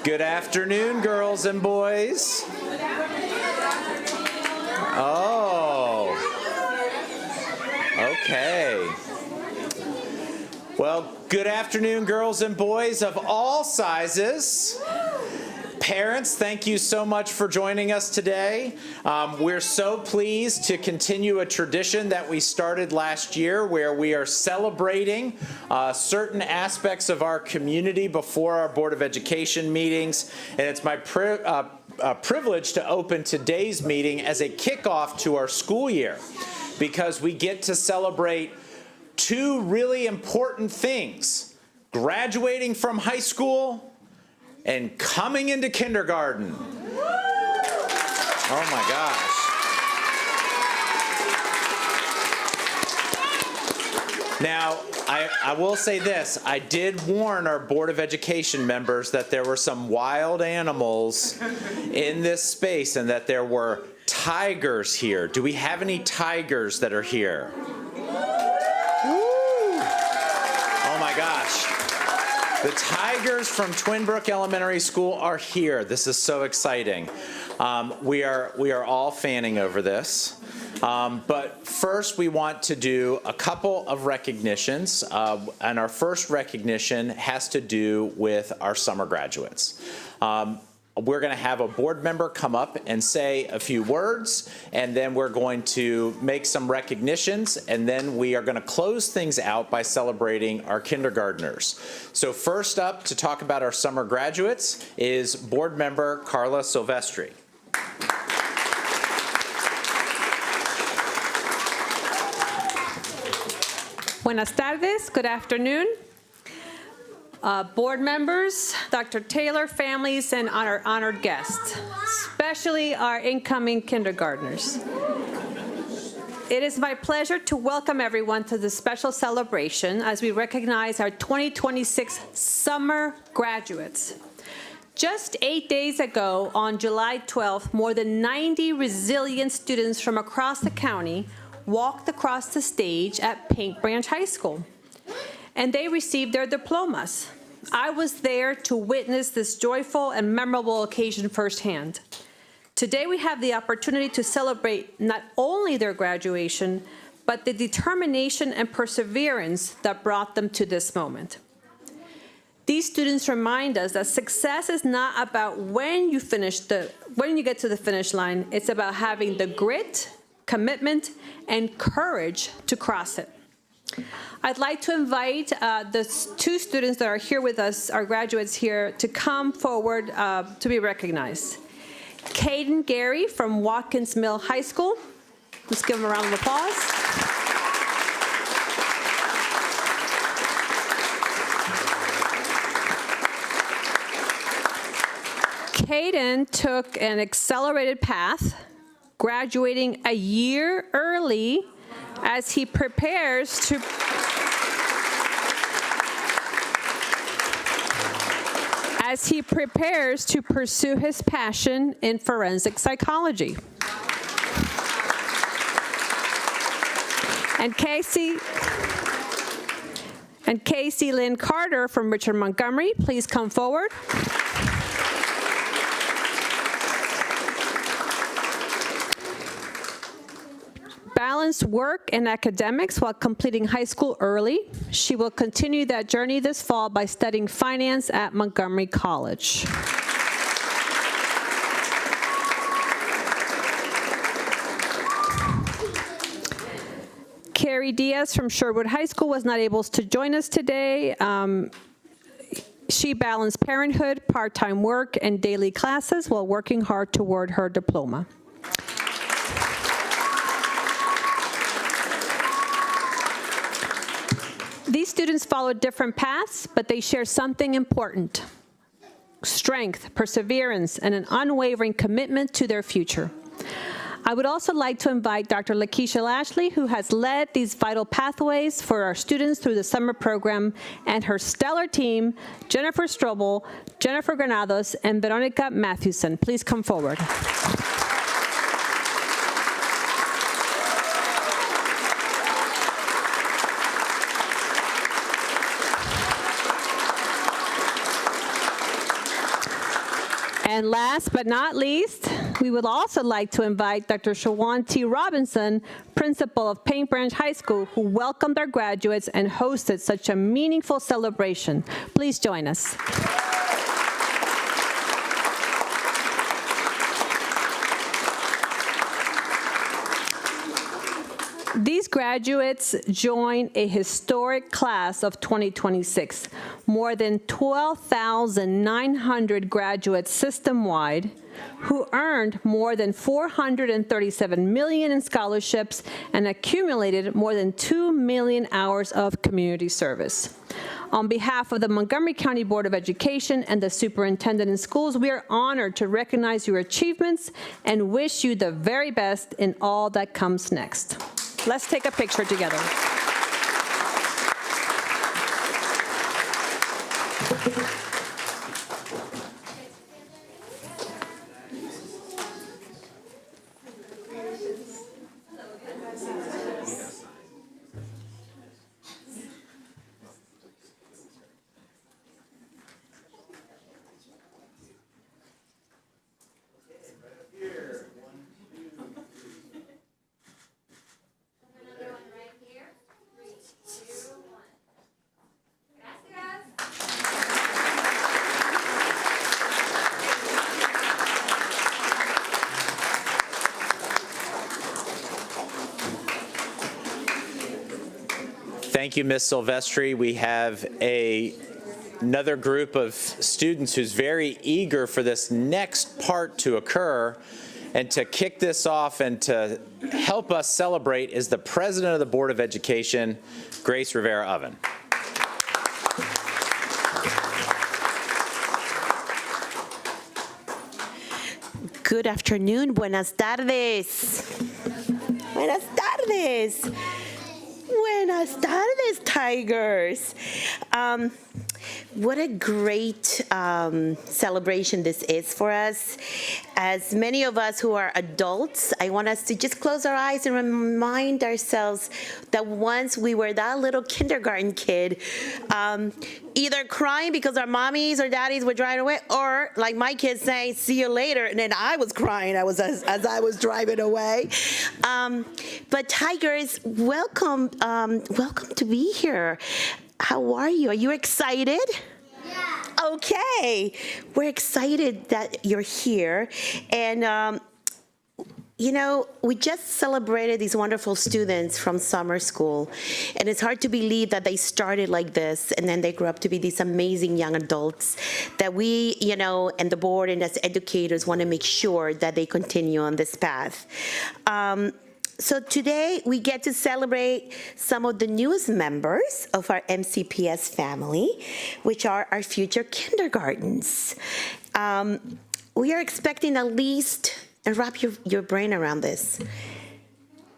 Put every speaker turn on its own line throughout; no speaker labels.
Good afternoon, girls and boys. Oh, okay. Well, good afternoon, girls and boys of all sizes. Parents, thank you so much for joining us today. We're so pleased to continue a tradition that we started last year where we are celebrating certain aspects of our community before our Board of Education meetings. And it's my privilege to open today's meeting as a kickoff to our school year because we get to celebrate two really important things: graduating from high school and coming into kindergarten. Oh my gosh. Now, I will say this. I did warn our Board of Education members that there were some wild animals in this space and that there were tigers here. Do we have any tigers that are here? Oh my gosh. The Tigers from Twin Brook Elementary School are here. This is so exciting. We are all fanning over this. But first we want to do a couple of recognitions. And our first recognition has to do with our summer graduates. We're going to have a board member come up and say a few words, and then we're going to make some recognitions, and then we are going to close things out by celebrating our kindergartners. So first up to talk about our summer graduates is board member Carla Silvestri.
Buenas tardes, good afternoon. Board members, Dr. Taylor, families, and our honored guests, especially our incoming kindergartners. It is my pleasure to welcome everyone to this special celebration as we recognize our 2026 summer graduates. Just 8 days ago, on July 12th, more than 90 resilient students from across the county walked across the stage at Paint Branch High School, and they received their diplomas. I was there to witness this joyful and memorable occasion firsthand. Today we have the opportunity to celebrate not only their graduation, but the determination and perseverance that brought them to this moment. These students remind us that success is not about when you get to the finish line. It's about having the grit, commitment, and courage to cross it. I'd like to invite the two students that are here with us, our graduates here, to come forward to be recognized. Caden Gary from Watkins Mill High School. Let's give him a round of applause. Caden took an accelerated path, graduating a year early as he prepares to pursue his passion in forensic psychology. And Casey Lynn Carter from Richard Montgomery, please come forward. Balanced work and academics while completing high school early. She will continue that journey this fall by studying finance at Montgomery College. Carrie Diaz from Sherwood High School was not able to join us today. She balanced parenthood, part-time work, and daily classes while working hard toward her diploma. These students follow different paths, but they share something important: strength, perseverance, and an unwavering commitment to their future. I would also like to invite Dr. Lakeisha Lashley, who has led these vital pathways for our students through the summer program, and her stellar team, Jennifer Strobel, Jennifer Granados, and Veronica Matthewson. Please come forward. And last but not least, we would also like to invite Dr. Shawan T. Robinson, principal of Paint Branch High School, who welcomed our graduates and hosted such a meaningful celebration. Please join us. These graduates join a historic class of 2026. More than 12,900 graduates system-wide who earned more than $437 million in scholarships and accumulated more than 2 million hours of community service. On behalf of the Montgomery County Board of Education and the Superintendent in Schools, we are honored to recognize your achievements and wish you the very best in all that comes next. Let's take a picture together.
Thank you, Ms. Silvestri. We have another group of students who's very eager for this next part to occur. And to kick this off and to help us celebrate is the President of the Board of Education, Grace Rivera-Oven.
Good afternoon. Buenas tardes. Buenas tardes. Buenas tardes, Tigers. What a great celebration this is for us. As many of us who are adults, I want us to just close our eyes and remind ourselves that once we were that little kindergarten kid, either crying because our mommies or daddies were driving away, or like my kids saying, "See you later," and then I was crying as I was driving away. But Tigers, welcome, welcome to be here. How are you? Are you excited? Yeah. Okay. We're excited that you're here. And, you know, we just celebrated these wonderful students from summer school. And it's hard to believe that they started like this and then they grew up to be these amazing young adults that we, you know, and the board and as educators want to make sure that they continue on this path. So today we get to celebrate some of the newest members of our MCPS family, which are our future kindergartens. We are expecting at least, and wrap your brain around this,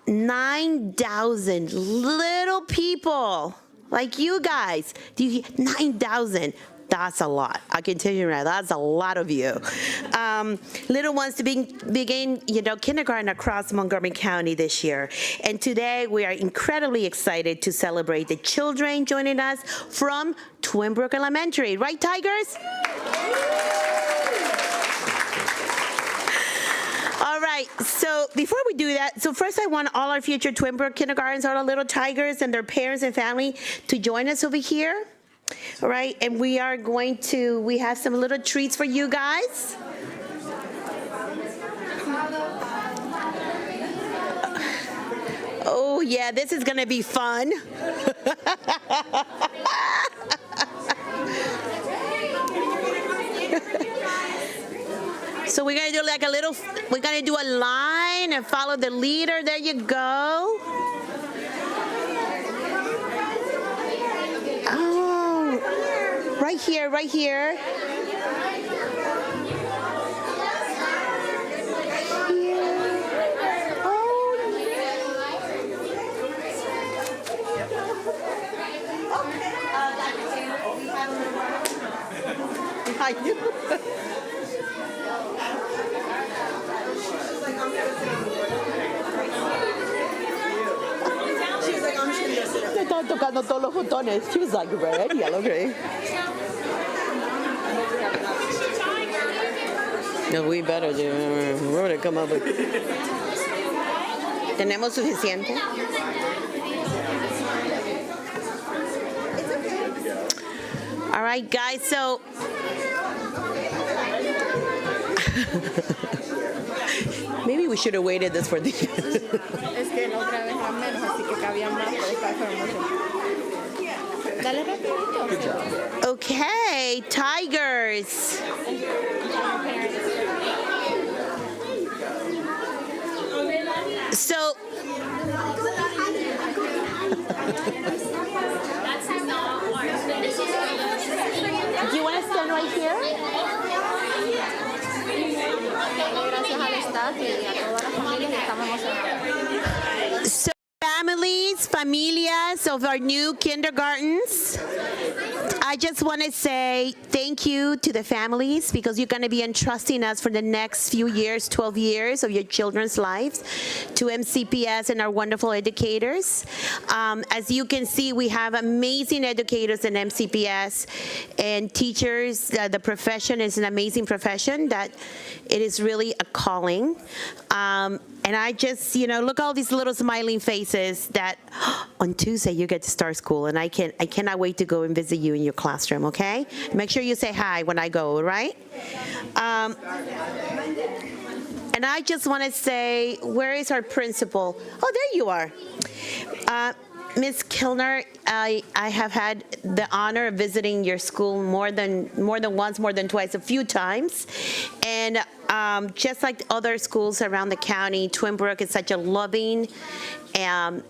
9,000 little people like you guys. Do you hear? 9,000. That's a lot. I can tell you right, that's a lot of you. Little ones to begin, you know, kindergarten across Montgomery County this year. And today we are incredibly excited to celebrate the children joining us from Twin Brook Elementary. Right, Tigers? All right, so before we do that, so first I want all our future Twin Brook kindergartens, all our little Tigers and their parents and family to join us over here. All right, and we are going to, we have some little treats for you guys. Oh yeah, this is gonna be fun. So we're gonna do like a little, we're gonna do a line and follow the leader. There you go. Oh, right here, right here. Behind you. Te estaban tocando todos los botones. She was like red, yellow, green. No, we better do. We're gonna come up with. ¿Tenemos suficiente? All right, guys, so. Maybe we should have waited this for the end.
Es que la otra vez era menos, así que cabía más, pero esta vez fueron mucho. Dale rapidito.
Okay, Tigers. So. Do you want to stand right here?
Gracias al staff y a todas las familias que estamos emocionadas.
So familias of our new kindergartens, I just want to say thank you to the families because you're going to be entrusting us for the next few years, 12 years of your children's lives, to MCPS and our wonderful educators. As you can see, we have amazing educators in MCPS and teachers. The profession is an amazing profession that it is really a calling. And I just, look at all these little smiling faces that on Tuesday you get to start school, and I cannot wait to go and visit you in your classroom, okay? Make sure you say hi when I go, all right? And I just want to say, where is our principal? Oh, there you are. Ms. Kilner, I have had the honor of visiting your school more than once, more than twice, a few times. And just like other schools around the county, Twin Brook is such a loving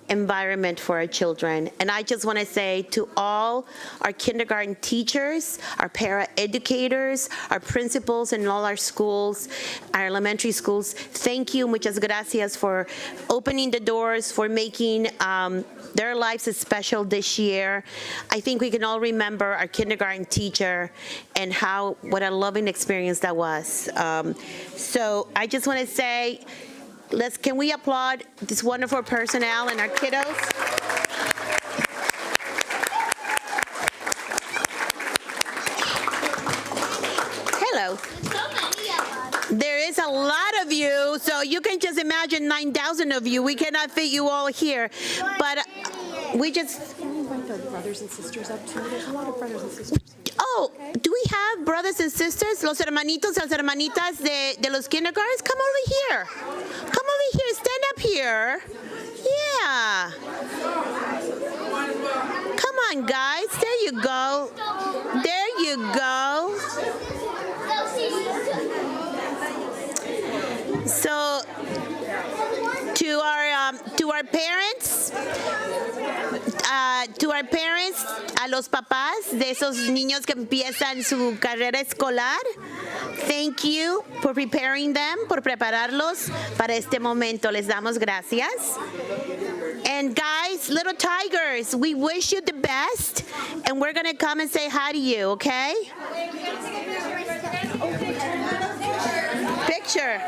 environment for our children. And I just want to say to all our kindergarten teachers, our para-educators, our principals in all our schools, our elementary schools, thank you, muchas gracias for opening the doors, for making their lives special this year. I think we can all remember our kindergarten teacher and what a loving experience that was. So I just want to say, can we applaud this wonderful personnel and our kiddos? Hello. There is a lot of you, so you can just imagine 9,000 of you. We cannot fit you all here, but we just.
Can we invite the brothers and sisters up too? There's a lot of brothers and sisters here.
Oh, do we have brothers and sisters? Los hermanitos, las hermanitas de los kindergartens? Come over here. Come over here. Stand up here. Yeah. Come on, guys. There you go. There you go. So, to our parents, a los papás de esos niños que empiezan su carrera escolar, thank you for preparing them, por prepararlos para este momento. Les damos gracias. And guys, little tigers, we wish you the best, and we're gonna come and say hi to you, okay? Picture.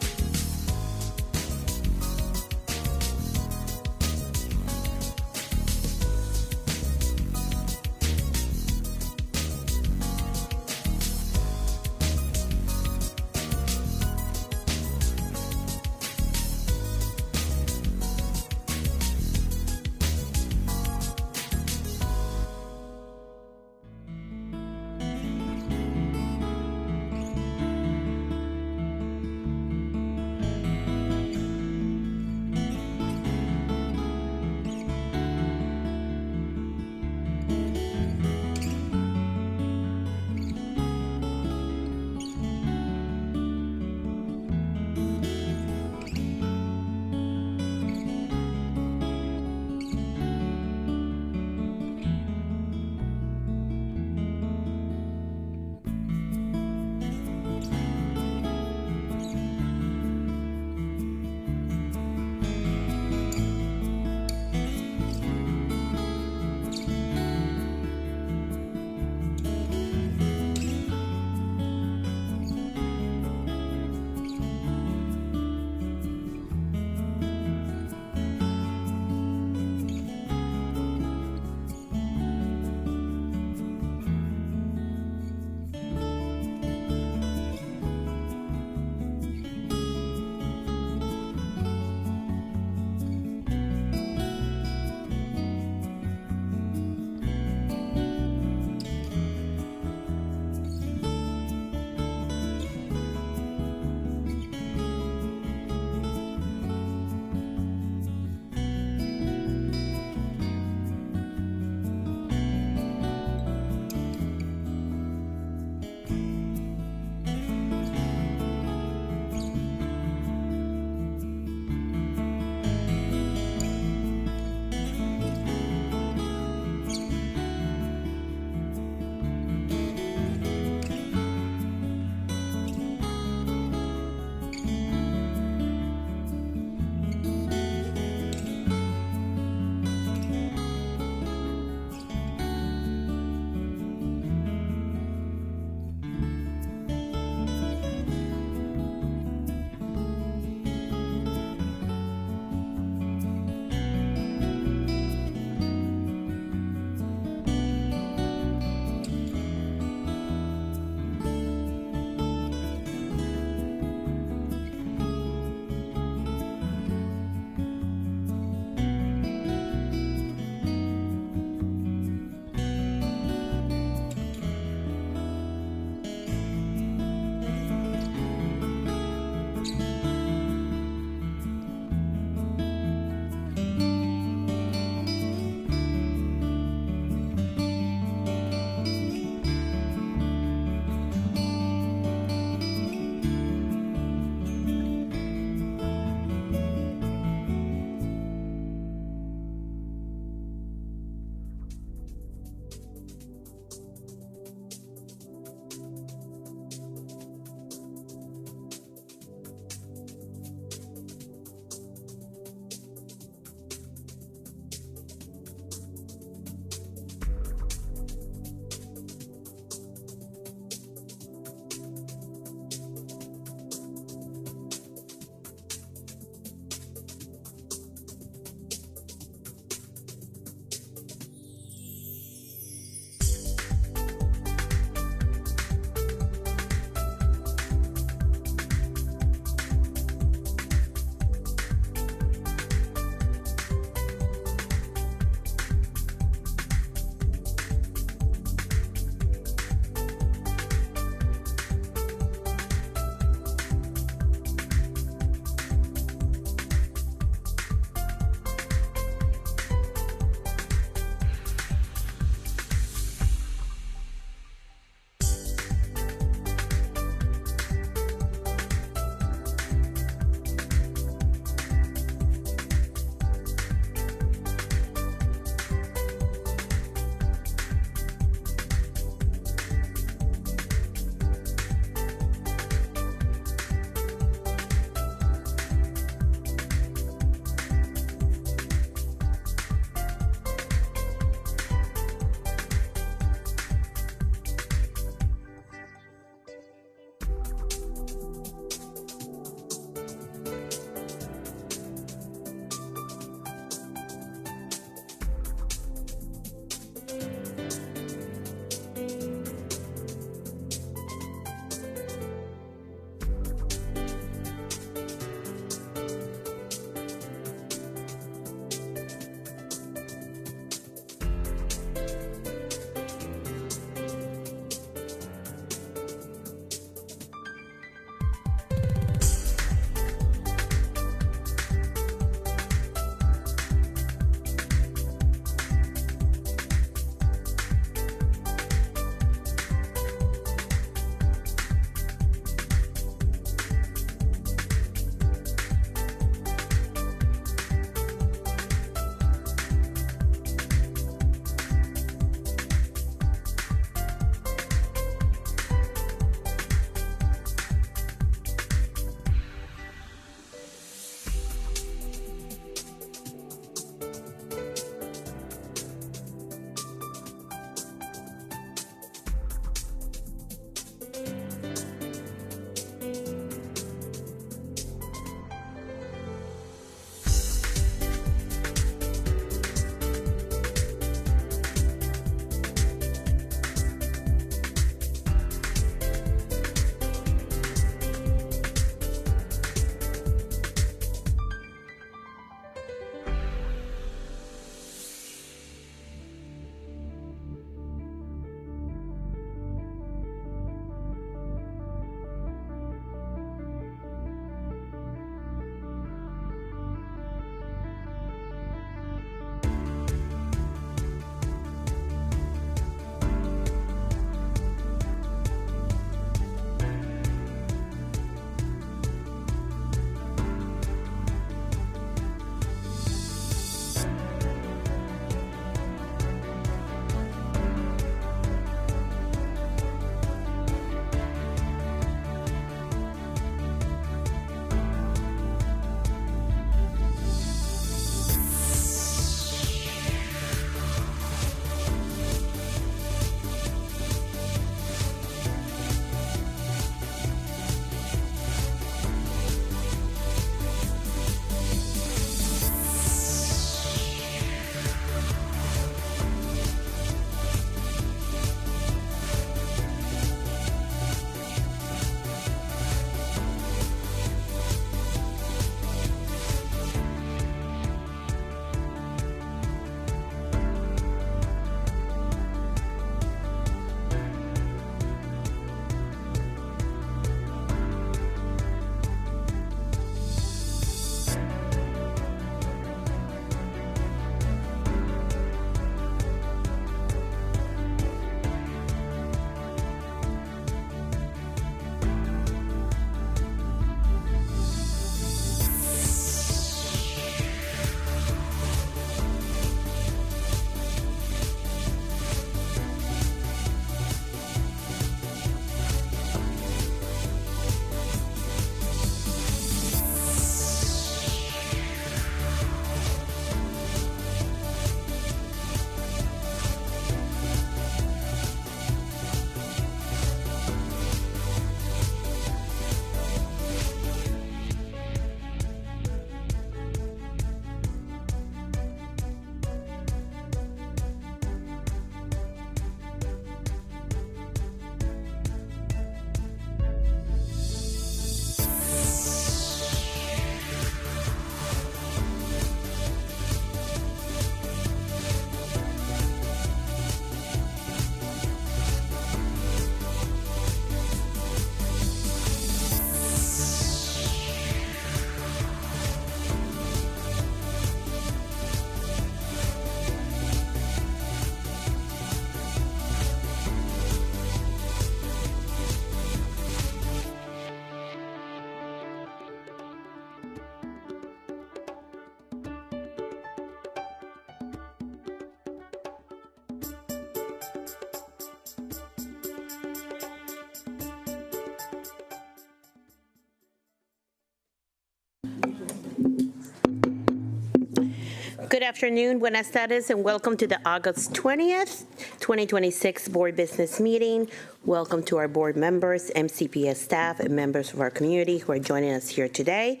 Good afternoon, buenas tardes, and welcome to the August 20th, 2026 Board Business Meeting. Welcome to our board members, MCPS staff, and members of our community who are joining us here today.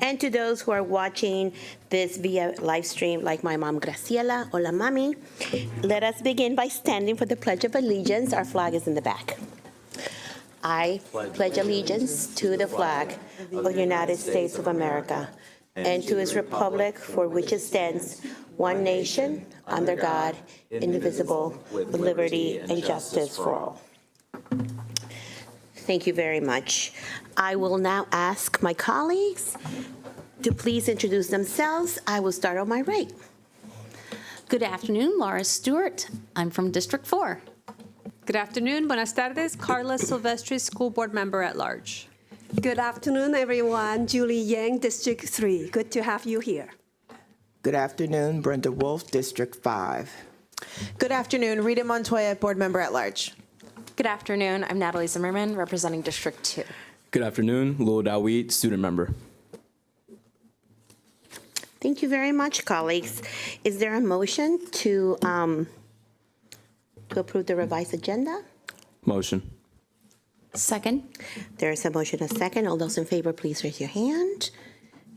And to those who are watching this via live stream, like my mom, Graciela. Hola, mami. Let us begin by standing for the Pledge of Allegiance. Our flag is in the back. I pledge allegiance to the flag of the United States of America and to its republic for which it stands, one nation, under God, indivisible, with liberty and justice for all. Thank you very much. I will now ask my colleagues to please introduce themselves. I will start on my right.
Good afternoon, Laura Stewart. I'm from District 4.
Good afternoon, buenas tardes. Carla Silvestri, School Board Member at Large.
Good afternoon, everyone. Julie Yang, District 3. Good to have you here.
Good afternoon, Brenda Wolf, District 5.
Good afternoon, Rita Montoya, Board Member at Large.
Good afternoon. I'm Natalie Zimmerman, representing District 2.
Good afternoon, Lul Dawit, student member.
Thank you very much, colleagues. Is there a motion to approve the revised agenda?
Motion.
Second.
There is a motion, a second. All those in favor, please raise your hand.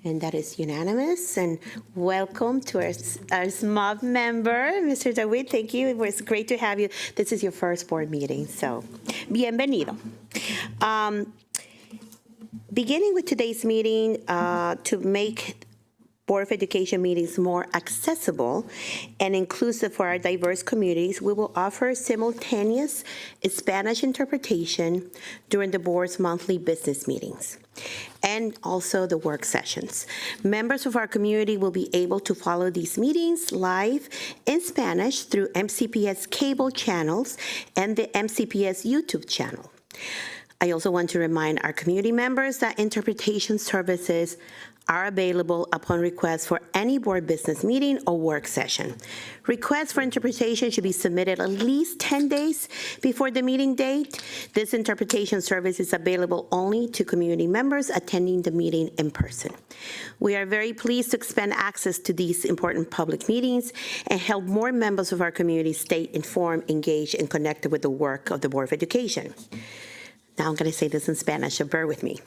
And that is unanimous. And welcome to our SMOB member, Mr. Dawit. Thank you. It was great to have you. This is your first board meeting, so bienvenido. Beginning with today's meeting, to make Board of Education meetings more accessible and inclusive for our diverse communities, we will offer simultaneous Spanish interpretation during the board's monthly business meetings and also the work sessions. Members of our community will be able to follow these meetings live in Spanish through MCPS cable channels and the MCPS YouTube channel. I also want to remind our community members that interpretation services are available upon request for any board business meeting or work session. Requests for interpretation should be submitted at least 10 days before the meeting date. This interpretation service is available only to community members attending the meeting in person. We are very pleased to expand access to these important public meetings and help more members of our community stay informed, engaged, and connected with the work of the Board of Education. Now I'm going to say this in Spanish, so bear with me.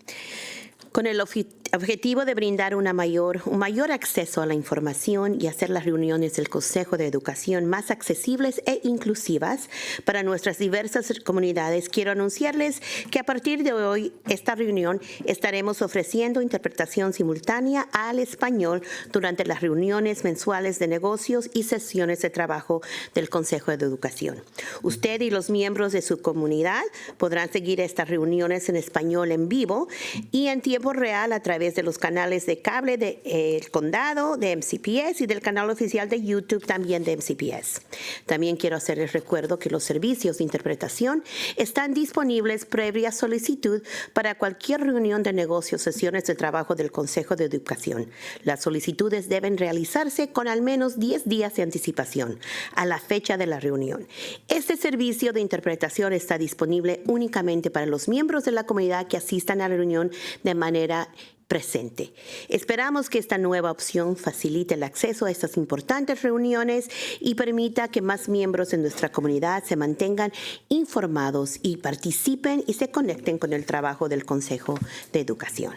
Con el objetivo de brindar un mayor acceso a la información y hacer las reuniones del Consejo de Educación más accesibles e inclusivas para nuestras diversas comunidades, quiero anunciarles que a partir de hoy, esta reunión, estaremos ofreciendo interpretación simultánea al español durante las reuniones mensuales de negocios y sesiones de trabajo del Consejo de Educación. Usted y los miembros de su comunidad podrán seguir estas reuniones en español en vivo y en tiempo real a través de los canales de cable del condado, de MCPS y del canal oficial de YouTube también de MCPS. También quiero hacerles recuerdo que los servicios de interpretación están disponibles previa solicitud para cualquier reunión de negocios, sesiones de trabajo del Consejo de Educación. Las solicitudes deben realizarse con al menos 10 días de anticipación a la fecha de la reunión. Este servicio de interpretación está disponible únicamente para los miembros de la comunidad que asistan a la reunión de manera presente. Esperamos que esta nueva opción facilite el acceso a estas importantes reuniones y permita que más miembros de nuestra comunidad se mantengan informados y participen y se conecten con el trabajo del Consejo de Educación.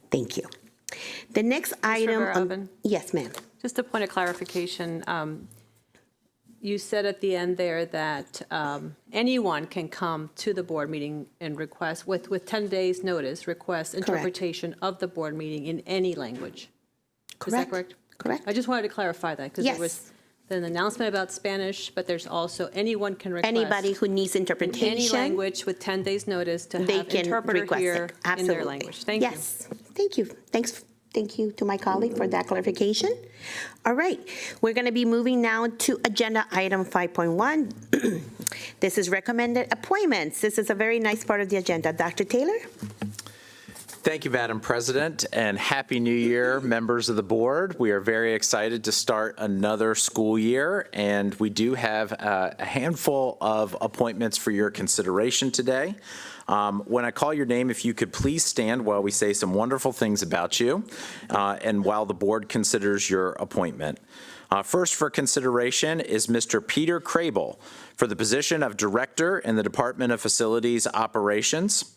Thank you. The next item.
Verhoeven.
Yes, ma'am.
Just a point of clarification. You said at the end there that anyone can come to the board meeting and request, with 10 days' notice, request interpretation of the board meeting in any language. Is that correct?
Correct.
I just wanted to clarify that because there was an announcement about Spanish, but there's also anyone can request.
Anybody who needs
In
interpretation.
any language with 10 days' notice to
They
have
can
interpreter
request
here
it.
in
Absolutely.
their language. Thank you.
Yes, thank you. Thank you to my colleague for that clarification. All right, we're going to be moving now to agenda item 5.1. This is recommended appointments. This is a very nice part of the agenda. Dr. Taylor?
Thank you, Madam President, and Happy New Year, members of the board. We are very excited to start another school year, and we do have a handful of appointments for your consideration today. When I call your name, if you could please stand while we say some wonderful things about you, and while the board considers your appointment. First for consideration is Mr. Peter Crable for the position of Director in the Department of Facilities Operations.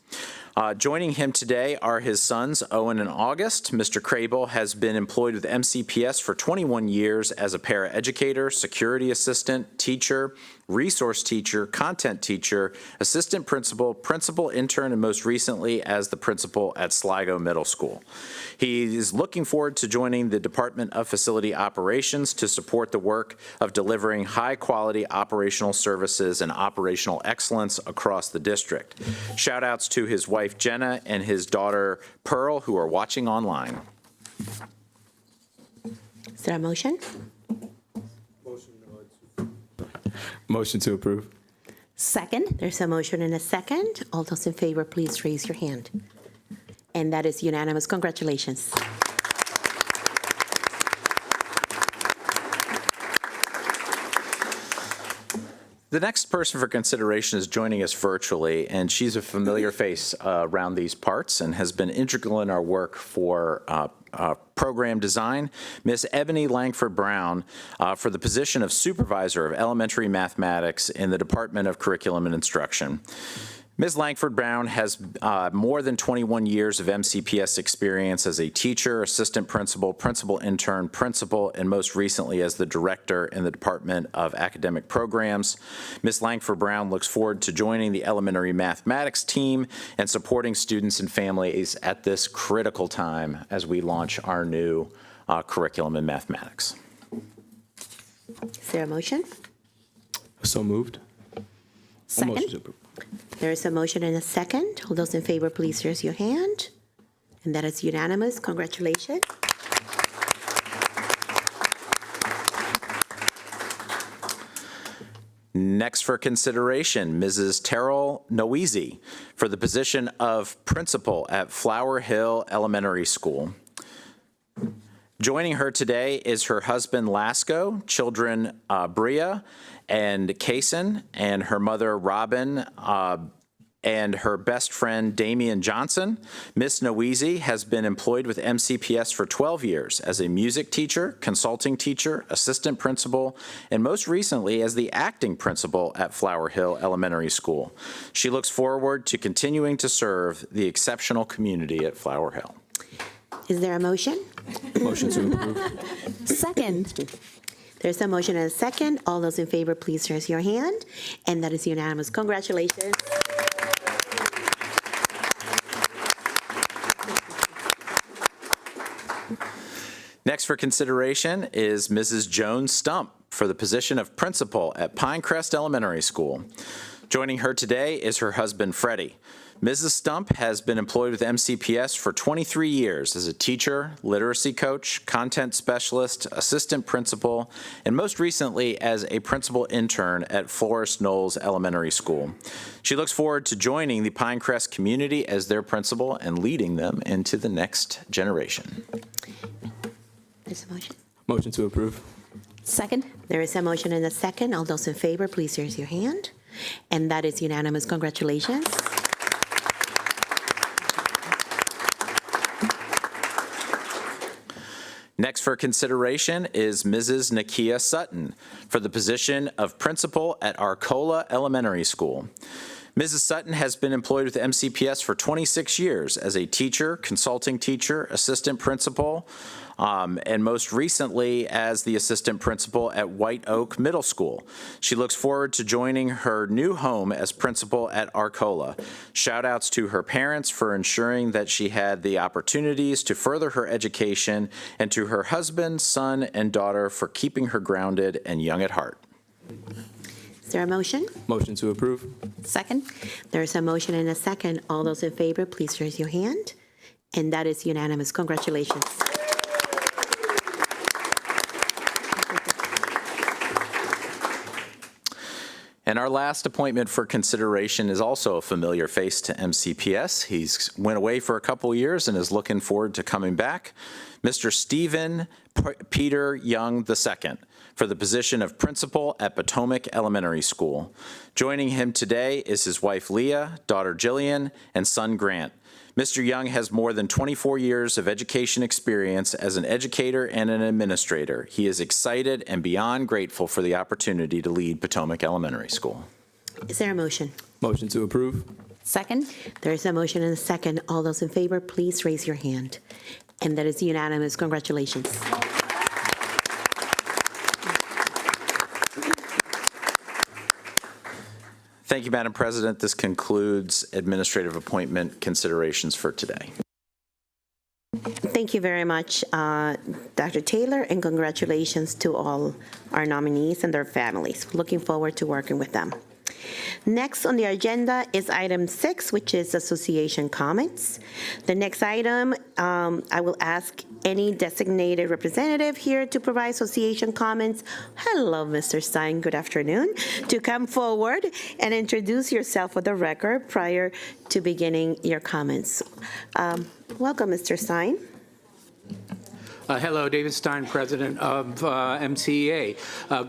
Joining him today are his sons, Owen and August. Mr. Crable has been employed with MCPS for 21 years as a paraeducator, security assistant, teacher, resource teacher, content teacher, assistant principal, principal intern, and most recently as the principal at Sligo Middle School. He is looking forward to joining the Department of Facility Operations to support the work of delivering high-quality operational services and operational excellence across the district. Shout outs to his wife Jenna and his daughter Pearl, who are watching online.
Is there a motion?
Motion to approve.
Second.
There's a motion and a second. All those in favor, please raise your hand. And that is unanimous. Congratulations.
The next person for consideration is joining us virtually, and she's a familiar face around these parts and has been integral in our work for program design, Miss Ebony Langford Brown, for the position of Supervisor of Elementary Mathematics in the Department of Curriculum and Instruction. Ms. Langford Brown has more than 21 years of MCPS experience as a teacher, assistant principal, principal intern, principal, and most recently as the director in the Department of Academic Programs. Ms. Langford Brown looks forward to joining the elementary mathematics team and supporting students and families at this critical time as we launch our new curriculum in mathematics.
Is there a motion?
So moved.
Second.
Motion to approve.
There is a motion and a second. All those in favor, please raise your hand. And that is unanimous. Congratulations.
Next for consideration, Mrs. Terrell Noeasy for the position of principal at Flower Hill Elementary School. Joining her today is her husband Lasco, children Bria and Kaysen, and her mother Robin, and her best friend Damian Johnson. Miss Noeasy has been employed with MCPS for 12 years as a music teacher, consulting teacher, assistant principal, and most recently as the acting principal at Flower Hill Elementary School. She looks forward to continuing to serve the exceptional community at Flower Hill.
Is there a motion?
Motion to approve.
Second.
There's a motion and a second. All those in favor, please raise your hand. And that is unanimous. Congratulations.
Next for consideration is Mrs. Joan Stump for the position of principal at Pinecrest Elementary School. Joining her today is her husband, Freddie. Mrs. Stump has been employed with MCPS for 23 years as a teacher, literacy coach, content specialist, assistant principal, and most recently as a principal intern at Forest Knolls Elementary School. She looks forward to joining the Pinecrest community as their principal and leading them into the next generation.
There's a motion.
Motion to approve.
Second.
There is a motion and a second. All those in favor, please raise your hand. And that is unanimous. Congratulations.
Next for consideration is Mrs. Nakia Sutton for the position of principal at Arcola Elementary School. Mrs. Sutton has been employed with MCPS for 26 years as a teacher, consulting teacher, assistant principal, and most recently as the assistant principal at White Oak Middle School. She looks forward to joining her new home as principal at Arcola. Shout outs to her parents for ensuring that she had the opportunities to further her education, and to her husband, son, and daughter for keeping her grounded and young at heart.
Is there a motion?
Motion to approve.
Second.
There's a motion and a second. All those in favor, please raise your hand. And that is unanimous. Congratulations.
And our last appointment for consideration is also a familiar face to MCPS. He's went away for a couple years and is looking forward to coming back. Mr. Stephen Peter Young II for the position of principal at Potomac Elementary School. Joining him today is his wife Leah, daughter Jillian, and son Grant. Mr. Young has more than 24 years of education experience as an educator and an administrator. He is excited and beyond grateful for the opportunity to lead Potomac Elementary School.
Is there a motion?
Motion to approve.
Second.
There is a motion and a second. All those in favor, please raise your hand. And that is unanimous. Congratulations.
Thank you, Madam President. This concludes administrative appointment considerations for today.
Thank you very much, Dr. Taylor, and congratulations to all our nominees and their families. Looking forward to working with them. Next on the agenda is item 6, which is association comments. The next item, I will ask any designated representative here to provide association comments. Hello, Mr. Stein, good afternoon. To come forward and introduce yourself for the record prior to beginning your comments. Welcome, Mr. Stein.
Hello, David Stein, President of MCEA.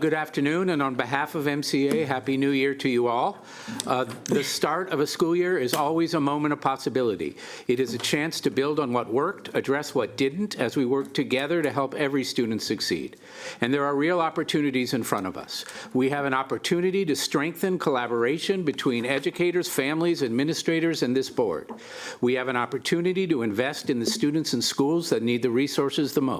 Good afternoon, and on behalf of MCEA, Happy New Year to you all. The start of a school year is always a moment of possibility. It is a chance to build on what worked, address what didn't, as we work together to help every student succeed. And there are real opportunities in front of us. We have an opportunity to strengthen collaboration between educators, families, administrators, and this board. We have an opportunity to invest in the students and schools that need the resources the most.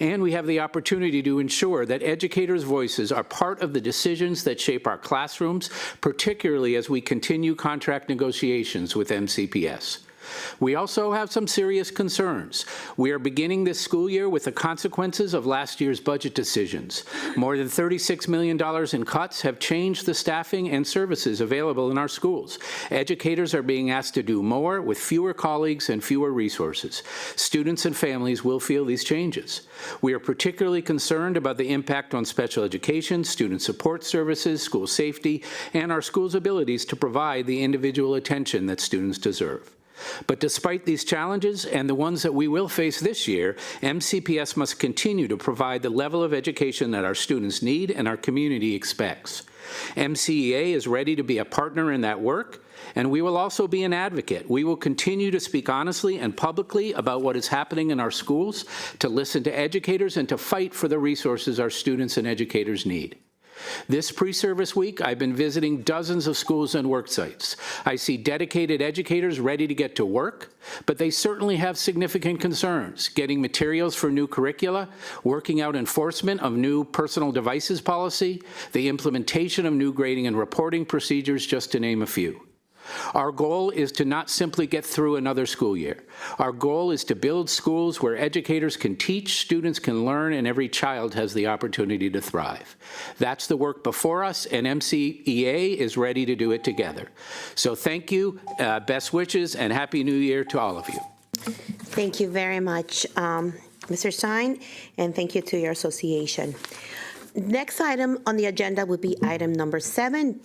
And we have the opportunity to ensure that educators' voices are part of the decisions that shape our classrooms, particularly as we continue contract negotiations with MCPS. We also have some serious concerns. We are beginning this school year with the consequences of last year's budget decisions. More than $36 million in cuts have changed the staffing and services available in our schools. Educators are being asked to do more with fewer colleagues and fewer resources. Students and families will feel these changes. We are particularly concerned about the impact on special education, student support services, school safety, and our schools' abilities to provide the individual attention that students deserve. But despite these challenges and the ones that we will face this year, MCPS must continue to provide the level of education that our students need and our community expects. MCEA is ready to be a partner in that work, and we will also be an advocate. We will continue to speak honestly and publicly about what is happening in our schools, to listen to educators, and to fight for the resources our students and educators need. This pre-service week, I've been visiting dozens of schools and work sites. I see dedicated educators ready to get to work, but they certainly have significant concerns, getting materials for new curricula, working out enforcement of new personal devices policy, the implementation of new grading and reporting procedures, just to name a few. Our goal is to not simply get through another school year. Our goal is to build schools where educators can teach, students can learn, and every child has the opportunity to thrive. That's the work before us, and MCEA is ready to do it together. So thank you, best wishes, and Happy New Year to all of you.
Thank you very much, Mr. Stein, and thank you to your association. Next item on the agenda would be item number 7.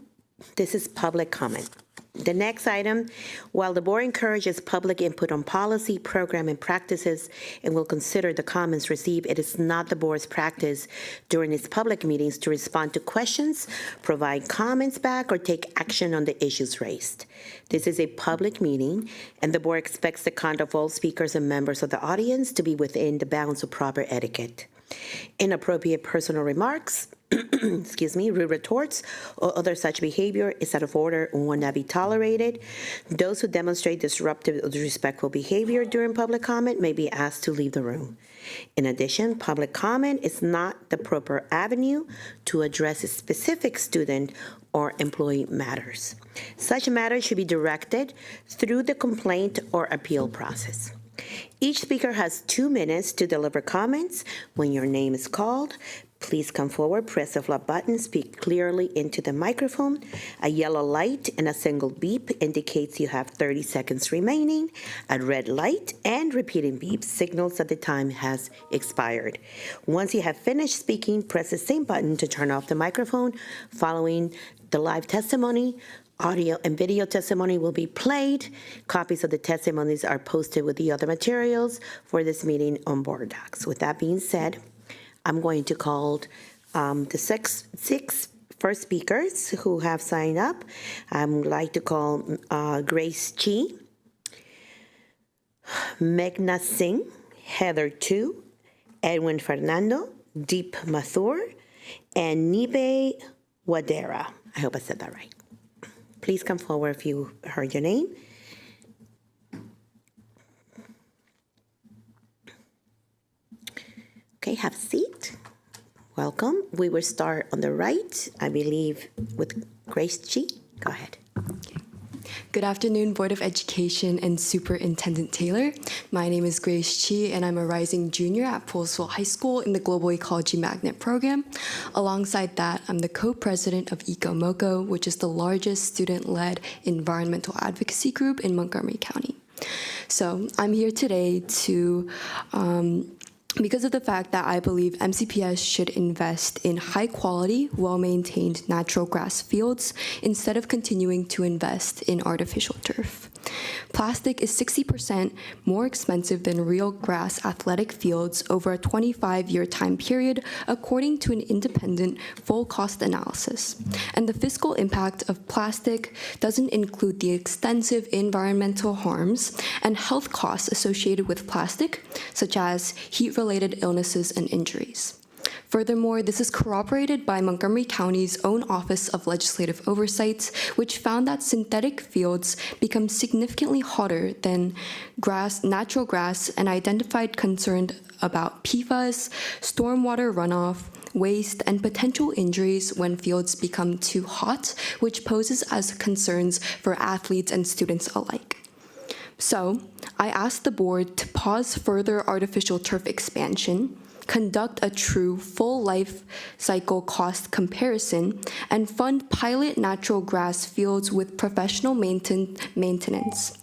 This is public comment. The next item, while the board encourages public input on policy, program, and practices and will consider the comments received, it is not the board's practice during its public meetings to respond to questions, provide comments back, or take action on the issues raised. This is a public meeting, and the board expects the conduct of all speakers and members of the audience to be within the bounds of proper etiquette. Inappropriate personal remarks, rude retorts, or other such behavior is out of order and will not be tolerated. Those who demonstrate disruptive or disrespectful behavior during public comment may be asked to leave the room. In addition, public comment is not the proper avenue to address a specific student or employee matters. Such matters should be directed through the complaint or appeal process. Each speaker has 2 minutes to deliver comments. When your name is called, Please come forward, press the flop button, speak clearly into the microphone. A yellow light and a single beep indicates you have 30 seconds remaining. A red light and repeating beep signals that the time has expired. Once you have finished speaking, press the same button to turn off the microphone. Following the live testimony, audio and video testimony will be played. Copies of the testimonies are posted with the other materials for this meeting on Board Docs. With that being said, I'm going to call the six first speakers who have signed up. I would like to call Grace Chi, Meghna Singh, Heather Tu, Edwin Fernando, Deep Mathur, and Nibe Wadera. I hope I said that right. Please come forward if you heard your name. Okay, have a seat. Welcome. We will start on the right, I believe, with Grace Chi. Go ahead.
Good afternoon, Board of Education and Superintendent Taylor. My name is Grace Chi, and I'm a rising junior at Poulsville High School in the Global Ecology Magnet Program. Alongside that, I'm the co-president of EcoMoco, which is the largest student-led environmental advocacy group in Montgomery County. So I'm here today to because of the fact that I believe MCPS should invest in high-quality, well-maintained natural grass fields instead of continuing to invest in artificial turf. Plastic is 60% more expensive than real grass athletic fields over a 25-year time period, according to an independent full-cost analysis. And the fiscal impact of plastic doesn't include the extensive environmental harms and health costs associated with plastic, such as heat-related illnesses and injuries. Furthermore, this is corroborated by Montgomery County's own Office of Legislative Oversight, which found that synthetic fields become significantly hotter than natural grass, and identified concern about PFAS, stormwater runoff, waste, and potential injuries when fields become too hot, which poses as concerns for athletes and students alike. So, I asked the board to pause further artificial turf expansion, conduct a true full life cycle cost comparison, and fund pilot natural grass fields with professional maintenance.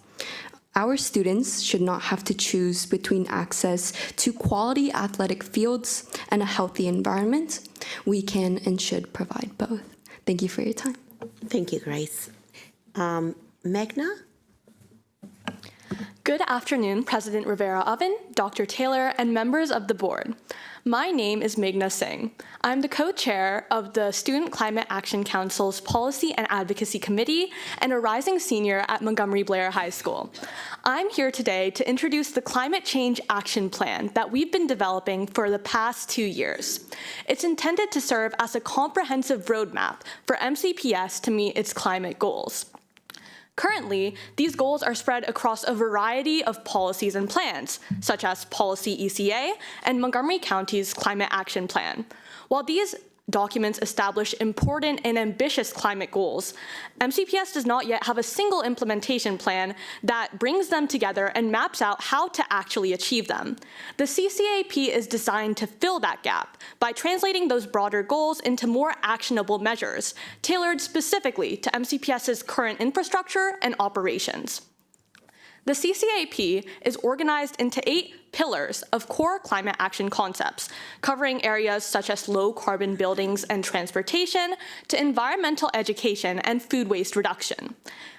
Our students should not have to choose between access to quality athletic fields and a healthy environment. We can and should provide both. Thank you for your time.
Thank you, Grace. Meghna?
Good afternoon, President Rivera-Oven, Dr. Taylor, and members of the board. My name is Meghna Singh. I'm the co-chair of the Student Climate Action Council's Policy and Advocacy Committee and a rising senior at Montgomery Blair High School. I'm here today to introduce the Climate Change Action Plan that we've been developing for the past 2 years. It's intended to serve as a comprehensive roadmap for MCPS to meet its climate goals. Currently, these goals are spread across a variety of policies and plans, such as Policy ECA and Montgomery County's Climate Action Plan. While these documents establish important and ambitious climate goals, MCPS does not yet have a single implementation plan that brings them together and maps out how to actually achieve them. The CCAP is designed to fill that gap by translating those broader goals into more actionable measures, tailored specifically to MCPS's current infrastructure and operations. The CCAP is organized into 8 pillars of core climate action concepts, covering areas such as low-carbon buildings and transportation to environmental education and food waste reduction.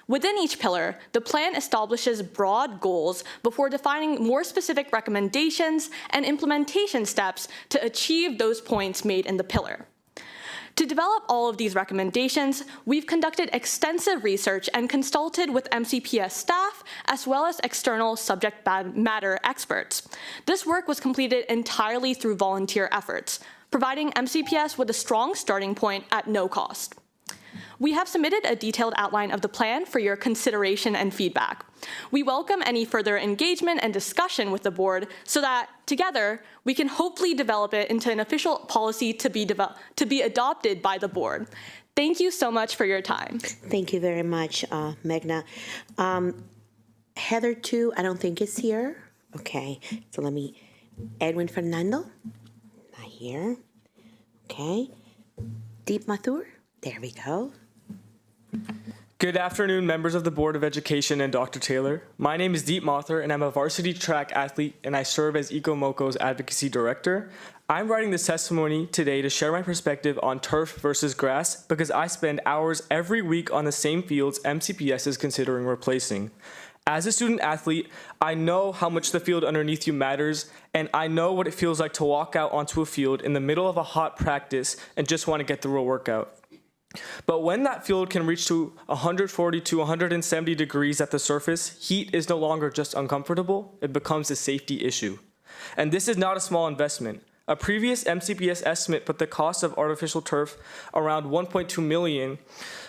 Within each pillar, the plan establishes broad goals before defining more specific recommendations and implementation steps to achieve those points made in the pillar. To develop all of these recommendations, we've conducted extensive research and consulted with MCPS staff as well as external subject matter experts. This work was completed entirely through volunteer efforts, providing MCPS with a strong starting point at no cost. We have submitted a detailed outline of the plan for your consideration and feedback. We welcome any further engagement and discussion with the board so that together we can hopefully develop it into an official policy to be adopted by the board. Thank you so much for your time.
Thank you very much, Meghna. Heather Tu, I don't think is here. Okay, so Edwin Fernando, not here. Okay. Deep Mathur. There we go.
Good afternoon, members of the Board of Education and Dr. Taylor. My name is Deep Mathur, and I'm a varsity track athlete, and I serve as EcoMoco's Advocacy Director. I'm writing this testimony today to share my perspective on turf versus grass because I spend hours every week on the same fields MCPS is considering replacing. As a student athlete, I know how much the field underneath you matters, and I know what it feels like to walk out onto a field in the middle of a hot practice and just want to get through a workout. But when that field can reach to 140 to 170 degrees at the surface, heat is no longer just uncomfortable, it becomes a safety issue. And this is not a small investment. A previous MCPS estimate put the cost of artificial turf around $1.2 million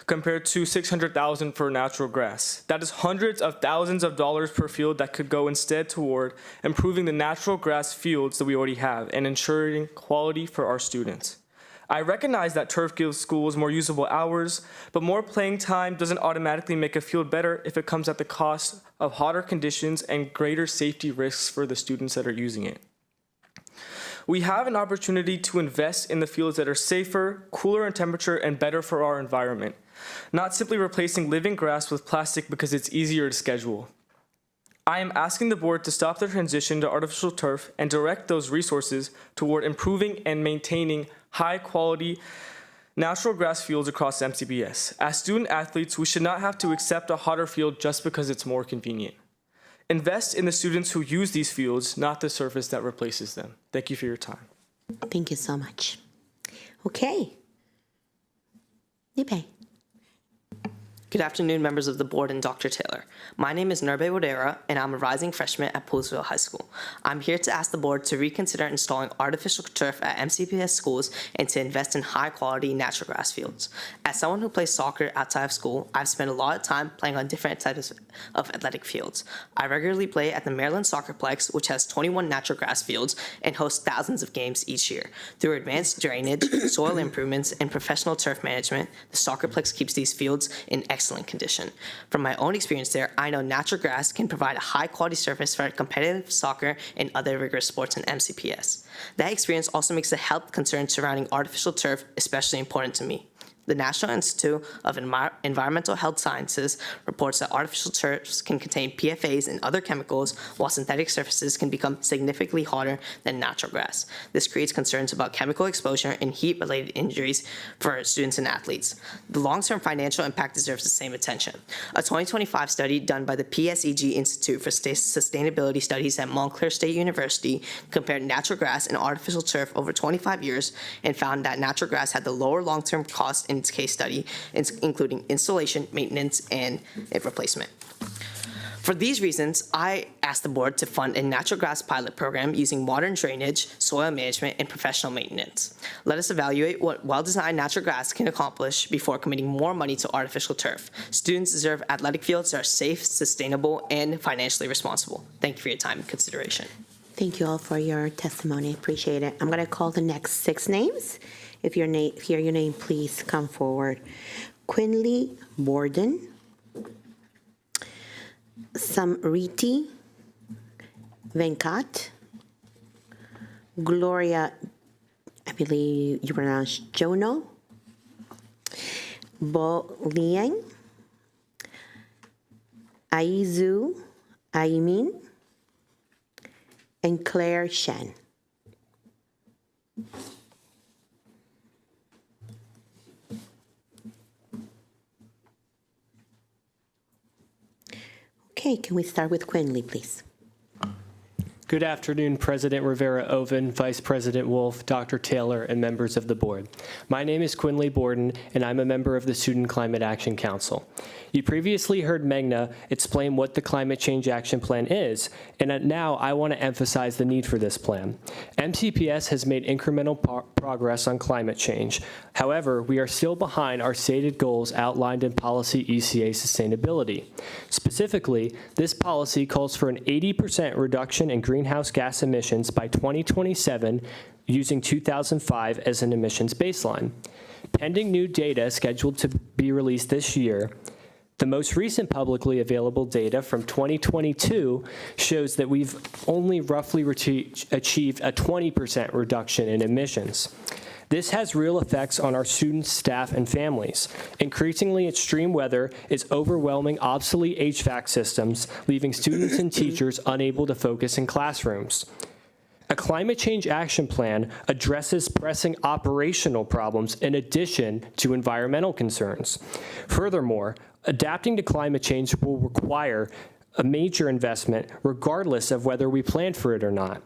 compared to $600,000 for natural grass. That is hundreds of thousands of dollars per field that could go instead toward improving the natural grass fields that we already have and ensuring quality for our students. I recognize that turf gives schools more usable hours, but more playing time doesn't automatically make a field better if it comes at the cost of hotter conditions and greater safety risks for the students that are using it. We have an opportunity to invest in the fields that are safer, cooler in temperature, and better for our environment, not simply replacing living grass with plastic because it's easier to schedule. I am asking the board to stop the transition to artificial turf and direct those resources toward improving and maintaining high-quality natural grass fields across MCPS. As student athletes, we should not have to accept a hotter field just because it's more convenient. Invest in the students who use these fields, not the surface that replaces them. Thank you for your time.
Thank you so much. Okay. Nipe.
Good afternoon, members of the board and Dr. Taylor. My name is Nurbe Wadera, and I'm a rising freshman at Poolesville High School. I'm here to ask the board to reconsider installing artificial turf at MCPS schools and to invest in high-quality natural grass fields. As someone who plays soccer outside of school, I've spent a lot of time playing on different types of athletic fields. I regularly play at the Maryland Soccerplex, which has 21 natural grass fields and hosts thousands of games each year. Through advanced drainage, soil improvements, and professional turf management, the Soccerplex keeps these fields in excellent condition. From my own experience there, I know natural grass can provide a high-quality surface for competitive soccer and other rigorous sports in MCPS. That experience also makes the health concerns surrounding artificial turf especially important to me. The National Institute of Environmental Health Sciences reports that artificial turfs can contain PFAS and other chemicals, while synthetic surfaces can become significantly hotter than natural grass. This creates concerns about chemical exposure and heat-related injuries for students and athletes. The long-term financial impact deserves the same attention. A 2025 study done by the PSEG Institute for Sustainability Studies at Montclair State University compared natural grass and artificial turf over 25 years and found that natural grass had the lower long-term cost in its case study, including installation, maintenance, and replacement. For these reasons, I asked the board to fund a natural grass pilot program using modern drainage, soil management, and professional maintenance. Let us evaluate what well-designed natural grass can accomplish before committing more money to artificial turf. Students deserve athletic fields that are safe, sustainable, and financially responsible. Thank you for your time and consideration.
Thank you all for your testimony. Appreciate it. I'm going to call the next 6 names. If you hear your name, please come forward. Quinley Borden, Samriti Venkat, Gloria, I believe you pronounce Jono, Bo Liang, Aizu Aimin, and Claire Shen. Okay, can we start with Quinley, please?
Good afternoon, President Rivera-Oven, Vice President Wolf, Dr. Taylor, and members of the board. My name is Quinley Borden, and I'm a member of the Student Climate Action Council. You previously heard Meghna explain what the Climate Change Action Plan is, and now I want to emphasize the need for this plan. MCPS has made incremental progress on climate change. However, we are still behind our stated goals outlined in Policy ECA Sustainability. Specifically, this policy calls for an 80% reduction in greenhouse gas emissions by 2027 using 2005 as an emissions baseline. Pending new data scheduled to be released this year, the most recent publicly available data from 2022 shows that we've only roughly achieved a 20% reduction in emissions. This has real effects on our students, staff, and families. Increasingly extreme weather is overwhelming obsolete HVAC systems, leaving students and teachers unable to focus in classrooms. A climate change action plan addresses pressing operational problems in addition to environmental concerns. Furthermore, adapting to climate change will require a major investment regardless of whether we plan for it or not.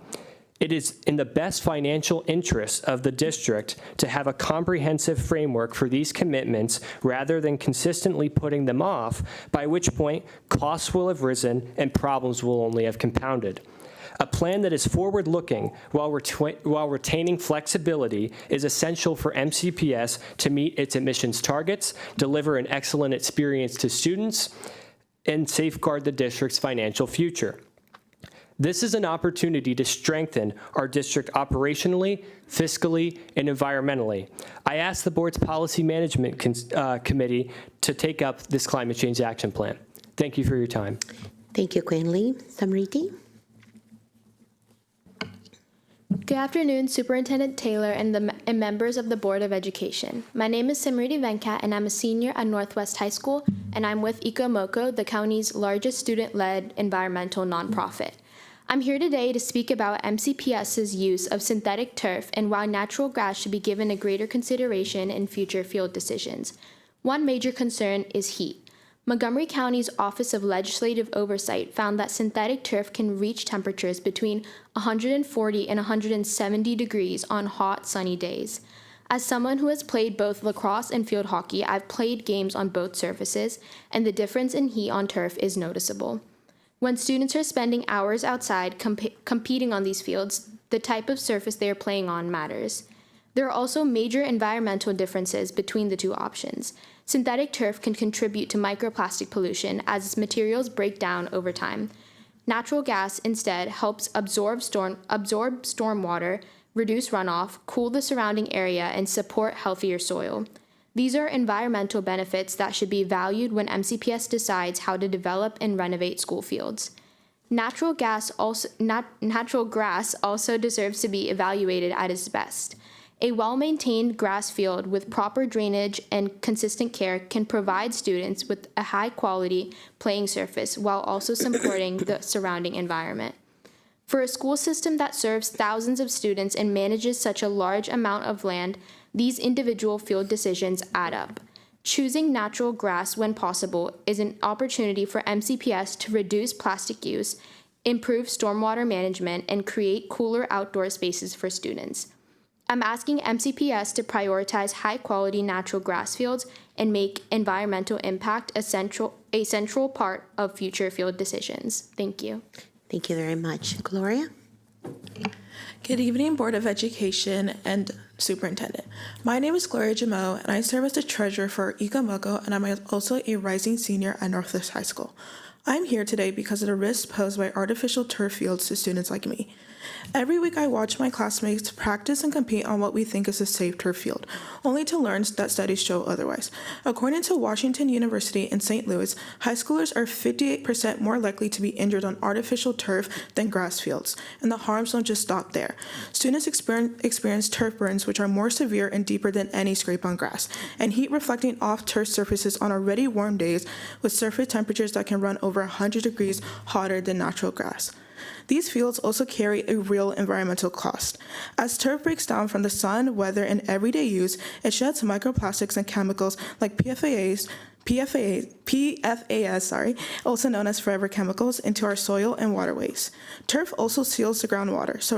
It is in the best financial interest of the district to have a comprehensive framework for these commitments rather than consistently putting them off, by which point costs will have risen and problems will only have compounded. A plan that is forward-looking while retaining flexibility is essential for MCPS to meet its admissions targets, deliver an excellent experience to students, and safeguard the district's financial future. This is an opportunity to strengthen our district operationally, fiscally, and environmentally. I ask the board's Policy Management Committee to take up this climate change action plan. Thank you for your time.
Thank you, Quinley. Samriti?
Good afternoon, Superintendent Taylor and members of the Board of Education. My name is Simriti Venkat, and I'm a senior at Northwest High School, and I'm with EcoMoco, the county's largest student-led environmental nonprofit. I'm here today to speak about MCPS's use of synthetic turf and why natural grass should be given a greater consideration in future field decisions. One major concern is heat. Montgomery County's Office of Legislative Oversight found that synthetic turf can reach temperatures between 140 and 170 degrees on hot, sunny days. As someone who has played both lacrosse and field hockey, I've played games on both surfaces, and the difference in heat on turf is noticeable. When students are spending hours outside competing on these fields, the type of surface they are playing on matters. There are also major environmental differences between the two options. Synthetic turf can contribute to microplastic pollution as its materials break down over time. Natural gas instead helps absorb stormwater, reduce runoff, cool the surrounding area, and support healthier soil. These are environmental benefits that should be valued when MCPS decides how to develop and renovate school fields. Natural grass also deserves to be evaluated at its best. A well-maintained grass field with proper drainage and consistent care can provide students with a high-quality playing surface while also supporting the surrounding environment. For a school system that serves thousands of students and manages such a large amount of land, these individual field decisions add up. Choosing natural grass when possible is an opportunity for MCPS to reduce plastic use, improve stormwater management, and create cooler outdoor spaces for students. I'm asking MCPS to prioritize high-quality natural grass fields and make environmental impact a central part of future field decisions. Thank you.
Thank you very much. Gloria?
Good evening, Board of Education and Superintendent. My name is Gloria Jamo, and I serve as the treasurer for EcoMoco, and I'm also a rising senior at Northwest High School. I'm here today because of the risks posed by artificial turf fields to students like me. Every week I watch my classmates practice and compete on what we think is a safe turf field, only to learn that studies show otherwise. According to Washington University in St. Louis, high schoolers are 58% more likely to be injured on artificial turf than grass fields, and the harms don't just stop there. Students experience turf burns which are more severe and deeper than any scrape on grass, and heat reflecting off turf surfaces on already warm days with surface temperatures that can run over 100 degrees hotter than natural grass. These fields also carry a real environmental cost. As turf breaks down from the sun, weather, and everyday use, it sheds microplastics and chemicals like PFAS, also known as forever chemicals, into our soil and waterways. Turf also seals the groundwater, so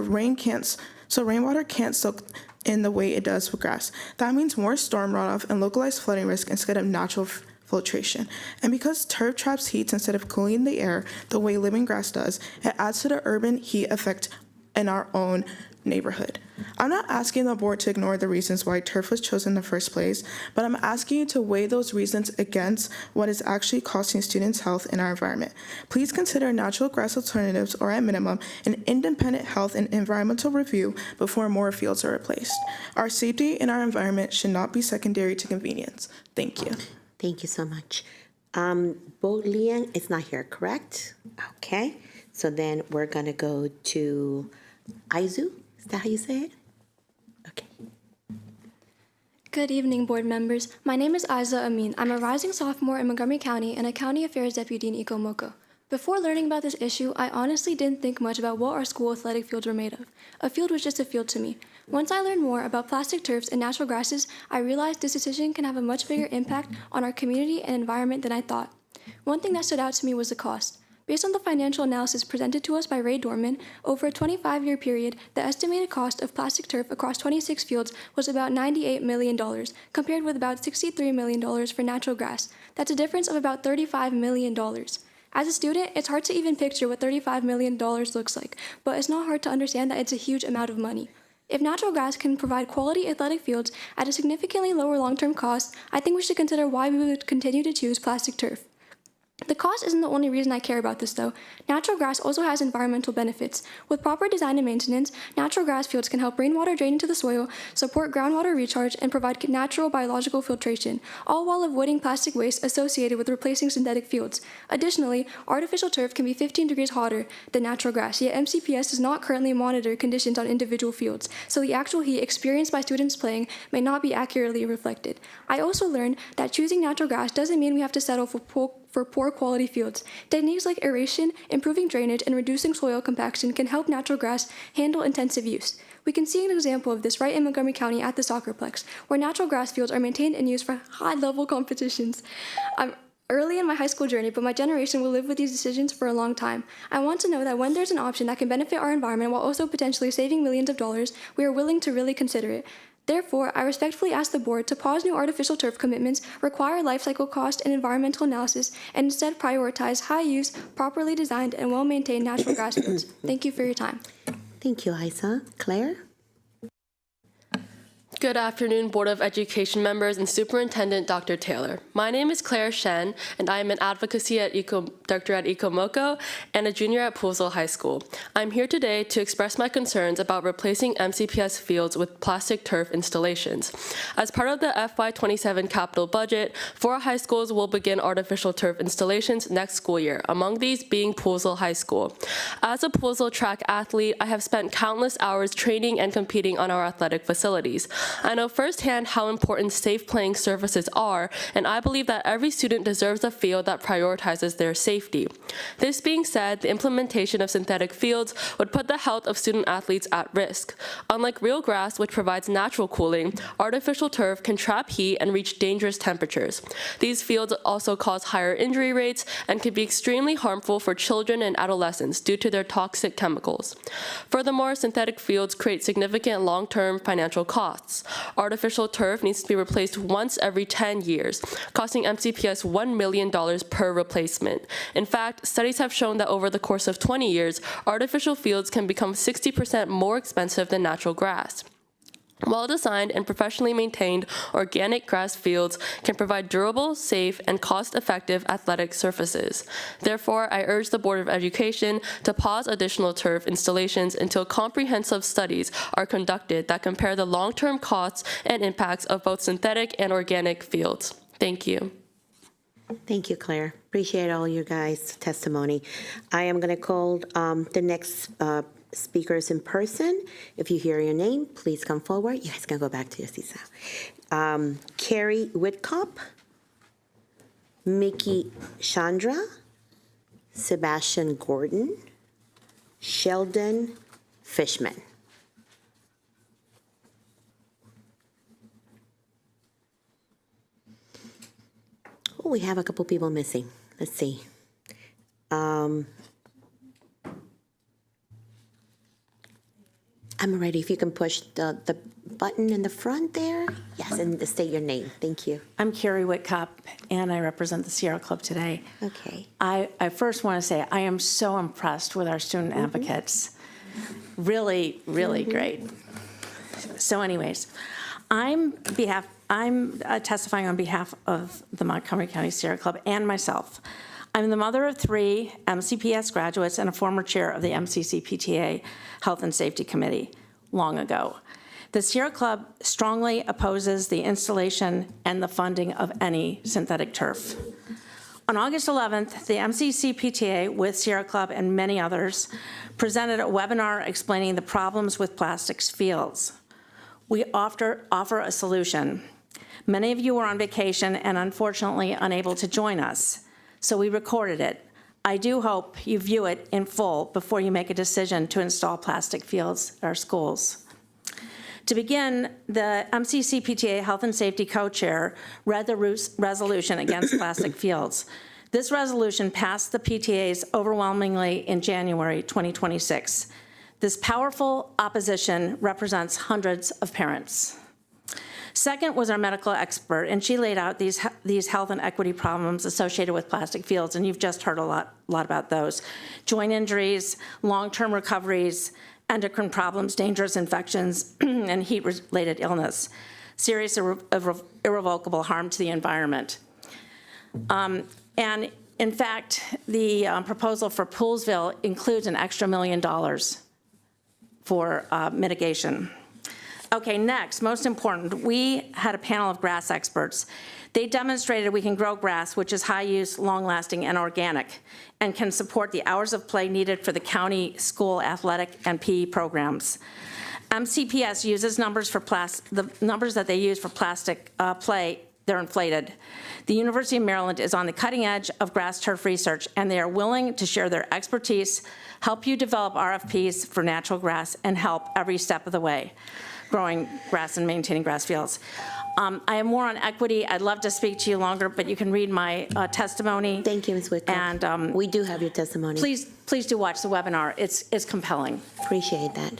rainwater can't soak in the way it does with grass. That means more storm runoff and localized flooding risk instead of natural filtration. And because turf traps heat instead of cooling the air the way living grass does, it adds to the urban heat effect in our own neighborhood. I'm not asking the board to ignore the reasons why turf was chosen in the first place, but I'm asking you to weigh those reasons against what is actually costing students' health in our environment. Please consider natural grass alternatives, or at minimum, an independent health and environmental review before more fields are replaced. Our safety in our environment should not be secondary to convenience. Thank you.
Thank you so much. Bo Liang is not here, correct? Okay. So then we're going to go to Aizu. Is that how you say it? Okay.
Good evening, board members. My name is Aiza Amin. I'm a rising sophomore in Montgomery County and a county affairs deputy in Ecomoco. Before learning about this issue, I honestly didn't think much about what our school athletic fields were made of. A field was just a field to me. Once I learned more about plastic turfs and natural grasses, I realized this decision can have a much bigger impact on our community and environment than I thought. One thing that stood out to me was the cost. Based on the financial analysis presented to us by Ray Dorman, over a 25-year period, the estimated cost of plastic turf across 26 fields was about $98 million, compared with about $63 million for natural grass. That's a difference of about $35 million. As a student, it's hard to even picture what $35 million looks like, but it's not hard to understand that it's a huge amount of money. If natural grass can provide quality athletic fields at a significantly lower long-term cost, I think we should consider why we would continue to choose plastic turf. The cost isn't the only reason I care about this, though. Natural grass also has environmental benefits. With proper design and maintenance, natural grass fields can help rainwater drain into the soil, support groundwater recharge, and provide natural biological filtration, all while avoiding plastic waste associated with replacing synthetic fields. Additionally, artificial turf can be 15 degrees hotter than natural grass, yet MCPS does not currently monitor conditions on individual fields, so the actual heat experienced by students playing may not be accurately reflected. I also learned that choosing natural grass doesn't mean we have to settle for poor quality fields. Techniques like aeration, improving drainage, and reducing soil compaction can help natural grass handle intensive use. We can see an example of this right in Montgomery County at the Soccerplex, where natural grass fields are maintained and used for high-level competitions. I'm early in my high school journey, but my generation will live with these decisions for a long time. I want to know that when there's an option that can benefit our environment while also potentially saving millions of dollars, we are willing to really consider it. Therefore, I respectfully ask the board to pause new artificial turf commitments, require life cycle cost and environmental analysis, and instead prioritize high-use, properly designed, and well-maintained natural grass fields. Thank you for your time.
Thank you, Isa. Claire?
Good afternoon, Board of Education members and Superintendent Dr. Taylor. My name is Claire Shen, and I am an advocacy director at Ecomoco and a junior at Poolsville High School. I'm here today to express my concerns about replacing MCPS fields with plastic turf installations. As part of the FY27 capital budget, 4 high schools will begin artificial turf installations next school year, among these being Poolsville High School. As a Poolsville track athlete, I have spent countless hours training and competing on our athletic facilities. I know firsthand how important safe playing surfaces are, and I believe that every student deserves a field that prioritizes their safety. This being said, the implementation of synthetic fields would put the health of student athletes at risk. Unlike real grass, which provides natural cooling, artificial turf can trap heat and reach dangerous temperatures. These fields also cause higher injury rates and can be extremely harmful for children and adolescents due to their toxic chemicals. Furthermore, synthetic fields create significant long-term financial costs. Artificial turf needs to be replaced once every 10 years, costing MCPS $1 million per replacement. In fact, studies have shown that over the course of 20 years, artificial fields can become 60% more expensive than natural grass. Well-designed and professionally maintained organic grass fields can provide durable, safe, and cost-effective athletic surfaces. Therefore, I urge the Board of Education to pause additional turf installations until comprehensive studies are conducted that compare the long-term costs and impacts of both synthetic and organic fields. Thank you.
Thank you, Claire. Appreciate all you guys' testimony. I am going to call the next speakers in person. If you hear your name, please come forward. You guys can go back to your seats now. Carrie Whitcop, Mickey Chandra, Sebastian Gordon, Sheldon Fishman. Oh, we have a couple people missing. Let's see. I'm ready. If you can push the button in the front there. Yes, and state your name. Thank you.
I'm Carrie Whitcop, and I represent the Sierra Club today.
Okay.
I first want to say I am so impressed with our student advocates. Really, really great. So anyways, I'm testifying on behalf of the Montgomery County Sierra Club and myself. I'm the mother of 3 MCPS graduates and a former chair of the MCCPTA Health and Safety Committee long ago. The Sierra Club strongly opposes the installation and the funding of any synthetic turf. On August 11th, the MCCPTA with Sierra Club and many others presented a webinar explaining the problems with plastics fields. We offer a solution. Many of you were on vacation and unfortunately unable to join us, so we recorded it. I do hope you view it in full before you make a decision to install plastic fields at our schools. To begin, the MCC-PTA Health and Safety Co-Chair read the resolution against plastic fields. This resolution passed the PTAs overwhelmingly in January 2026. This powerful opposition represents hundreds of parents. Second was our medical expert, and she laid out these health and equity problems associated with plastic fields, and you've just heard a lot about those. Joint injuries, long-term recoveries, endocrine problems, dangerous infections, and heat-related illness, serious irrevocable harm to the environment. And in fact, the proposal for Poolsville includes an extra $1 million for mitigation. Okay, next, most important, we had a panel of grass experts. They demonstrated we can grow grass, which is high use, long-lasting, and organic, and can support the hours of play needed for the county school athletic and PE programs. MCPS uses numbers for the numbers that they use for plastic play, they're inflated. The University of Maryland is on the cutting edge of grass turf research, and they are willing to share their expertise, help you develop RFPs for natural grass, and help every step of the way, growing grass and maintaining grass fields. I have more on equity. I'd love to speak to you longer, but you can read my testimony.
Thank you, Ms. Whitcup. And we do have your testimony.
Please do watch the webinar. It's compelling.
Appreciate that.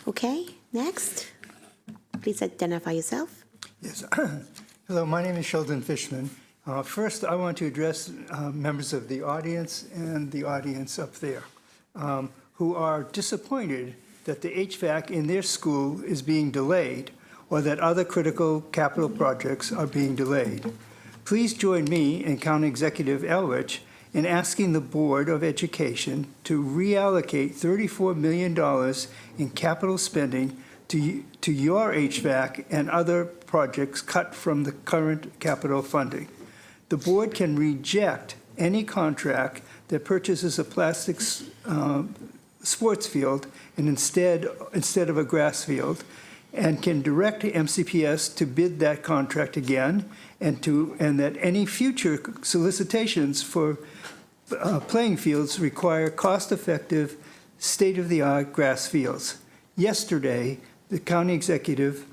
Okay, next. Please identify yourself.
Yes. Hello, my name is Sheldon Fishman. First, I want to address members of the audience and the audience up there who are disappointed that the HVAC in their school is being delayed or that other critical capital projects are being delayed. Please join me and County Executive Elrich in asking the Board of Education to reallocate $34 million in capital spending to your HVAC and other projects cut from the current capital funding. The board can reject any contract that purchases a plastic sports field and instead of a grass field, and can direct MCPS to bid that contract again, and that any future solicitations for playing fields require cost-effective, state-of-the-art grass fields. Yesterday, the county executive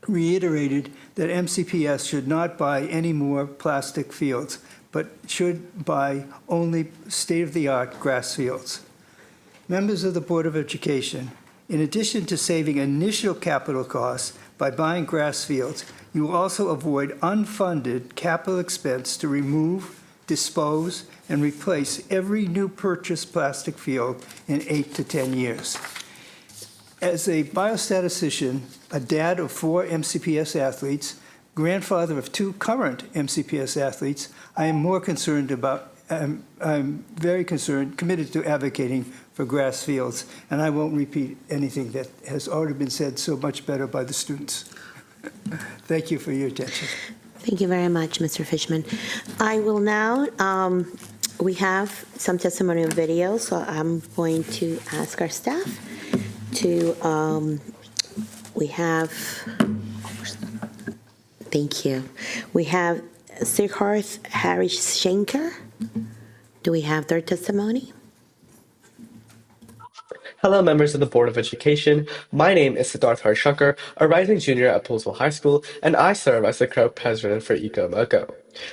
reiterated that MCPS should not buy any more plastic fields, but should buy only state-of-the-art grass fields. Members of the Board of Education, in addition to saving initial capital costs by buying grass fields, you will also avoid unfunded capital expense to remove, dispose, and replace every new purchased plastic field in 8 to 10 years. As a biostatistician, a dad of 4 MCPS athletes, grandfather of 2 current MCPS athletes, I am more concerned about, I'm very concerned, committed to advocating for grass fields, and I won't repeat anything that has already been said so much better by the students. Thank you for your attention.
Thank you very much, Mr. Fishman. I will now, we have some testimonial video, so I'm going to ask our staff to, we have, thank you. We have Siddharth Harish Shankar. Do we have their testimony?
Hello, members of the Board of Education. My name is Siddharth Harshankar, a rising junior at Poolsville High School, and I serve as the co-president for EcoMoco.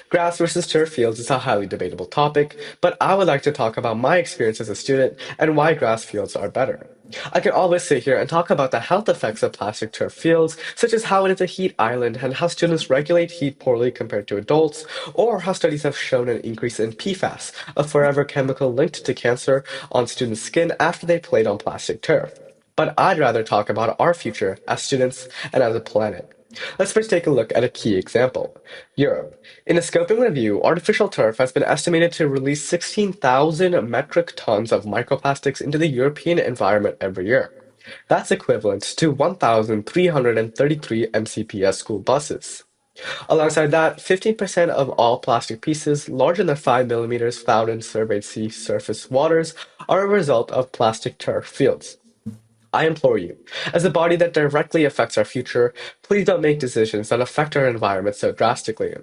Grass versus turf fields is a highly debatable topic, but I would like to talk about my experience as a student and why grass fields are better. I can always sit here and talk about the health effects of plastic turf fields, such as how it is a heat island and how students regulate heat poorly compared to adults, or how studies have shown an increase in PFAS, a forever chemical linked to cancer, on students' skin after they played on plastic turf. But I'd rather talk about our future as students and as a planet. Let's first take a look at a key example. Europe. In a scoping review, artificial turf has been estimated to release 16,000 metric tons of microplastics into the European environment every year. That's equivalent to 1,333 MCPS school buses. Alongside that, 15% of all plastic pieces larger than 5 millimeters found in surveyed sea surface waters are a result of plastic turf fields. I implore you, as a body that directly affects our future, please don't make decisions that affect our environment so drastically.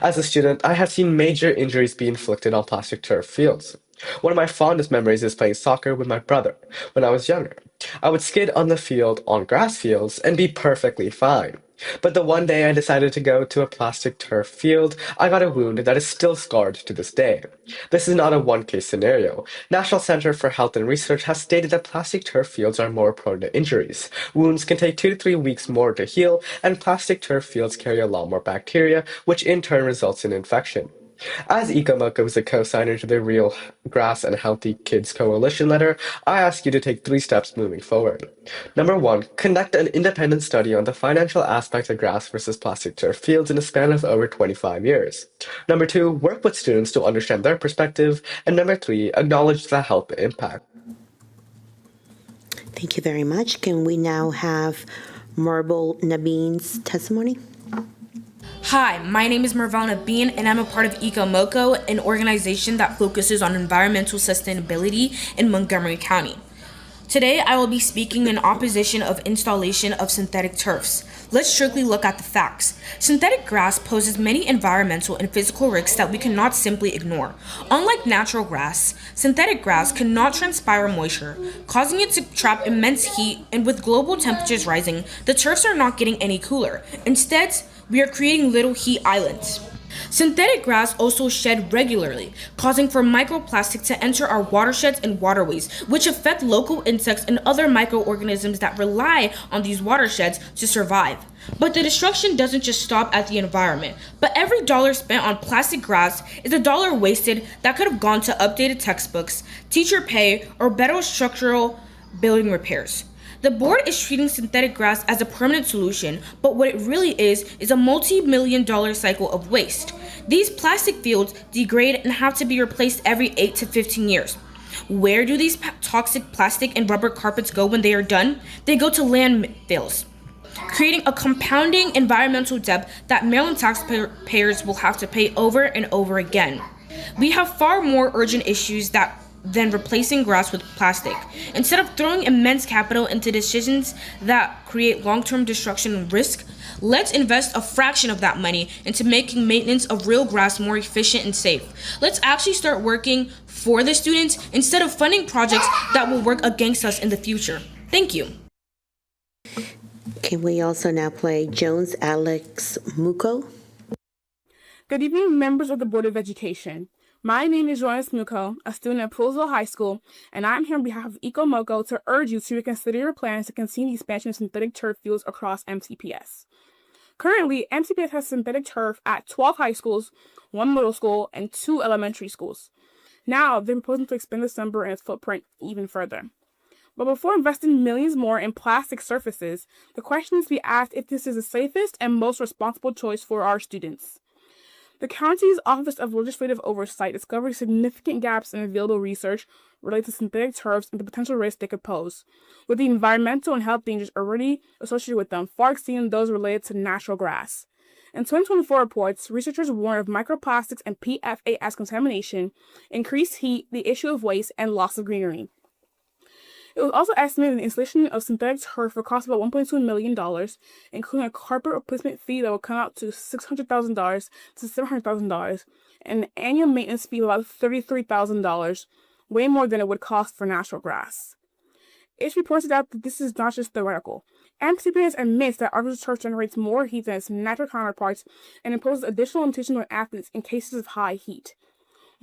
As a student, I have seen major injuries be inflicted on plastic turf fields. One of my fondest memories is playing soccer with my brother when I was younger. I would skid on the field on grass fields and be perfectly fine. But the one day I decided to go to a plastic turf field, I got a wound that is still scarred to this day. This is not a one-case scenario. National Center for Health and Research has stated that plastic turf fields are more prone to injuries. Wounds can take 2 to 3 weeks more to heal, and plastic turf fields carry a lot more bacteria, which in turn results in infection. As EcoMoco is a co-signer to the Real Grass and Healthy Kids Coalition letter, I ask you to take 3 steps moving forward. Number 1, conduct an independent study on the financial aspects of grass versus plastic turf fields in a span of over 25 years. Number 2, work with students to understand their perspective. And number 3, acknowledge the health impact.
Thank you very much. Can we now have Marble Nabeen's testimony?
Hi, my name is Merval Nabeen, and I'm a part of EcoMoco, an organization that focuses on environmental sustainability in Montgomery County. Today, I will be speaking in opposition of installation of synthetic turfs. Let's strictly look at the facts. Synthetic grass poses many environmental and physical risks that we cannot simply ignore. Unlike natural grass, synthetic grass cannot transpire moisture, causing it to trap immense heat, and with global temperatures rising, the turfs are not getting any cooler. Instead, we are creating little heat islands. Synthetic grass also shed regularly, causing for microplastic to enter our watersheds and waterways, which affect local insects and other microorganisms that rely on these watersheds to survive. But the destruction doesn't just stop at the environment, but every dollar spent on plastic grass is a dollar wasted that could have gone to updated textbooks, teacher pay, or better structural building repairs. The board is treating synthetic grass as a permanent solution, but what it really is a multi-million-dollar cycle of waste. These plastic fields degrade and have to be replaced every 8 to 15 years. Where do these toxic plastic and rubber carpets go when they are done? They go to landfills, creating a compounding environmental debt that Maryland taxpayers will have to pay over and over again. We have far more urgent issues than replacing grass with plastic. Instead of throwing immense capital into decisions that create long-term destruction and risk, let's invest a fraction of that money into making maintenance of real grass more efficient and safe. Let's actually start working for the students instead of funding projects that will work against us in the future. Thank you.
Can we also now play Jones Alex Muko?
Good evening, members of the Board of Education. My name is Jonas Muko, a student at Poolsville High School, and I'm here on behalf of EcoMoco to urge you to reconsider your plans to continue the expansion of synthetic turf fields across MCPS. Currently, MCPS has synthetic turf at 12 high schools, 1 middle school, and 2 elementary schools. Now, they're proposing to expand this number and its footprint even further. But before investing millions more in plastic surfaces, the question is to be asked if this is the safest and most responsible choice for our students. The county's Office of Legislative Oversight discovered significant gaps in available research related to synthetic turfs and the potential risks they could pose, with the environmental and health dangers already associated with them far exceeding those related to natural grass. In 2024 reports, researchers warned of microplastics and PFAS contamination, increased heat, the issue of waste, and loss of greenery. It was also estimated the installation of synthetic turf would cost about $1.2 million, including a carpet replacement fee that would come out to $600,000 to $700,000, and an annual maintenance fee of about $33,000, way more than it would cost for natural grass. It's reported out that this is not just theoretical. MCPS admits that artificial turf generates more heat than its natural counterparts and imposes additional limitations on athletes in cases of high heat.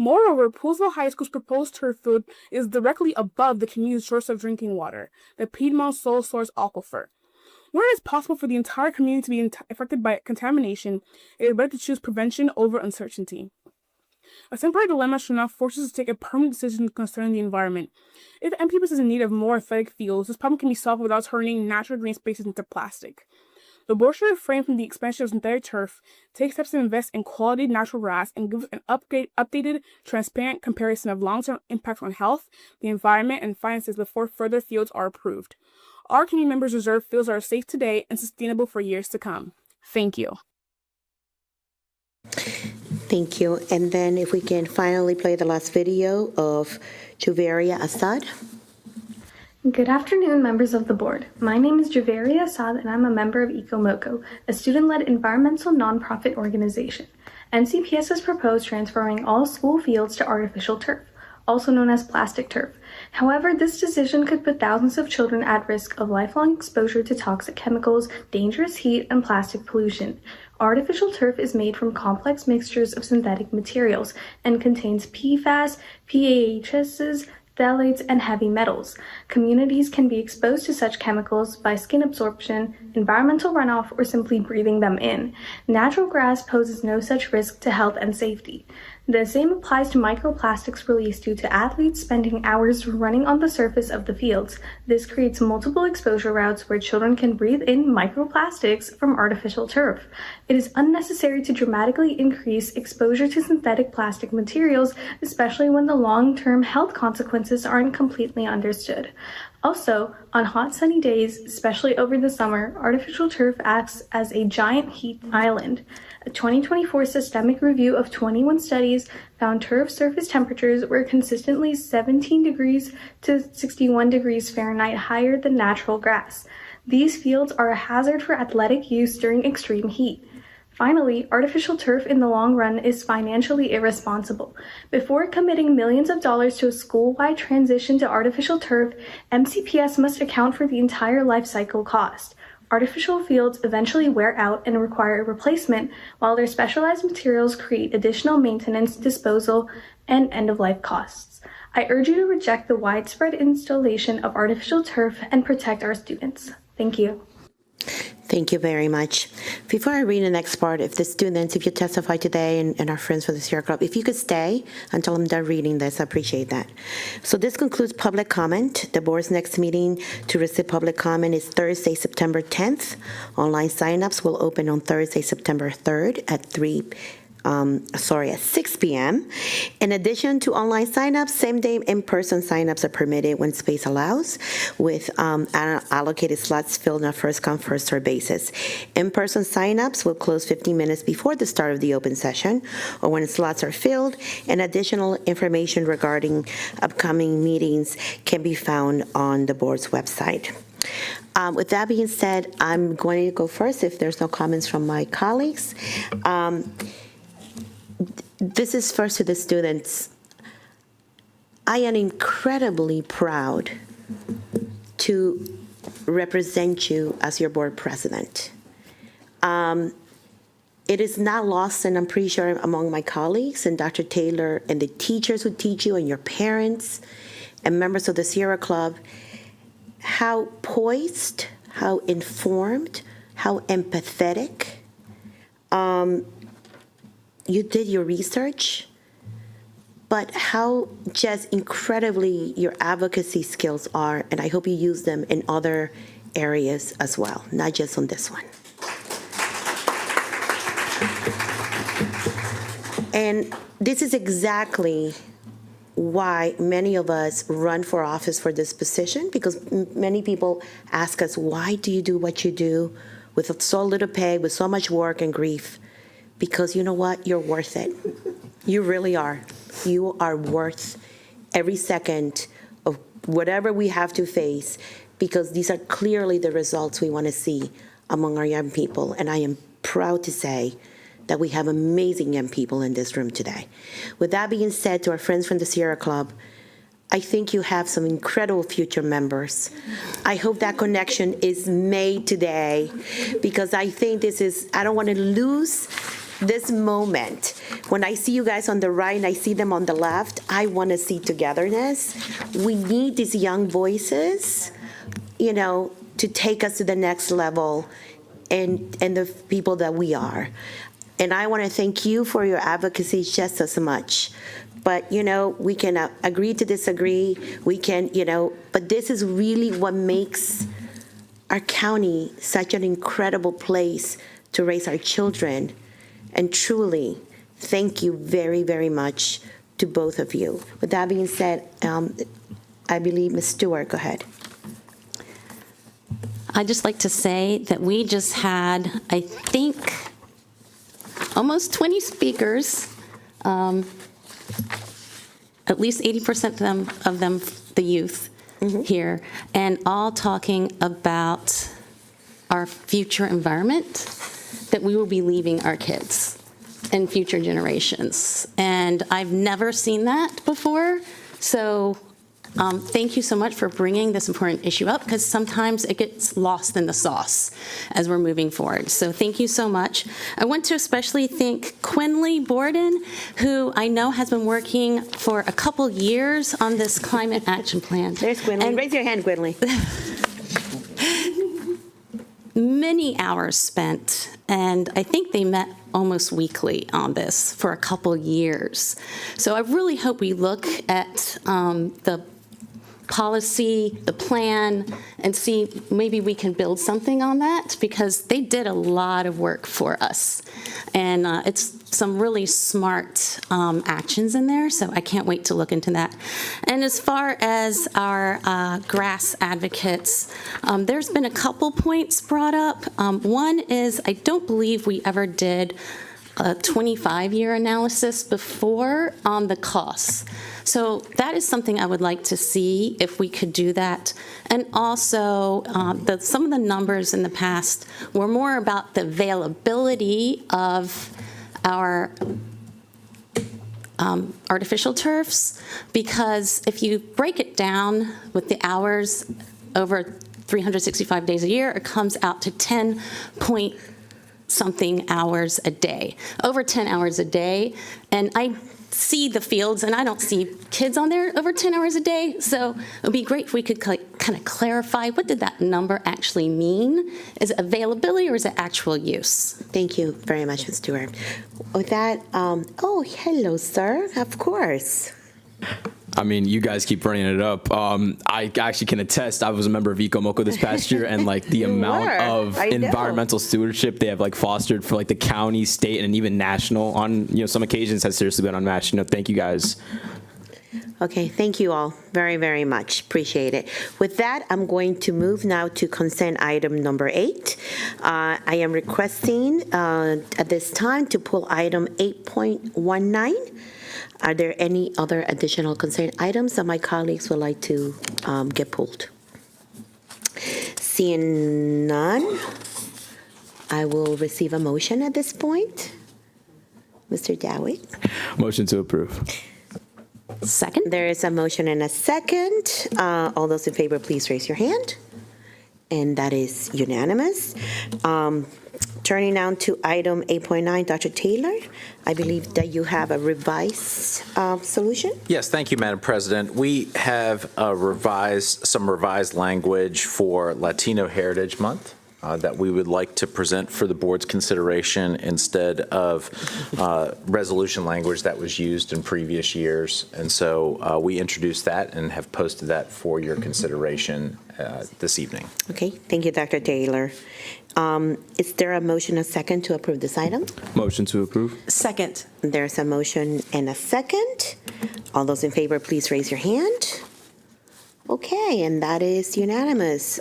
Moreover, Poolsville High School's proposed turf field is directly above the community's source of drinking water, the Piedmont Sole Source Aquifer. Where it is possible for the entire community to be affected by contamination, it is better to choose prevention over uncertainty. A temporary dilemma should not force us to take a permanent decision concerning the environment. If MCPS is in need of more athletic fields, this problem can be solved without turning natural green spaces into plastic. The board should refrain from the expansion of synthetic turf, take steps to invest in quality natural grass, and give an updated, transparent comparison of long-term impacts on health, the environment, and finances before further fields are approved. Our community members deserve fields that are safe today and sustainable for years to come. Thank you.
Thank you. And then if we can finally play the last video of Juveria Assad.
Good afternoon, members of the board. My name is Javeria Assad, and I'm a member of EcoMoco, a student-led environmental nonprofit organization. MCPS has proposed transferring all school fields to artificial turf, also known as plastic turf. However, this decision could put thousands of children at risk of lifelong exposure to toxic chemicals, dangerous heat, and plastic pollution. Artificial turf is made from complex mixtures of synthetic materials and contains PFAS, PAHs, phthalates, and heavy metals. Communities can be exposed to such chemicals by skin absorption, environmental runoff, or simply breathing them in. Natural grass poses no such risk to health and safety. The same applies to microplastics released due to athletes spending hours running on the surface of the fields. This creates multiple exposure routes where children can breathe in microplastics from artificial turf. It is unnecessary to dramatically increase exposure to synthetic plastic materials, especially when the long-term health consequences aren't completely understood. Also, on hot sunny days, especially over the summer, artificial turf acts as a giant heat island. A 2024 systemic review of 21 studies found turf surface temperatures were consistently 17 degrees to 61 degrees Fahrenheit higher than natural grass. These fields are a hazard for athletic use during extreme heat. Finally, artificial turf in the long run is financially irresponsible. Before committing millions of dollars to a school-wide transition to artificial turf, MCPS must account for the entire life cycle cost. Artificial fields eventually wear out and require a replacement, while their specialized materials create additional maintenance, disposal, and end-of-life costs. I urge you to reject the widespread installation of artificial turf and protect our students. Thank you.
Thank you very much. Before I read the next part, if the students, if you testify today and our friends for the Sierra Club, if you could stay until I'm done reading this, I appreciate that. So this concludes public comment. The board's next meeting to receive public comment is Thursday, September 10th. Online signups will open on Thursday, September 3rd at 6 p.m. In addition to online signups, same-day in-person signups are permitted when space allows, with allocated slots filled on a first-come, first-served basis. In-person signups will close 15 minutes before the start of the open session, or when slots are filled, and additional information regarding upcoming meetings can be found on the board's website. With that being said, I'm going to go first if there's no comments from my colleagues. This is first to the students. I am incredibly proud to represent you as your board president. It is not lost, and I'm pretty sure among my colleagues and Dr. Taylor and the teachers who teach you and your parents and members of the Sierra Club, how poised, how informed, how empathetic, you did your research, but how just incredibly your advocacy skills are, and I hope you use them in other areas as well, not just on this one. And this is exactly why many of us run for office for this position, because many people ask us, why do you do what you do with so little pay, with so much work and grief? Because you know what? You're worth it. You really are. You are worth every second of whatever we have to face, because these are clearly the results we want to see among our young people. And I am proud to say that we have amazing young people in this room today. With that being said, to our friends from the Sierra Club, I think you have some incredible future members. I hope that connection is made today, because I think this is, I don't want to lose this moment. When I see you guys on the right and I see them on the left, I want to see togetherness. We need these young voices, you know, to take us to the next level and the people that we are. And I want to thank you for your advocacy just as much. But, you know, we can agree to disagree. We can, you know, but this is really what makes our county such an incredible place to raise our children. And truly, thank you very, very much to both of you. With that being said, I believe Ms. Stewart, go ahead.
I'd just like to say that we just had, I think, almost 20 speakers, at least 80% of them the youth. here, and all talking about our future environment that we will be leaving our kids and future generations. And I've never seen that before. So thank you so much for bringing this important issue up, because sometimes it gets lost in the sauce as we're moving forward. So thank you so much. I want to especially thank Quinley Borden, who I know has been working for a couple years on this climate action plan.
There's Quinley.
And
raise your hand, Quinley.
many hours spent, and I think they met almost weekly on this for a couple years. So I really hope we look at the policy, the plan, and see maybe we can build something on that, because they did a lot of work for us. And it's some really smart actions in there, so I can't wait to look into that. And as far as our grass advocates, there's been a couple points brought up. One is I don't believe we ever did a 25-year analysis before on the costs. So that is something I would like to see if we could do that. And also, some of the numbers in the past were more about the availability of our artificial turfs, because if you break it down with the hours over 365 days a year, it comes out to 10-point-something hours a day, over 10 hours a day. And I see the fields, and I don't see kids on there over 10 hours a day. So it would be great if we could kind of clarify, what did that number actually mean? Is it availability or is it actual use?
Thank you very much, Ms. Stewart. With that, oh, hello, sir. Of course.
I mean, you guys keep bringing it up. I actually can attest. I was a member of EcoMoco this past year, and like the amount of environmental stewardship they have like fostered for like the county, state, and even national on some occasions has seriously been unmatched. Thank you guys.
Okay, thank you all very, very much. Appreciate it. With that, I'm going to move now to consent item number 8. I am requesting at this time to pull item 8.19. Are there any other additional consent items that my colleagues would like to get pulled? Seeing none, I will receive a motion at this point. Mr. Dowie?
Motion to approve.
Second.
There is a motion and a second. All those in favor, please raise your hand. And that is unanimous. Turning now to item 8.9, Dr. Taylor, I believe that you have a revised solution?
Yes, thank you, Madam President. We have some revised language for Latino Heritage Month that we would like to present for the board's consideration instead of resolution language that was used in previous years. And so we introduced that and have posted that for your consideration this evening.
Okay, thank you, Dr. Taylor. Is there a motion, a second, to approve this item?
Motion to approve.
Second.
There's a motion and a second. All those in favor, please raise your hand. Okay, and that is unanimous.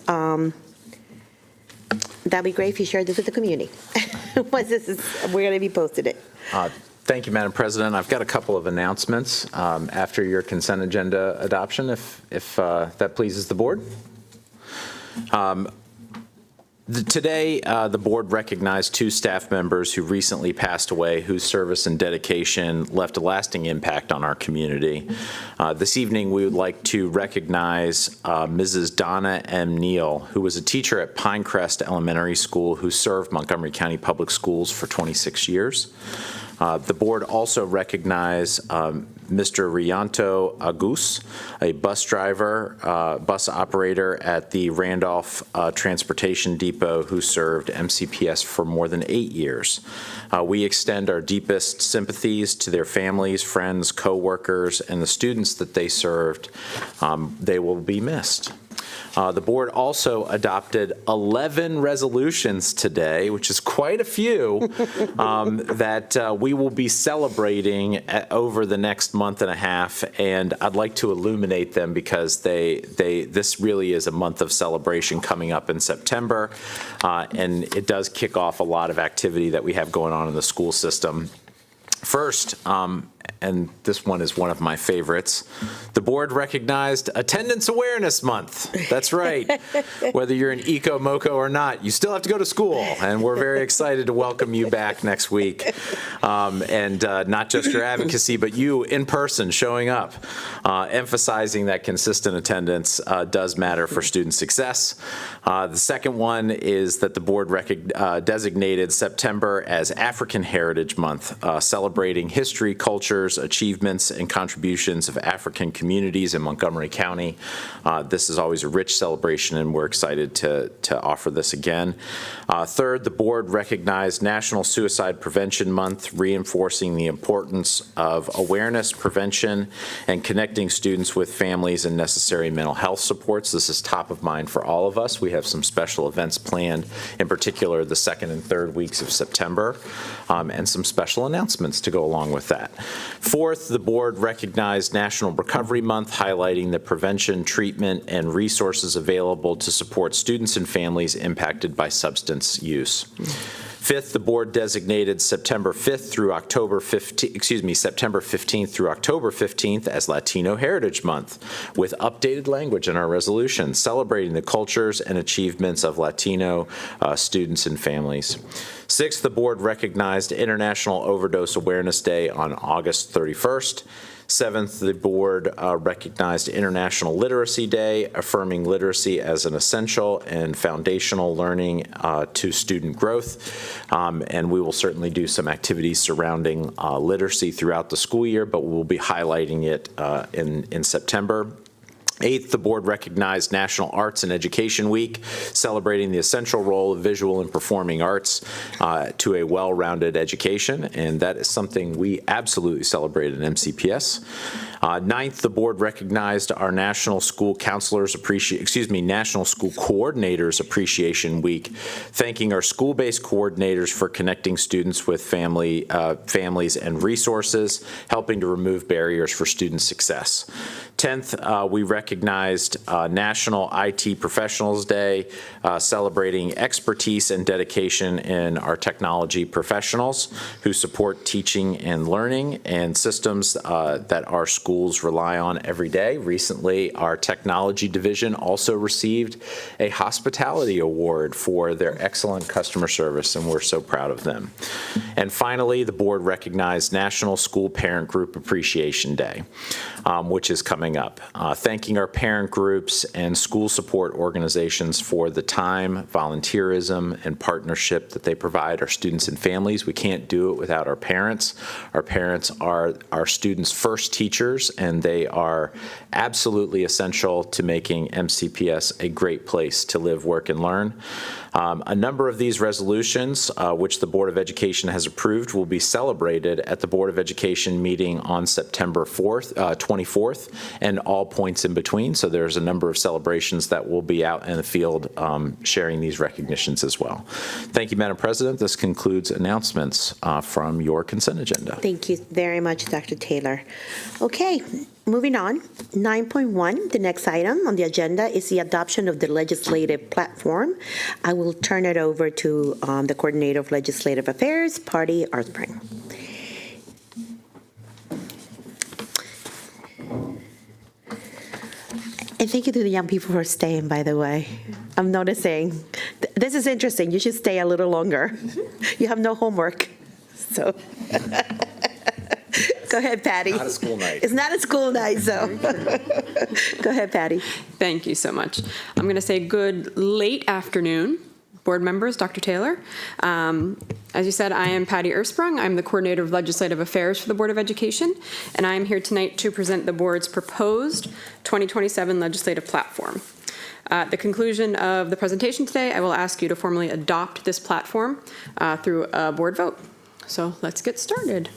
That'd be great if you shared this with the community. Once we're going to be posted it.
Thank you, Madam President. I've got a couple of announcements after your consent agenda adoption, if that pleases the board. Today, the board recognized 2 staff members who recently passed away, whose service and dedication left a lasting impact on our community. This evening, we would like to recognize Mrs. Donna M. Neal, who was a teacher at Pinecrest Elementary School, who served Montgomery County Public Schools for 26 years. The board also recognized Mr. Rianto Agus, a bus driver, bus operator at the Randolph Transportation Depot, who served MCPS for more than 8 years. We extend our deepest sympathies to their families, friends, co-workers, and the students that they served. They will be missed. The board also adopted 11 resolutions today, which is quite a few, that we will be celebrating over the next month and a half, and I'd like to illuminate them because this really is a month of celebration coming up in September, and it does kick off a lot of activity that we have going on in the school system. First, and this one is one of my favorites. The board recognized Attendance Awareness Month. That's right. Whether you're an Eco-Moco or not, you still have to go to school, and we're very excited to welcome you back next week. And not just your advocacy, but you in person showing up, emphasizing that consistent attendance does matter for student success. The second one is that the board designated September as African Heritage Month, celebrating history, cultures, achievements, and contributions of African communities in Montgomery County. This is always a rich celebration, and we're excited to offer this again. Third, the board recognized National Suicide Prevention Month, reinforcing the importance of awareness, prevention, and connecting students with families and necessary mental health supports. This is top of mind for all of us. We have some special events planned, in particular the second and third weeks of September, and some special announcements to go along with that. Fourth, the board recognized National Recovery Month, highlighting the prevention, treatment, and resources available to support students and families impacted by substance use. Fifth, the board designated September 15th through October 15th as Latino Heritage Month, with updated language in our resolution, celebrating the cultures and achievements of Latino students and families. Sixth, the board recognized International Overdose Awareness Day on August 31st. Seventh, the board recognized International Literacy Day, affirming literacy as an essential and foundational learning to student growth. And we will certainly do some activities surrounding literacy throughout the school year, but we'll be highlighting it in September. Eighth, the board recognized National Arts and Education Week, celebrating the essential role of visual and performing arts to a well-rounded education, and that is something we absolutely celebrate at MCPS. Ninth, the board recognized our National School National School Coordinators Appreciation Week, thanking our school-based coordinators for connecting students with families and resources, helping to remove barriers for student success. 10th, we recognized National IT Professionals Day, celebrating expertise and dedication in our technology professionals who support teaching and learning and systems that our schools rely on every day. Recently, our technology division also received a hospitality award for their excellent customer service, and we're so proud of them. And finally, the board recognized National School Parent Group Appreciation Day, which is coming up, thanking our parent groups and school support organizations for the time, volunteerism, and partnership that they provide our students and families. We can't do it without our parents. Our parents are our students' first teachers, and they are absolutely essential to making MCPS a great place to live, work, and learn. A number of these resolutions, which the Board of Education has approved, will be celebrated at the Board of Education meeting on September 24th, and all points in between. So there's a number of celebrations that will be out in the field sharing these recognitions as well. Thank you, Madam President. This concludes announcements from your consent agenda.
Thank you very much, Dr. Taylor. Okay. Moving on, 9.1, the next item on the agenda is the adoption of the legislative platform. I will turn it over to the Coordinator of Legislative Affairs, Patty Arthspring. And thank you to the young people for staying, by the way. I'm noticing. This is interesting. You should stay a little longer. You have no homework, so. Go ahead, Patty.
Not a school night.
It's not a school night, so. Go ahead, Patty.
Thank you so much. I'm going to say good late afternoon, board members, Dr. Taylor. As you said, I am Patty Ersprung. I'm the Coordinator of Legislative Affairs for the Board of Education, and I am here tonight to present the board's proposed 2027 legislative platform. At the conclusion of the presentation today, I will ask you to formally adopt this platform through a board vote. So let's get started.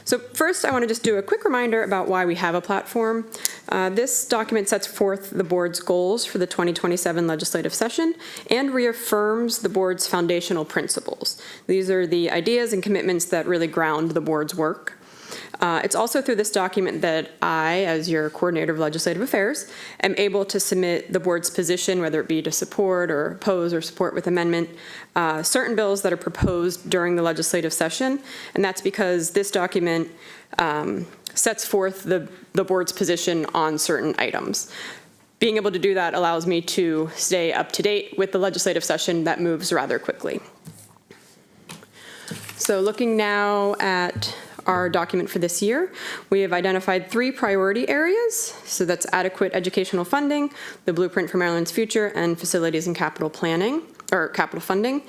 So first, I want to just do a quick reminder about why we have a platform. This document sets forth the board's goals for the 2027 legislative session and reaffirms the board's foundational principles. These are the ideas and commitments that really ground the board's work. It's also through this document that I, as your coordinator of legislative affairs, am able to submit the board's position, whether it be to support or oppose or support with amendment, certain bills that are proposed during the legislative session. And that's because this document sets forth the board's position on certain items. Being able to do that allows me to stay up to date with the legislative session that moves rather quickly. So looking now at our document for this year, we have identified 3 priority areas. So that's adequate educational funding, the blueprint for Maryland's future, and facilities and capital planning, or capital funding.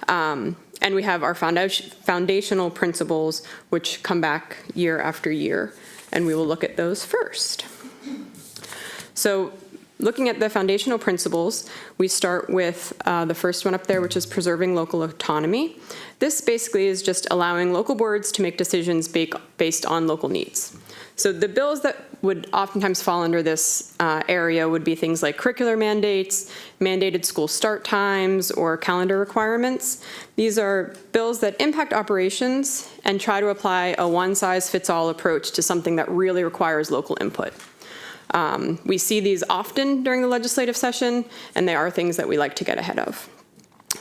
And we have our foundational principles, which come back year after year, and we will look at those first. So looking at the foundational principles, we start with the first one up there, which is preserving local autonomy. This basically is just allowing local boards to make decisions based on local needs. So the bills that would oftentimes fall under this area would be things like curricular mandates, mandated school start times, or calendar requirements. These are bills that impact operations and try to apply a one-size-fits-all approach to something that really requires local input. We see these often during the legislative session, and they are things that we like to get ahead of.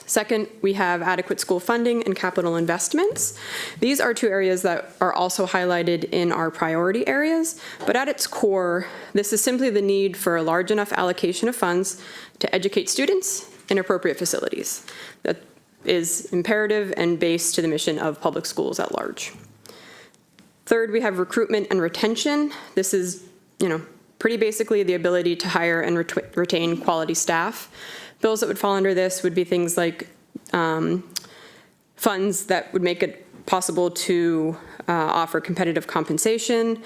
Second, we have adequate school funding and capital investments. These are 2 areas that are also highlighted in our priority areas, but at its core, this is simply the need for a large enough allocation of funds to educate students in appropriate facilities. That is imperative and base to the mission of public schools at large. Third, we have recruitment and retention. This is, pretty basically the ability to hire and retain quality staff. Bills that would fall under this would be things like funds that would make it possible to offer competitive compensation,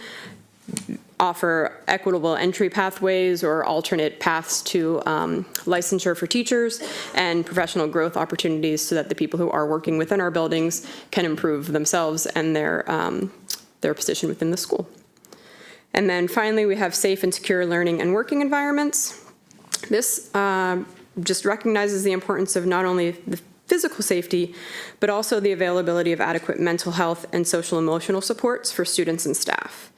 offer equitable entry pathways or alternate paths to licensure for teachers, and professional growth opportunities so that the people who are working within our buildings can improve themselves and their position within the school. And then finally, we have safe and secure learning and working environments. This just recognizes the importance of not only the physical safety, but also the availability of adequate mental health and social emotional supports for students and staff.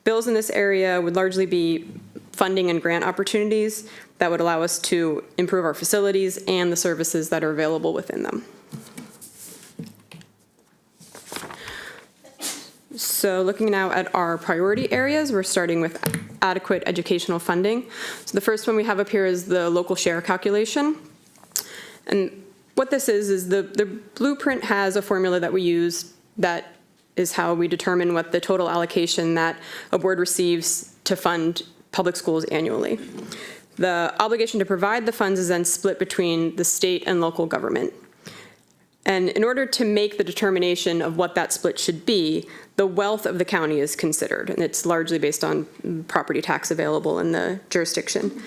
Bills in this area would largely be funding and grant opportunities that would allow us to improve our facilities and the services that are available within them. So looking now at our priority areas, we're starting with adequate educational funding. So the first one we have up here is the local share calculation. And what this is the blueprint has a formula that we use that is how we determine what the total allocation that a board receives to fund public schools annually. The obligation to provide the funds is then split between the state and local government. And in order to make the determination of what that split should be, the wealth of the county is considered, and it's largely based on property tax available in the jurisdiction.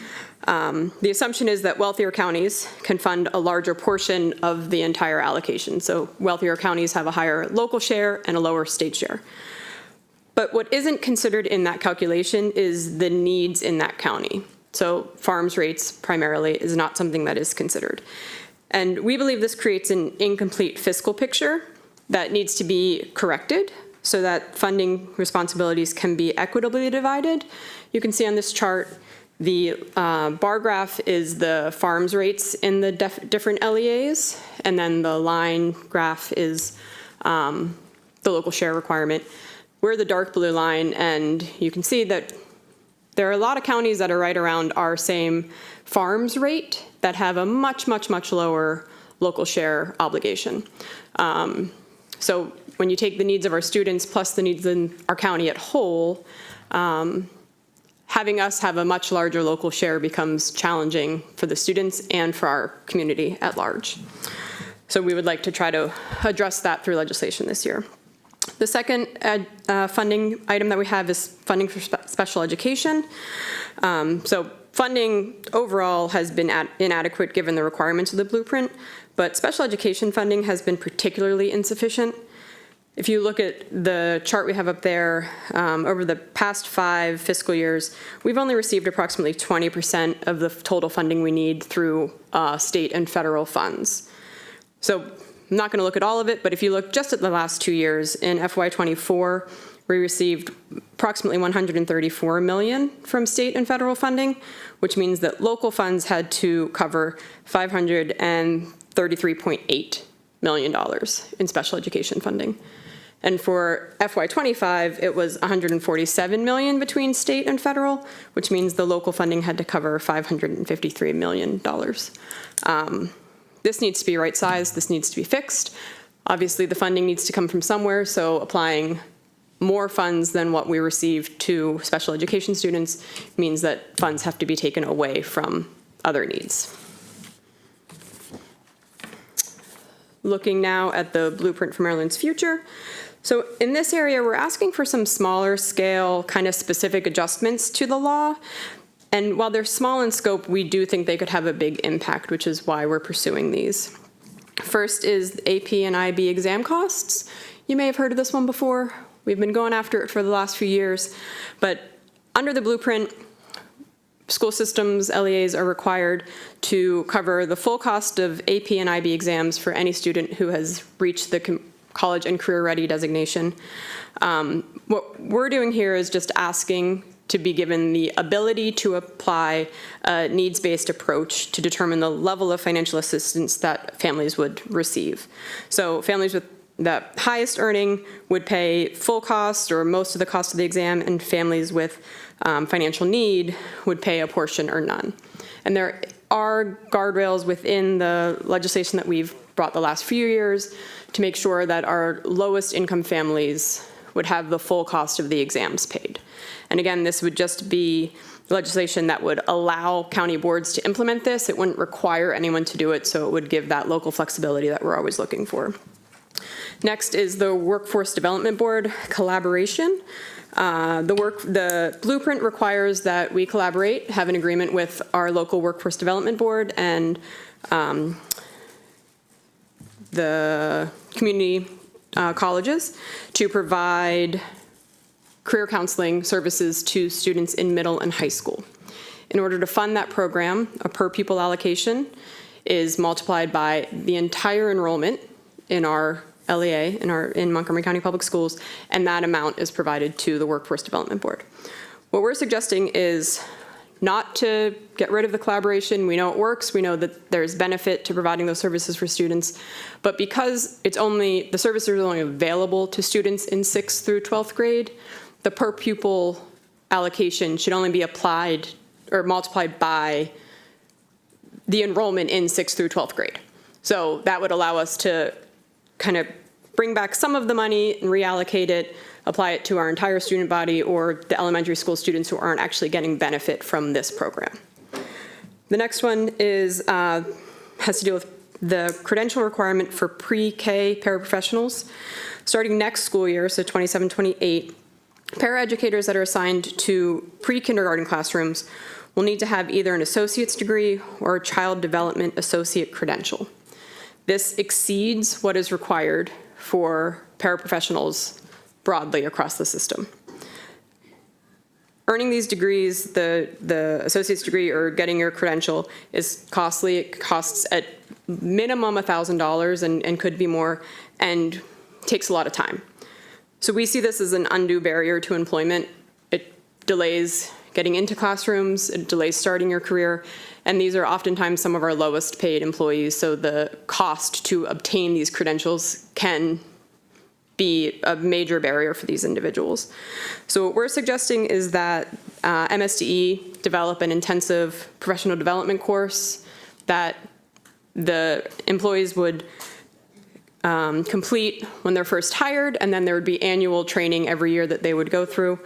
The assumption is that wealthier counties can fund a larger portion of the entire allocation. So wealthier counties have a higher local share and a lower state share. But what isn't considered in that calculation is the needs in that county. So farms rates primarily is not something that is considered. And we believe this creates an incomplete fiscal picture that needs to be corrected so that funding responsibilities can be equitably divided. You can see on this chart, the bar graph is the farms rates in the different LEAs, and then the line graph is the local share requirement. We're the dark blue line, and you can see that there are a lot of counties that are right around our same farms rate that have a much, much, much lower local share obligation. So when you take the needs of our students plus the needs in our county at whole, having us have a much larger local share becomes challenging for the students and for our community at large. So we would like to try to address that through legislation this year. The second funding item that we have is funding for special education. So funding overall has been inadequate given the requirements of the blueprint, but special education funding has been particularly insufficient. If you look at the chart we have up there, over the past 5 fiscal years, we've only received approximately 20% of the total funding we need through state and federal funds. So I'm not going to look at all of it, but if you look just at the last 2 years, in FY24, we received approximately $134 million from state and federal funding, which means that local funds had to cover $533.8 million in special education funding. And for FY25, it was $147 million between state and federal, which means the local funding had to cover $553 million. This needs to be right-sized. This needs to be fixed. Obviously, the funding needs to come from somewhere, so applying more funds than what we received to special education students means that funds have to be taken away from other needs. Looking now at the blueprint for Maryland's future. So in this area, we're asking for some smaller scale, kind of specific adjustments to the law. And while they're small in scope, we do think they could have a big impact, which is why we're pursuing these. First is AP and IB exam costs. You may have heard of this one before. We've been going after it for the last few years. But under the blueprint, school systems, LEAs, are required to cover the full cost of AP and IB exams for any student who has reached the college and career ready designation. What we're doing here is just asking to be given the ability to apply a needs-based approach to determine the level of financial assistance that families would receive. So families with the highest earning would pay full cost or most of the cost of the exam, and families with financial need would pay a portion or none. And there are guardrails within the legislation that we've brought the last few years to make sure that our lowest income families would have the full cost of the exams paid. And again, this would just be legislation that would allow county boards to implement this. It wouldn't require anyone to do it, so it would give that local flexibility that we're always looking for. Next is the Workforce Development Board collaboration. The blueprint requires that we collaborate, have an agreement with our local Workforce Development Board and the community colleges to provide career counseling services to students in middle and high school. In order to fund that program, a per pupil allocation is multiplied by the entire enrollment in our LEA in Montgomery County Public Schools, and that amount is provided to the Workforce Development Board. What we're suggesting is not to get rid of the collaboration. We know it works. We know that there's benefit to providing those services for students, but because the services are only available to students in 6th through 12th grade, the per pupil allocation should only be applied or multiplied by the enrollment in 6th through 12th grade. So that would allow us to kind of bring back some of the money and reallocate it, apply it to our entire student body or the elementary school students who aren't actually getting benefit from this program. The next one is has to do with the credential requirement for pre-K paraprofessionals. Starting next school year, so 27-28, paraeducators that are assigned to pre-kindergarten classrooms will need to have either an associate's degree or a child development associate credential. This exceeds what is required for paraprofessionals broadly across the system. Earning these degrees, the associate's degree or getting your credential is costly. It costs at minimum $1,000 and could be more, and takes a lot of time. So we see this as an undue barrier to employment. It delays getting into classrooms, it delays starting your career, and these are oftentimes some of our lowest paid employees, so the cost to obtain these credentials can be a major barrier for these individuals. So what we're suggesting is that MSDE develop an intensive professional development course that the employees would complete when they're first hired, and then there would be annual training every year that they would go through.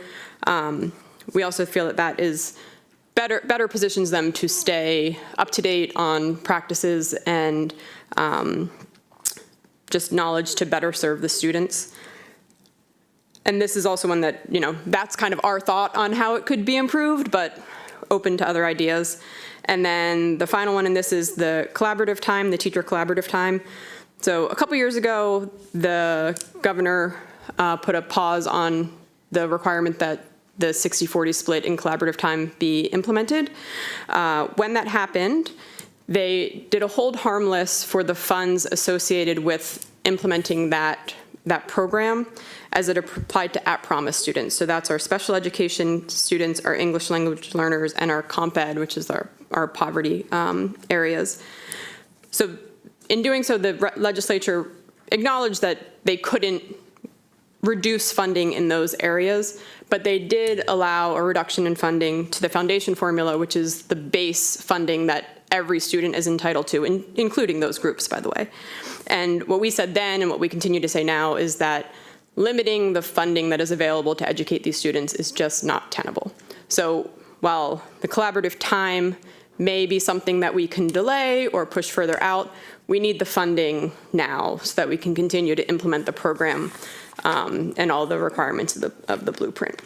We also feel that that is better positions them to stay up to date on practices and just knowledge to better serve the students. And this is also one that, that's kind of our thought on how it could be improved, but open to other ideas. And then the final one in this is the collaborative time, the teacher collaborative time. So a couple years ago, the governor put a pause on the requirement that the 60-40 split in collaborative time be implemented. When that happened, they did a hold harmless for the funds associated with implementing that program as it applied to at-promise students. So that's our special education students, our English language learners, and our comp ed, which is our poverty areas. So in doing so, the legislature acknowledged that they couldn't reduce funding in those areas, but they did allow a reduction in funding to the foundation formula, which is the base funding that every student is entitled to, including those groups, by the way. And what we said then and what we continue to say now is that limiting the funding that is available to educate these students is just not tenable. So while the collaborative time may be something that we can delay or push further out, we need the funding now so that we can continue to implement the program and all the requirements of the blueprint.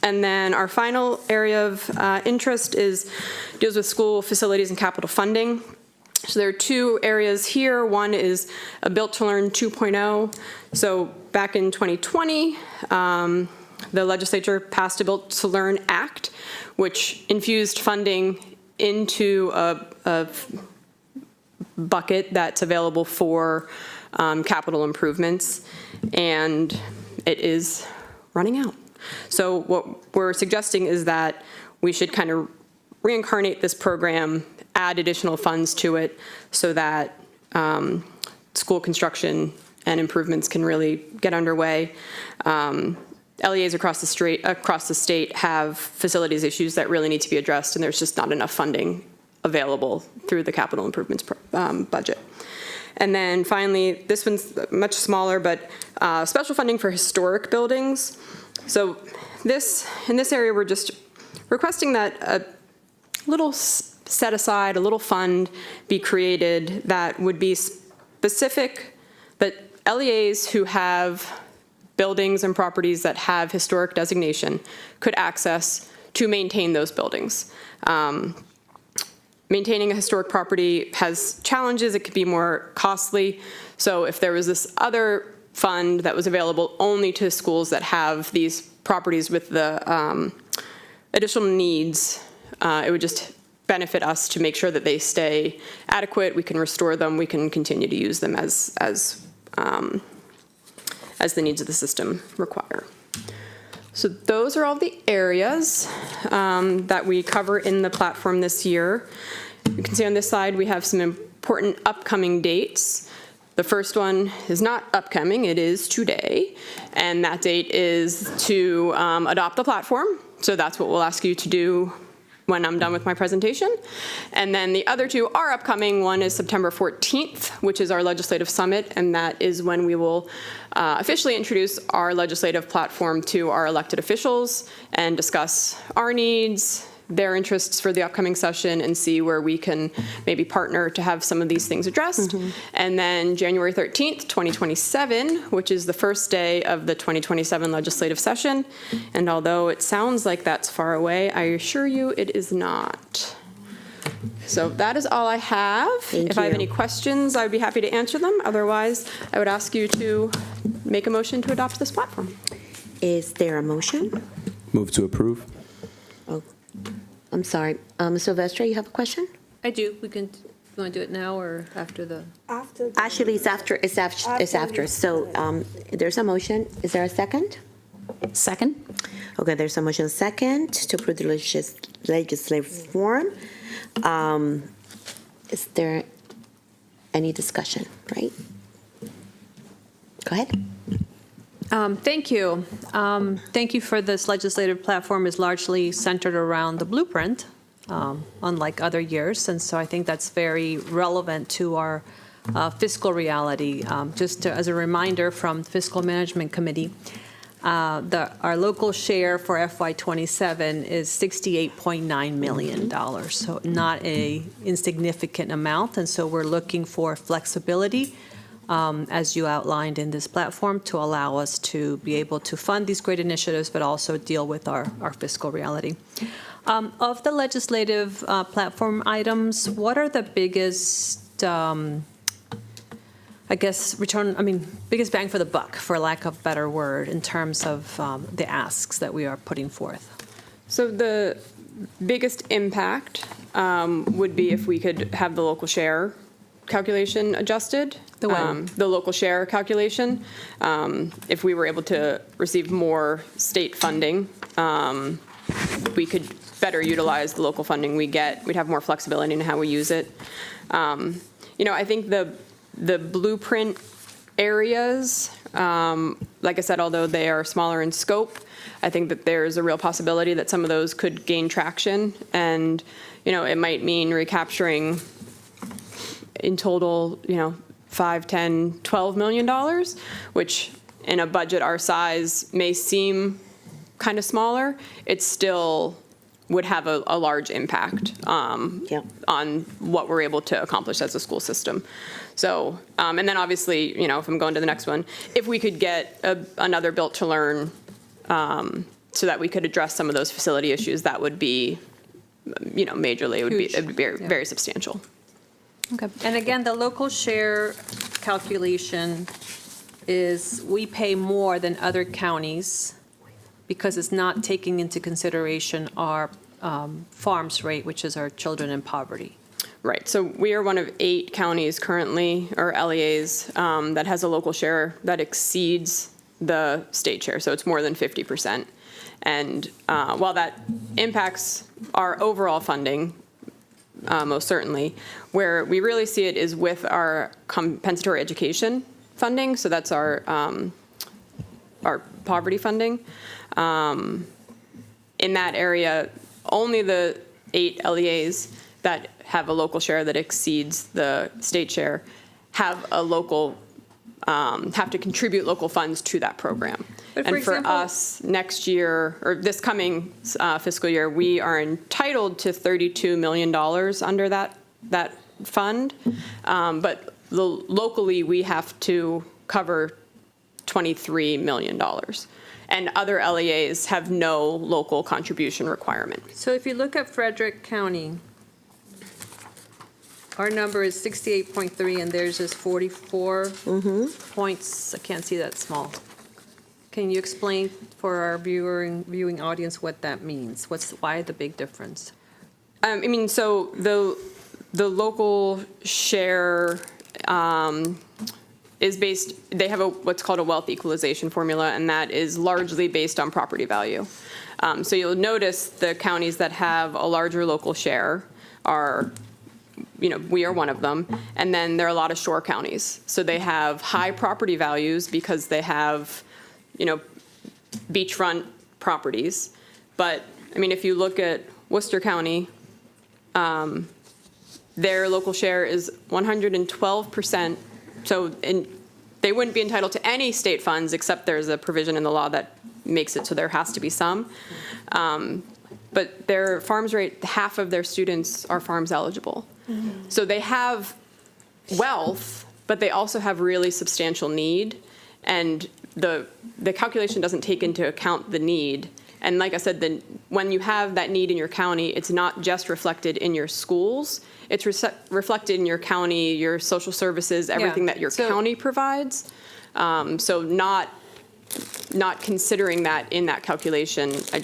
And then our final area of interest deals with school facilities and capital funding. So there are two areas here. One is a Built to Learn 2.0. So back in 2020, the legislature passed a Built to Learn Act, which infused funding into a bucket that's available for capital improvements, and it is running out. So what we're suggesting is that we should kind of reincarnate this program, add additional funds to it so that school construction and improvements can really get underway. LEAs across the state have facilities issues that really need to be addressed, and there's just not enough funding available through the capital improvements budget. And then finally, this one's much smaller, but special funding for historic buildings. So in this area, we're just requesting that a little set aside, a little fund be created that would be specific, that LEAs who have buildings and properties that have historic designation could access to maintain those buildings. Maintaining a historic property has challenges. It could be more costly. So if there was this other fund that was available only to schools that have these properties with the additional needs, it would just benefit us to make sure that they stay adequate. We can restore them. We can continue to use them as the needs of the system require. So those are all the areas that we cover in the platform this year. You can see on this slide we have some important upcoming dates. The first one is not upcoming, it is today, and that date is to adopt the platform. So that's what we'll ask you to do when I'm done with my presentation. And then the other two are upcoming. One is September 14th, which is our legislative summit, and that is when we will officially introduce our legislative platform to our elected officials and discuss our needs, their interests for the upcoming session, and see where we can maybe partner to have some of these things addressed. And then January 13th, 2027, which is the first day of the 2027 legislative session. And although it sounds like that's far away, I assure you it is not. So that is all I have. If I have any questions, I would be happy to answer them. Otherwise, I would ask you to make a motion to adopt this platform.
Is there a motion?
Move to approve.
Oh, I'm sorry. Sylvestre, you have a question?
I do. You want to do it now or after the?
Actually, it's after. It's after. So there's a motion. Is there a second?
Second.
Okay, there's a motion second to approve the legislative form. Is there any discussion, right? Go ahead.
Thank you. Thank you for this legislative platform is largely centered around the blueprint, unlike other years. And so I think that's very relevant to our fiscal reality. Just as a reminder from the Fiscal Management Committee, our local share for FY27 is $68.9 million, so not a insignificant amount. And so we're looking for flexibility, as you outlined in this platform, to allow us to be able to fund these great initiatives, but also deal with our fiscal reality. Of the legislative platform items, what are the biggest biggest bang for the buck, for lack of a better word, in terms of the asks that we are putting forth?
So the biggest impact would be if we could have the local share calculation adjusted. The local share calculation. If we were able to receive more state funding, we could better utilize the local funding we get. We'd have more flexibility in how we use it. I think the blueprint areas, like I said, although they are smaller in scope, I think that there's a real possibility that some of those could gain traction, and it might mean recapturing in total, $5, $10, $12 million, which in a budget our size may seem kind of smaller. It still would have a large impact on what we're able to accomplish as a school system. So, and then obviously, if I'm going to the next one, if we could get another Built to Learn so that we could address some of those facility issues, that would be, majorly, it would be very, very substantial.
Okay. And again, the local share calculation is we pay more than other counties because it's not taking into consideration our farms rate, which is our children in poverty.
Right. So we are one of 8 counties currently, or LEAs, that has a local share that exceeds the state share. So it's more than 50%. And while that impacts our overall funding, most certainly, where we really see it is with our compensatory education funding. So that's our poverty funding. In that area, only the 8 LEAs that have a local share that exceeds the state share have a local, have to contribute local funds to that program.
But
and for
example,
us, next year, or this coming fiscal year, we are entitled to $32 million under that fund. But locally, we have to cover $23 million. And other LEAs have no local contribution requirement.
So if you look at Frederick County, our number is 68.3 and theirs is 44 points. I can't see that small. Can you explain for our viewing audience what that means? Why the big difference?
So the local share is based, they have what's called a wealth equalization formula, and that is largely based on property value. So you'll notice the counties that have a larger local share are, we are one of them, and then there are a lot of shore counties. So they have high property values because they have, beachfront properties. But, if you look at Worcester County, their local share is 112%. So they wouldn't be entitled to any state funds, except there's a provision in the law that makes it so there has to be some. But their farms rate, half of their students are farms eligible. So they have wealth, but they also have really substantial need. And the calculation doesn't take into account the need. And like I said, when you have that need in your county, it's not just reflected in your schools. It's reflected in your county, your social services, everything that your county provides. So not considering that in that calculation, I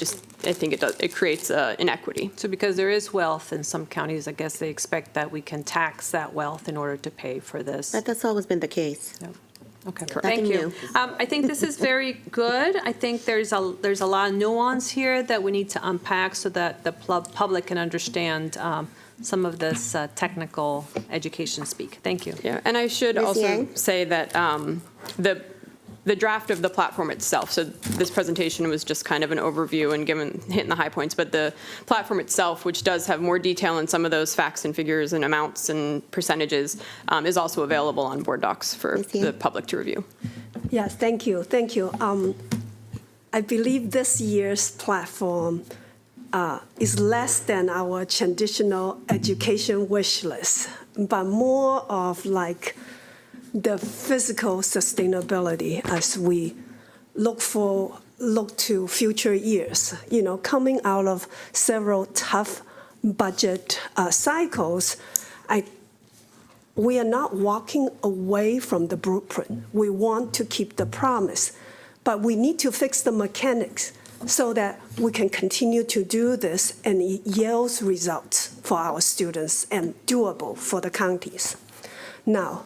think it creates inequity.
So because there is wealth in some counties, I guess they expect that we can tax that wealth in order to pay for this.
That's always been the case.
Yeah. Okay,
Nothing
thank you.
new.
I think this is very good. I think there's a lot of nuance here that we need to unpack so that the public can understand some of this technical education speak. Thank you.
Yeah, and I should also say that the draft of the platform itself, so this presentation was just kind of an overview and hitting the high points, but the platform itself, which does have more detail in some of those facts and figures and amounts and percentages, is also available on board docs for the public to review.
Yes, thank you. Thank you. I believe this year's platform is less than our traditional education wish list, but more of like the physical sustainability as we look to future years. Coming out of several tough budget cycles, we are not walking away from the blueprint. We want to keep the promise, but we need to fix the mechanics so that we can continue to do this and it yields results for our students and doable for the counties. Now,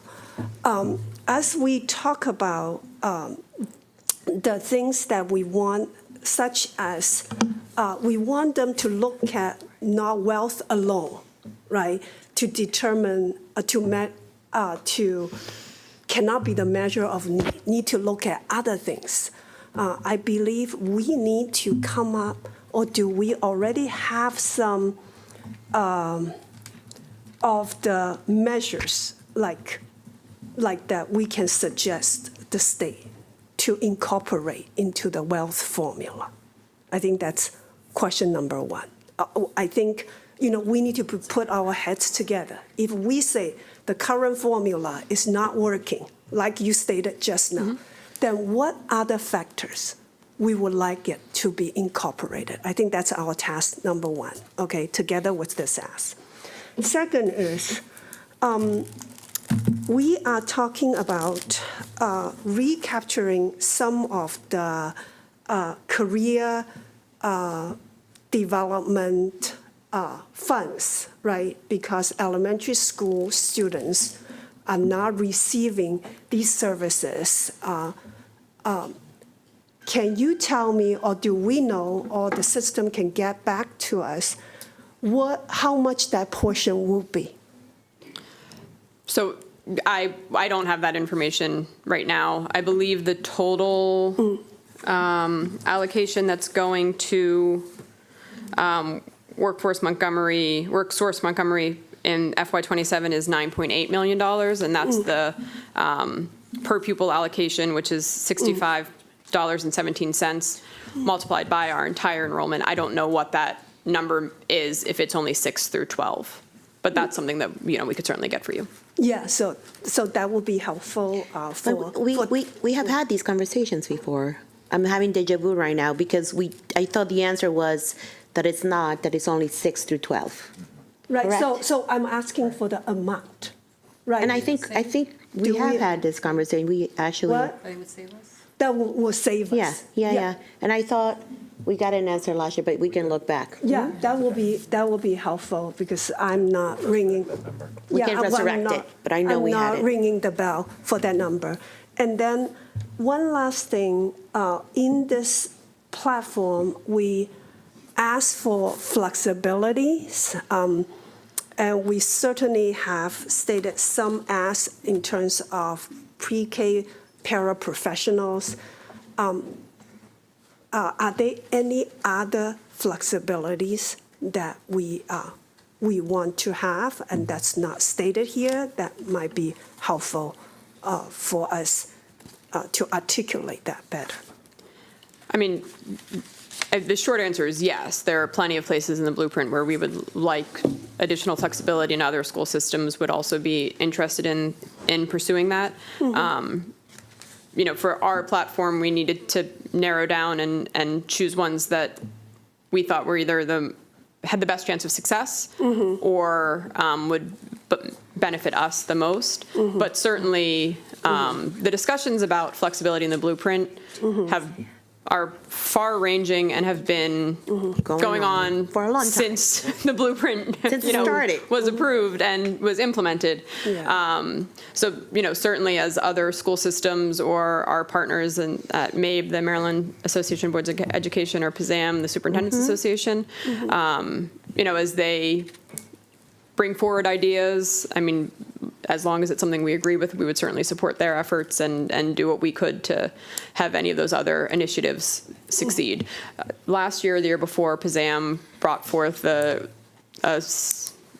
as we talk about the things that we want, such as we want them to look at not wealth alone, right, to determine, to cannot be the measure of need to look at other things. I believe we need to come up, or do we already have some of the measures like that we can suggest the state to incorporate into the wealth formula? I think that's question number one. I think, we need to put our heads together. If we say the current formula is not working, like you stated just now, then what other factors we would like it to be incorporated? I think that's our task number one, okay, together with this ask. Second is, we are talking about recapturing some of the career development funds, right? Because elementary school students are not receiving these services. Can you tell me, or do we know, or the system can get back to us, how much that portion will be?
So I don't have that information right now. I believe the total allocation that's going to Worksource Montgomery in FY27 is $9.8 million, and that's the per pupil allocation, which is $65.17 multiplied by our entire enrollment. I don't know what that number is if it's only 6 through 12, but that's something that we could certainly get for you.
Yeah, so that will be helpful
we have had these conversations before. I'm having deja vu right now because I thought the answer was that it's not, that it's only 6 through 12.
Right.
Correct?
So I'm asking for the amount. Right.
And I think we have had this conversation. We actually
What? That will save us.
Yeah. And I thought we got an answer last year, but we can look back.
Yeah, that will be helpful because I'm not ringing.
We can resurrect it, but I know we had it.
I'm not ringing the bell for that number. And then one last thing, in this platform, we ask for flexibility, and we certainly have stated some asks in terms of pre-K paraprofessionals. Are there any other flexibilities that we want to have and that's not stated here that might be helpful for us to articulate that better?
I mean, the short answer is yes. There are plenty of places in the blueprint where we would like additional flexibility, and other school systems would also be interested in pursuing that. For our platform, we needed to narrow down and choose ones that we thought were either had the best chance of success or would benefit us the most. But certainly, the discussions about flexibility in the blueprint are far-ranging and have been going on
for a long time
since the blueprint was approved and was implemented. So certainly as other school systems or our partners at MABE, the Maryland Association of Boards of Education, or PZAM, the Superintendent's Association, as they bring forward ideas, I mean, as long as it's something we agree with, we would certainly support their efforts and do what we could to have any of those other initiatives succeed. Last year, the year before, PZAM brought forth a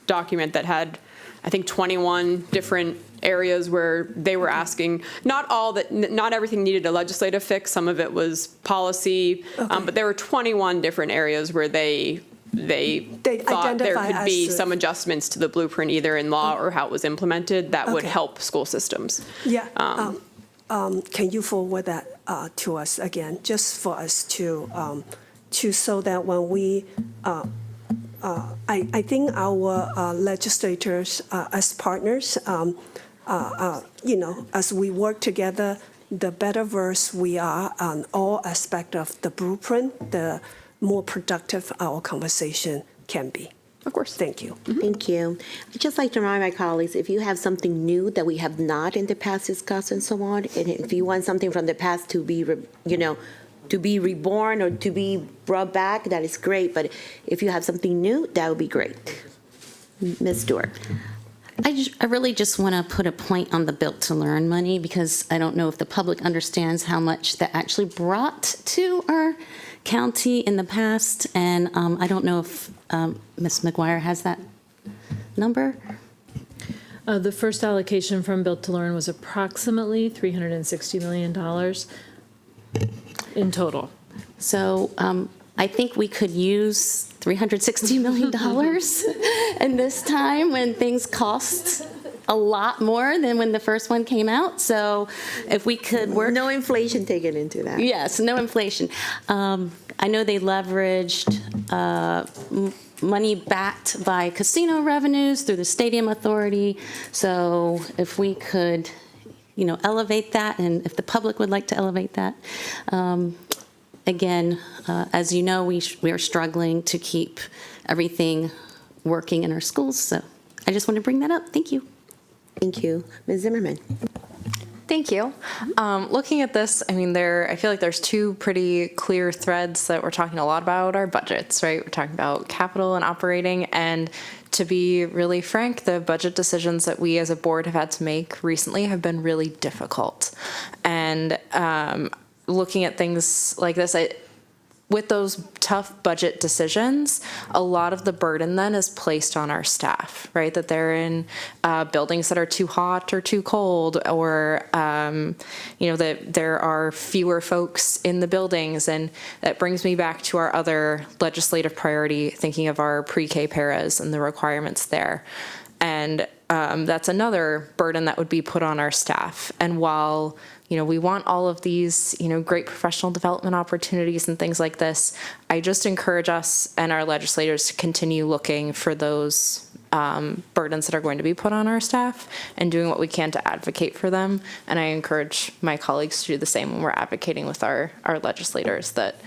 document that had, I think, 21 different areas where they were asking, not everything needed a legislative fix, some of it was policy, but there were 21 different areas where they thought there could be some adjustments to the blueprint, either in law or how it was implemented, that would help school systems.
Yeah. Can you forward that to us again, just for us to so that when we, I think our legislators as partners, as we work together the better versed we are on all aspects of the blueprint, the more productive our conversation can be.
Of course.
Thank you.
Thank you. I'd just like to remind my colleagues, if you have something new that we have not in the past discussed and so on, and if you want something from the past to be, to be reborn or to be brought back, that is great. But if you have something new, that would be great. Ms. Stewart.
I really just want to put a point on the Built to Learn money, because I don't know if the public understands how much that actually brought to our county in the past. And I don't know if Ms. McGuire has that number.
The first allocation from Built to Learn was approximately $360 million in total.
So I think we could use $360 million in this time when things cost a lot more than when the first one came out. So if we could work.
No inflation taken into that.
Yes, no inflation. I know they leveraged money backed by casino revenues through the Stadium Authority. So if we could, elevate that, and if the public would like to elevate that. Again, as you know, we are struggling to keep everything working in our schools. So I just want to bring that up. Thank you.
Thank you. Ms. Zimmerman.
Thank you. Looking at this, I feel like there's two pretty clear threads that we're talking a lot about our budgets, right? We're talking about capital and operating, and to be really frank, the budget decisions that we as a board have had to make recently have been really difficult. And looking at things like this, with those tough budget decisions, a lot of the burden then is placed on our staff, right? That they're in buildings that are too hot or too cold, or that there are fewer folks in the buildings. And that brings me back to our other legislative priority, thinking of our pre-K paras and the requirements there. And that's another burden that would be put on our staff. And while we want all of these, great professional development opportunities and things like this, I just encourage us and our legislators to continue looking for those burdens that are going to be put on our staff and doing what we can to advocate for them. And I encourage my colleagues to do the same when we're advocating with our legislators, that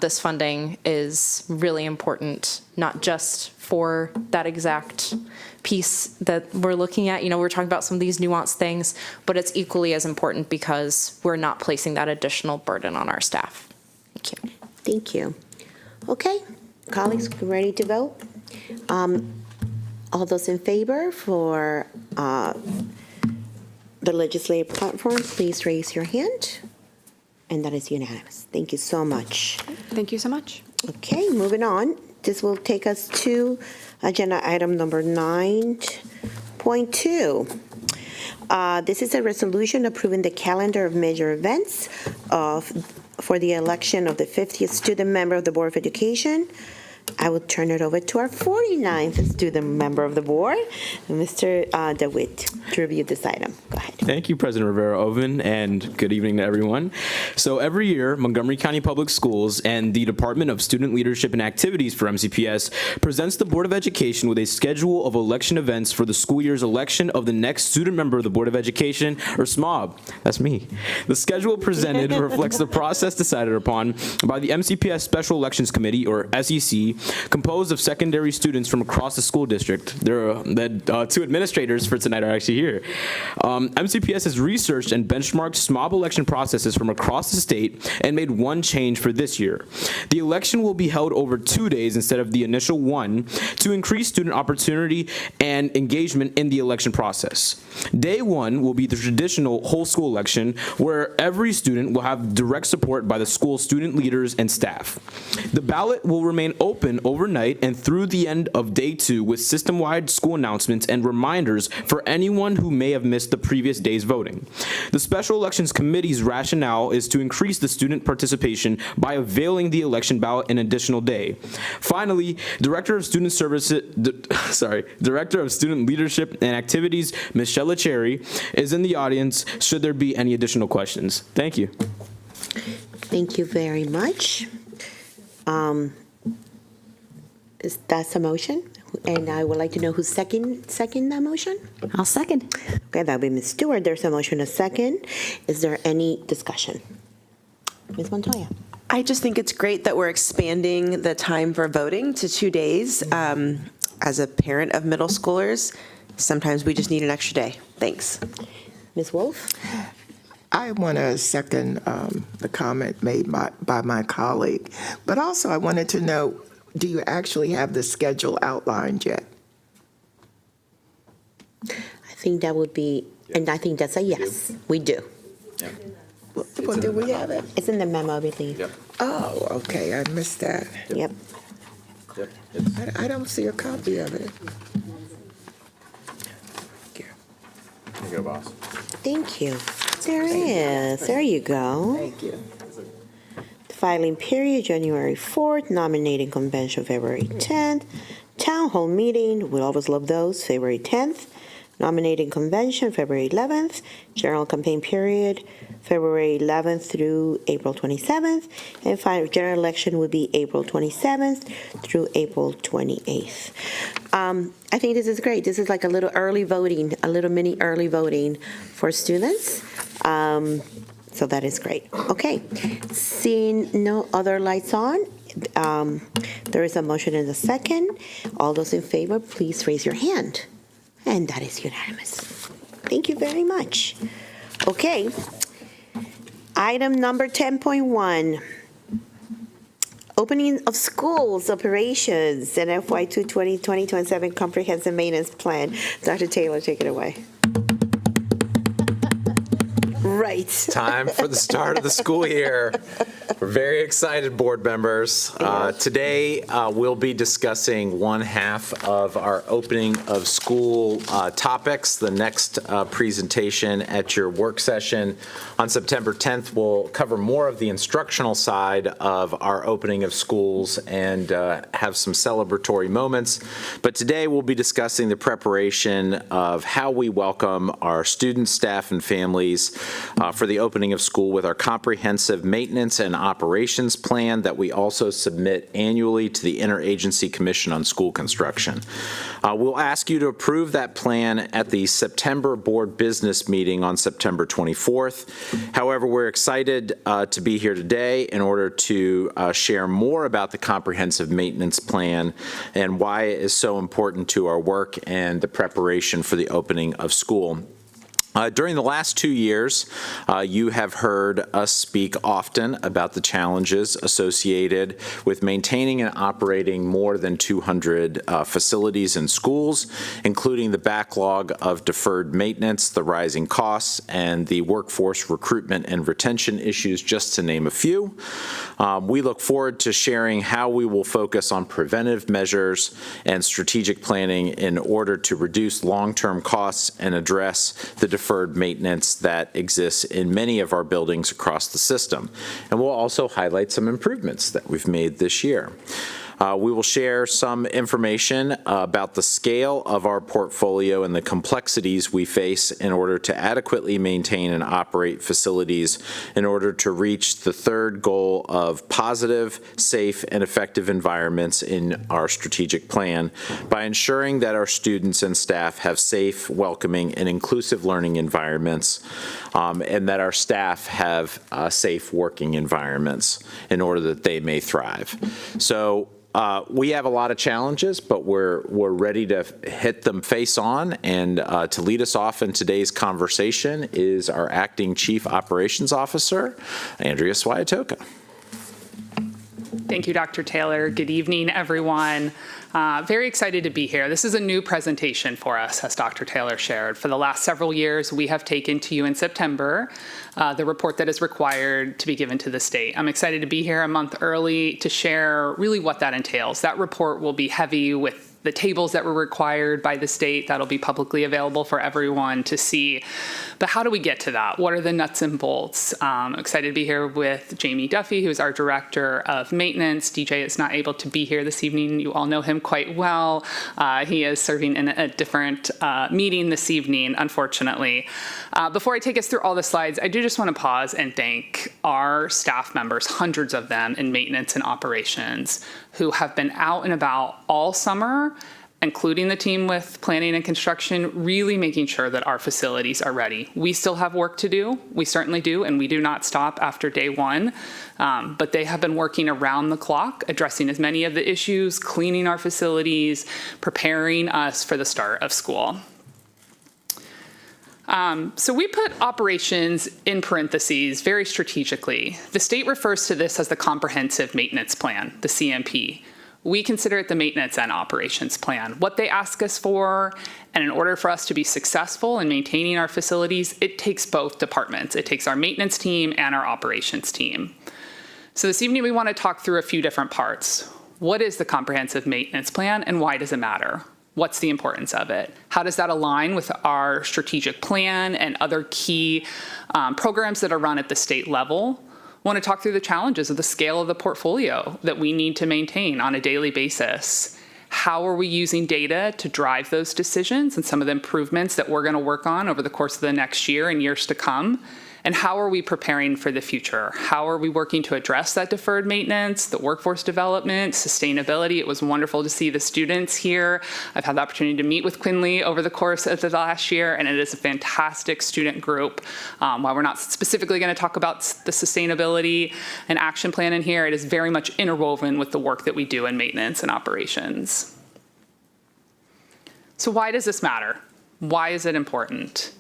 this funding is really important, not just for that exact piece that we're looking at. We're talking about some of these nuanced things, but it's equally as important because we're not placing that additional burden on our staff. Thank you.
Thank you. Okay, colleagues, ready to vote? All those in favor for the legislative platform, please raise your hand. And that is unanimous. Thank you so much.
Thank you so much.
Okay, moving on. This will take us to agenda item number 9.2. This is a resolution approving the calendar of major events for the election of the 50th student member of the Board of Education. I will turn it over to our 49th student member of the board, Mr. DeWitt, to review this item. Go ahead.
Thank you, President Rivera-Oven, and good evening to everyone. So every year, Montgomery County Public Schools and the Department of Student Leadership and Activities for MCPS presents the Board of Education with a schedule of election events for the school year's election of the next student member of the Board of Education, or SMOB. That's me. The schedule presented reflects the process decided upon by the MCPS Special Elections Committee, or SEC, composed of secondary students from across the school district. The two administrators for tonight are actually here. MCPS has researched and benchmarked SMOB election processes from across the state and made one change for this year. The election will be held over 2 days instead of the initial one to increase student opportunity and engagement in the election process. Day one will be the traditional whole school election, where every student will have direct support by the school student leaders and staff. The ballot will remain open overnight and through the end of day two, with system-wide school announcements and reminders for anyone who may have missed the previous day's voting. The Special Elections Committee's rationale is to increase the student participation by availing the election ballot an additional day. Finally, Director of Student Leadership and Activities, Ms. Shella Cherry, is in the audience should there be any additional questions. Thank you.
Thank you very much. That's a motion, and I would like to know who's second that motion?
I'll second.
Okay, that'll be Ms. Stewart. There's a motion, a second. Is there any discussion? Ms. Montoya?
I just think it's great that we're expanding the time for voting to 2 days. As a parent of middle schoolers, sometimes we just need an extra day. Thanks.
Ms. Wolf?
I want to second the comment made by my colleague, but also I wanted to know, do you actually have the schedule outlined yet?
I think that would be, and I think that's a yes. We do.
Yeah.
Well, do we have it?
It's in the memo, I believe.
Yep.
Oh, okay, I missed that.
Yep.
Yep.
I don't see a copy of it.
Here you go, boss.
Thank you. There is. There you go.
Thank you.
Filing period, January 4th, nominating convention, February 10th, town hall meeting, we always love those, February 10th, nominating convention, February 11th, general campaign period, February 11th through April 27th, and final general election would be April 27th through April 28th. I think this is great. This is like a little early voting, a little mini early voting for students. So that is great. Okay, seeing no other lights on, there is a motion and a second. All those in favor, please raise your hand. And that is unanimous. Thank you very much. Okay, item number 10.1. Opening of schools operations and FY 2027 comprehensive maintenance plan. Dr. Taylor, take it away. Right.
Time for the start of the school year. We're very excited, board members. Today, we'll be discussing one half of our opening of school topics. The next presentation at your work session on September 10th will cover more of the instructional side of our opening of schools and have some celebratory moments. But today, we'll be discussing the preparation of how we welcome our students, staff, and families for the opening of school with our comprehensive maintenance and operations plan that we also submit annually to the Interagency Commission on School Construction. We'll ask you to approve that plan at the September board business meeting on September 24th. However, we're excited to be here today in order to share more about the comprehensive maintenance plan and why it is so important to our work and the preparation for the opening of school. During the last 2 years, you have heard us speak often about the challenges associated with maintaining and operating more than 200 facilities and schools, including the backlog of deferred maintenance, the rising costs, and the workforce recruitment and retention issues, just to name a few. We look forward to sharing how we will focus on preventive measures and strategic planning in order to reduce long-term costs and address the deferred maintenance that exists in many of our buildings across the system. And we'll also highlight some improvements that we've made this year. We will share some information about the scale of our portfolio and the complexities we face in order to adequately maintain and operate facilities in order to reach the third goal of positive, safe, and effective environments in our strategic plan by ensuring that our students and staff have safe, welcoming, and inclusive learning environments, and that our staff have safe working environments in order that they may thrive. So we have a lot of challenges, but we're ready to hit them face on. And to lead us off in today's conversation is our acting Chief Operations Officer, Andrea Swiatoka.
Thank you, Dr. Taylor. Good evening, everyone. Very excited to be here. This is a new presentation for us, as Dr. Taylor shared. For the last several years, we have taken to you in September the report that is required to be given to the state. I'm excited to be here a month early to share really what that entails. That report will be heavy with the tables that were required by the state. That'll be publicly available for everyone to see. But how do we get to that? What are the nuts and bolts? I'm excited to be here with Jamie Duffy, who's our Director of Maintenance. DJ is not able to be here this evening. You all know him quite well. He is serving in a different meeting this evening, unfortunately. Before I take us through all the slides, I do just want to pause and thank our staff members, hundreds of them in maintenance and operations, who have been out and about all summer, including the team with planning and construction, really making sure that our facilities are ready. We still have work to do. We certainly do, and we do not stop after day one. But they have been working around the clock, addressing as many of the issues, cleaning our facilities, preparing us for the start of school. So we put operations in parentheses very strategically. The state refers to this as the Comprehensive Maintenance Plan, the CMP. We consider it the Maintenance and Operations Plan. What they ask us for, and in order for us to be successful in maintaining our facilities, it takes both departments. It takes our maintenance team and our operations team. So this evening we want to talk through a few different parts. What is the Comprehensive Maintenance Plan and why does it matter? What's the importance of it? How does that align with our strategic plan and other key programs that are run at the state level? I want to talk through the challenges of the scale of the portfolio that we need to maintain on a daily basis. How are we using data to drive those decisions and some of the improvements that we're going to work on over the course of the next year and years to come? And how are we preparing for the future? How are we working to address that deferred maintenance, the workforce development, sustainability? It was wonderful to see the students here. I've had the opportunity to meet with Quinley over the course of the last year, and it is a fantastic student group. While we're not specifically going to talk about the sustainability and action plan in here, it is very much interwoven with the work that we do in maintenance and operations. So why does this matter? Why is it important?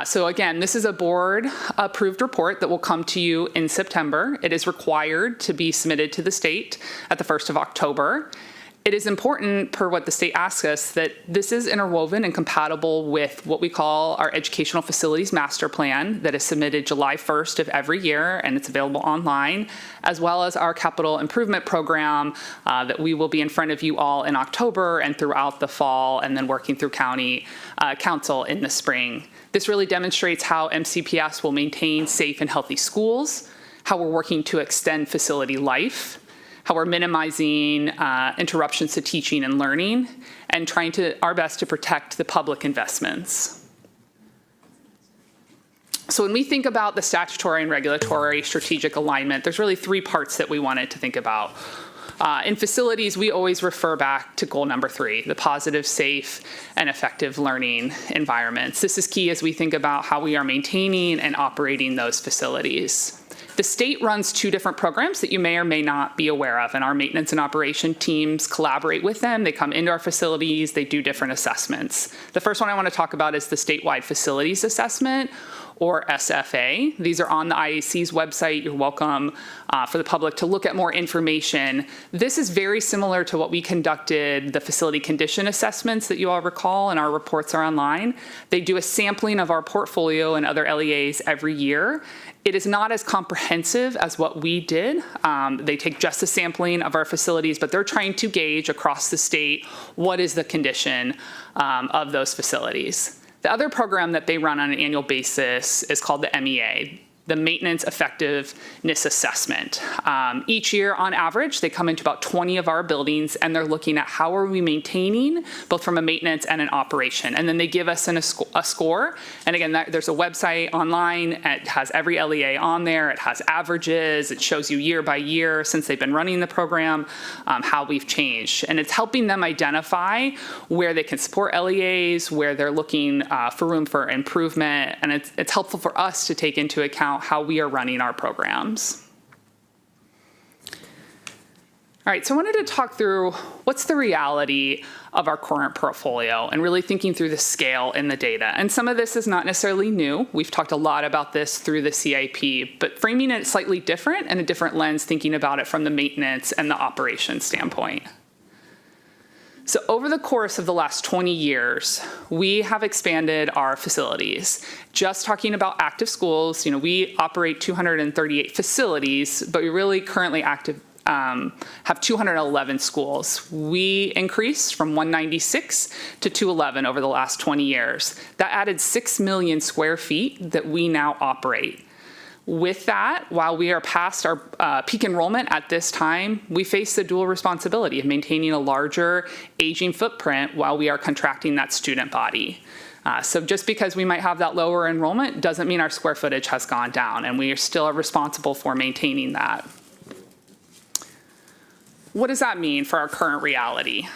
So again, this is a board-approved report that will come to you in September. It is required to be submitted to the state at the 1st of October. It is important, per what the state asks us, that this is interwoven and compatible with what we call our Educational Facilities Master Plan that is submitted July 1st of every year, and it's available online, as well as our Capital Improvement Program that we will be in front of you all in October and throughout the fall, and then working through County Council in the spring. This really demonstrates how MCPS will maintain safe and healthy schools, how we're working to extend facility life, how we're minimizing interruptions to teaching and learning, and trying our best to protect the public investments. So when we think about the statutory and regulatory strategic alignment, there's really three parts that we wanted to think about. In facilities, we always refer back to goal number 3, the positive, safe, and effective learning environments. This is key as we think about how we are maintaining and operating those facilities. The state runs 2 different programs that you may or may not be aware of, and our maintenance and operation teams collaborate with them. They come into our facilities, they do different assessments. The first one I want to talk about is the statewide facilities assessment, or SFA. These are on the IAC's website. You're welcome for the public to look at more information. This is very similar to what we conducted, the facility condition assessments that you all recall, and our reports are online. They do a sampling of our portfolio and other LEAs every year. It is not as comprehensive as what we did. They take just a sampling of our facilities, but they're trying to gauge across the state what is the condition of those facilities. The other program that they run on an annual basis is called the MEA, the Maintenance Effectiveness Assessment. Each year, on average, they come into about 20 of our buildings, and they're looking at how are we maintaining, both from a maintenance and an operation. And then they give us a score. And again, there's a website online. It has every LEA on there. It has averages. It shows you year by year, since they've been running the program, how we've changed. And it's helping them identify where they can support LEAs, where they're looking for room for improvement. And it's helpful for us to take into account how we are running our programs. All right, so I wanted to talk through what's the reality of our current portfolio and really thinking through the scale and the data. And some of this is not necessarily new. We've talked a lot about this through the CIP, but framing it slightly different and a different lens, thinking about it from the maintenance and the operations standpoint. So over the course of the last 20 years, we have expanded our facilities. Just talking about active schools, we operate 238 facilities, but we really currently have 211 schools. We increased from 196 to 211 over the last 20 years. That added 6 million square feet that we now operate. With that, while we are past our peak enrollment at this time, we face the dual responsibility of maintaining a larger aging footprint while we are contracting that student body. So just because we might have that lower enrollment doesn't mean our square footage has gone down, and we are still responsible for maintaining that. What does that mean for our current reality?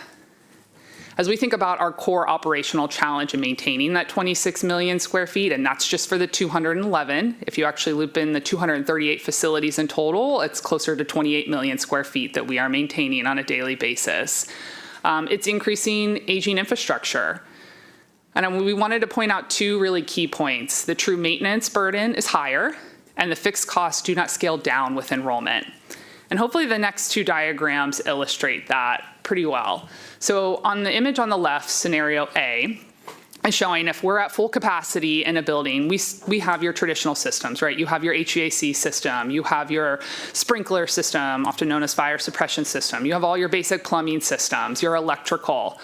As we think about our core operational challenge in maintaining that 26 million square feet, and that's just for the 211, if you actually loop in the 238 facilities in total, it's closer to 28 million square feet that we are maintaining on a daily basis. It's increasing aging infrastructure. And we wanted to point out two really key points. The true maintenance burden is higher, and the fixed costs do not scale down with enrollment. And hopefully the next two diagrams illustrate that pretty well. So on the image on the left, scenario A, is showing if we're at full capacity in a building, we have your traditional systems, right? You have your HVAC system, you have your sprinkler system, often known as fire suppression system, you have all your basic plumbing systems, your electrical.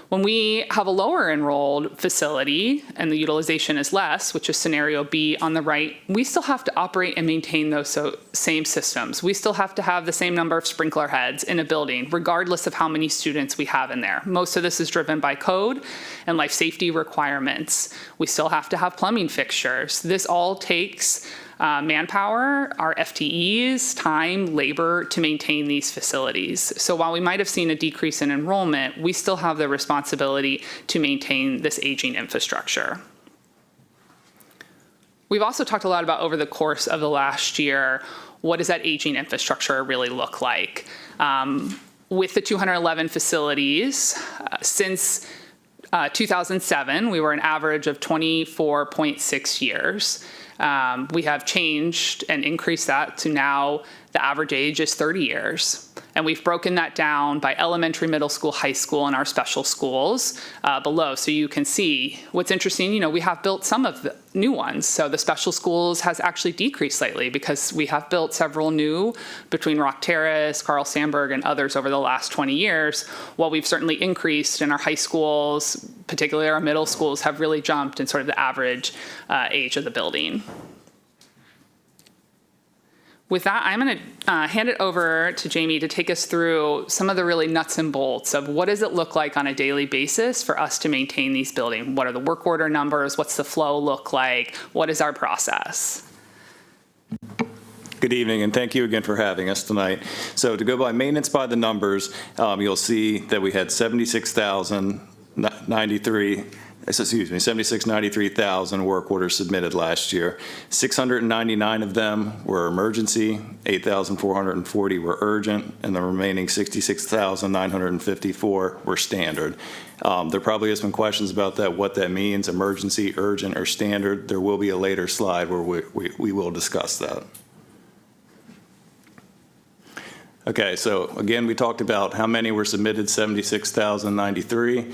When we have a lower enrolled facility and the utilization is less, which is scenario B on the right, we still have to operate and maintain those same systems. We still have to have the same number of sprinkler heads in a building, regardless of how many students we have in there. Most of this is driven by code and life safety requirements. We still have to have plumbing fixtures. This all takes manpower, our FTEs, time, labor to maintain these facilities. So while we might have seen a decrease in enrollment, we still have the responsibility to maintain this aging infrastructure. We've also talked a lot about over the course of the last year, what does that aging infrastructure really look like? With the 211 facilities, since 2007, we were an average of 24.6 years. We have changed and increased that to now the average age is 30 years. And we've broken that down by elementary, middle school, high school, and our special schools below. So you can see what's interesting, we have built some of the new ones. So the special schools has actually decreased slightly because we have built several new between Rock Terrace, Carl Sandburg, and others over the last 20 years, while we've certainly increased in our high schools, particularly our middle schools have really jumped in sort of the average age of the building. With that, I'm going to hand it over to Jamie to take us through some of the really nuts and bolts of what does it look like on a daily basis for us to maintain these buildings. What are the work order numbers? What's the flow look like? What is our process?
Good evening, and thank you again for having us tonight. So to go by maintenance by the numbers, you'll see that we had 76,093,000 work orders submitted last year. 699 of them were emergency, 8,440 were urgent, and the remaining 66,954 were standard. There probably has been questions about that, what that means, emergency, urgent, or standard. There will be a later slide where we will discuss that. Okay, so again, we talked about how many were submitted, 76,093.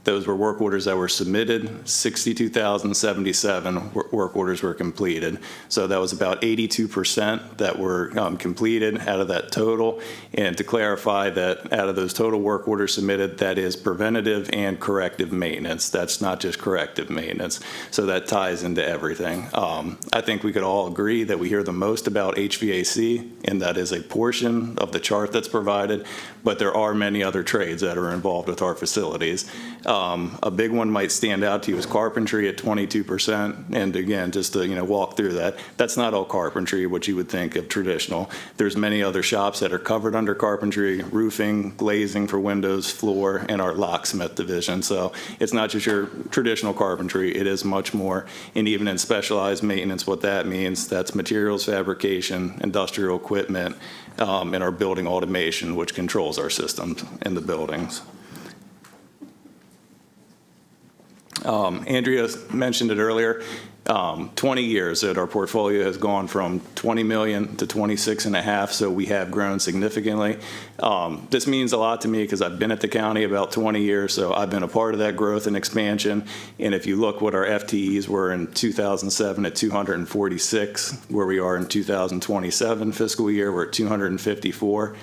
Those were work orders that were submitted. 62,077 work orders were completed. So that was about 82% that were completed out of that total. And to clarify that out of those total work orders submitted, that is preventative and corrective maintenance. That's not just corrective maintenance. So that ties into everything. I think we could all agree that we hear the most about HVAC, and that is a portion of the chart that's provided, but there are many other trades that are involved with our facilities. A big one might stand out to you is carpentry at 22%. And again, just to walk through that, that's not all carpentry, what you would think of traditional. There's many other shops that are covered under carpentry, roofing, glazing for windows, floor, and our locksmith division. So it's not just your traditional carpentry, it is much more. And even in specialized maintenance, what that means, that's materials fabrication, industrial equipment, and our building automation, which controls our systems in the buildings. Andrea mentioned it earlier. 20 years that our portfolio has gone from 20 million to 26.5, so we have grown significantly. This means a lot to me because I've been at the county about 20 years, so I've been a part of that growth and expansion. And if you look what our FTEs were in 2007 at 246, where we are in 2027 fiscal year, we're at 254.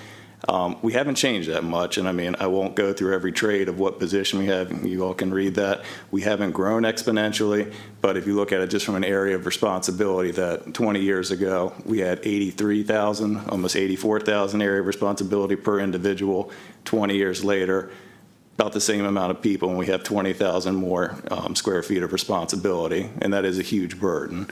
We haven't changed that much, and I mean, I won't go through every trade of what position we have. You all can read that. We haven't grown exponentially, but if you look at it just from an area of responsibility, that 20 years ago, we had 83,000, almost 84,000 area of responsibility per individual. 20 years later, about the same amount of people, and we have 20,000 more square feet of responsibility, and that is a huge burden.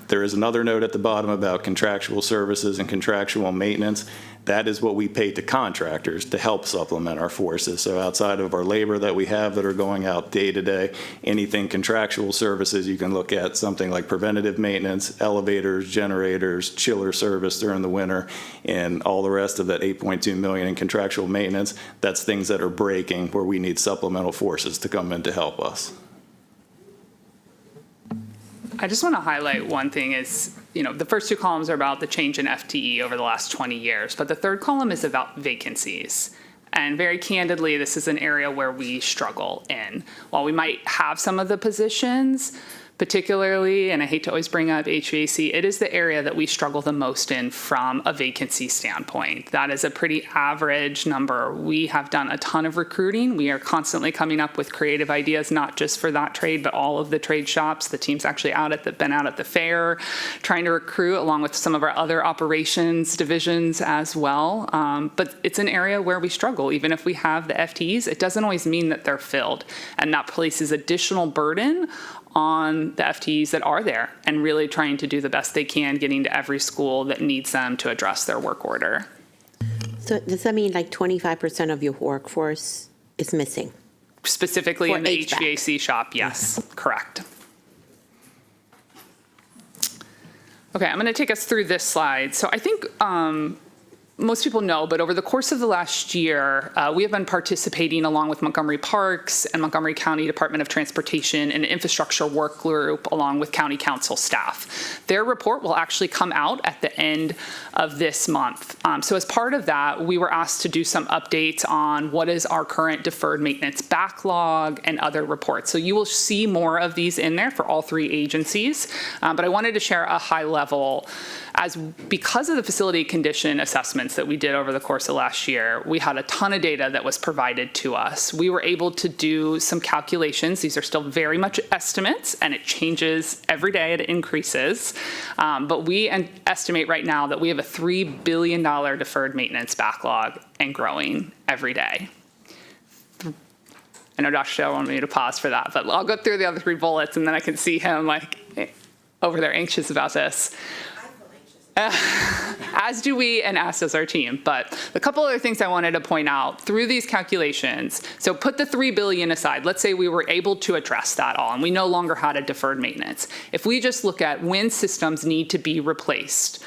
There is another note at the bottom about contractual services and contractual maintenance. That is what we pay to contractors to help supplement our forces. So outside of our labor that we have that are going out day to day, anything contractual services, you can look at something like preventative maintenance, elevators, generators, chiller service during the winter, and all the rest of that 8.2 million in contractual maintenance. That's things that are breaking where we need supplemental forces to come in to help us.
I just want to highlight one thing is, the first two columns are about the change in FTE over the last 20 years, but the third column is about vacancies. And very candidly, this is an area where we struggle in. While we might have some of the positions, particularly, and I hate to always bring up HVAC, it is the area that we struggle the most in from a vacancy standpoint. That is a pretty average number. We have done a ton of recruiting. We are constantly coming up with creative ideas, not just for that trade, but all of the trade shops. The team's actually been out at the fair trying to recruit, along with some of our other operations divisions as well. But it's an area where we struggle. Even if we have the FTEs, it doesn't always mean that they're filled. And that places additional burden on the FTEs that are there and really trying to do the best they can getting to every school that needs them to address their work order.
So does that mean like 25% of your workforce is missing?
Specifically
For
in the
HVAC.
HVAC shop, yes, correct. Okay, I'm going to take us through this slide. So I think most people know, but over the course of the last year, we have been participating along with Montgomery Parks and Montgomery County Department of Transportation in an infrastructure work group along with county council staff. Their report will actually come out at the end of this month. So as part of that, we were asked to do some updates on what is our current deferred maintenance backlog and other reports. So you will see more of these in there for all three agencies, but I wanted to share a high level because of the facility condition assessments that we did over the course of last year, we had a ton of data that was provided to us. We were able to do some calculations. These are still very much estimates, and it changes every day, it increases. But we estimate right now that we have a $3 billion deferred maintenance backlog and growing every day. I know Dr. Shell wanted me to pause for that, but I'll go through the other three bullets, and then I can see him over there anxious about this. As do we, and as does our team. But a couple other things I wanted to point out through these calculations. So put the $3 billion aside. Let's say we were able to address that all, and we no longer had a deferred maintenance. If we just look at when systems need to be replaced,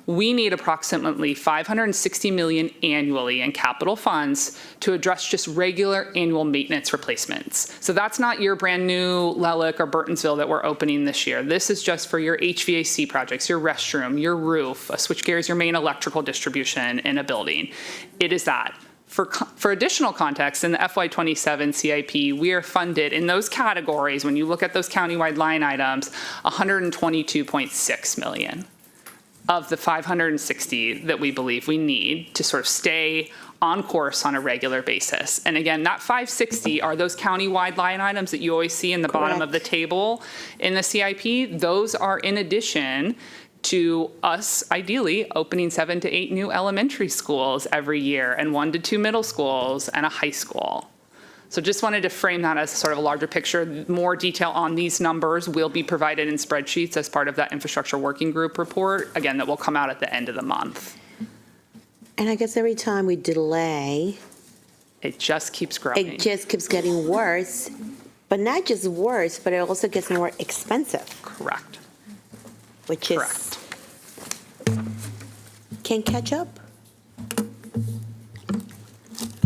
we need approximately $560 million annually in capital funds to address just regular annual maintenance replacements. So that's not your brand new Lellick or Burtonsville that we're opening this year. This is just for your HVAC projects, your restroom, your roof, a switchgear is your main electrical distribution in a building. It is that. For additional context, in the FY27 CIP, we are funded in those categories, when you look at those countywide line items, $122.6 million. Of the 560 that we believe we need to sort of stay on course on a regular basis. And again, that 560 are those countywide line items that you always see in the bottom of the table in the CIP. Those are in addition to us ideally opening 7 to 8 new elementary schools every year and 1 to 2 middle schools and a high school. So just wanted to frame that as sort of a larger picture. More detail on these numbers will be provided in spreadsheets as part of that infrastructure working group report, again, that will come out at the end of the month.
And I guess every time we delay,
it just keeps growing.
It just keeps getting worse, but not just worse, but it also gets more expensive.
Correct.
Which is, can catch up.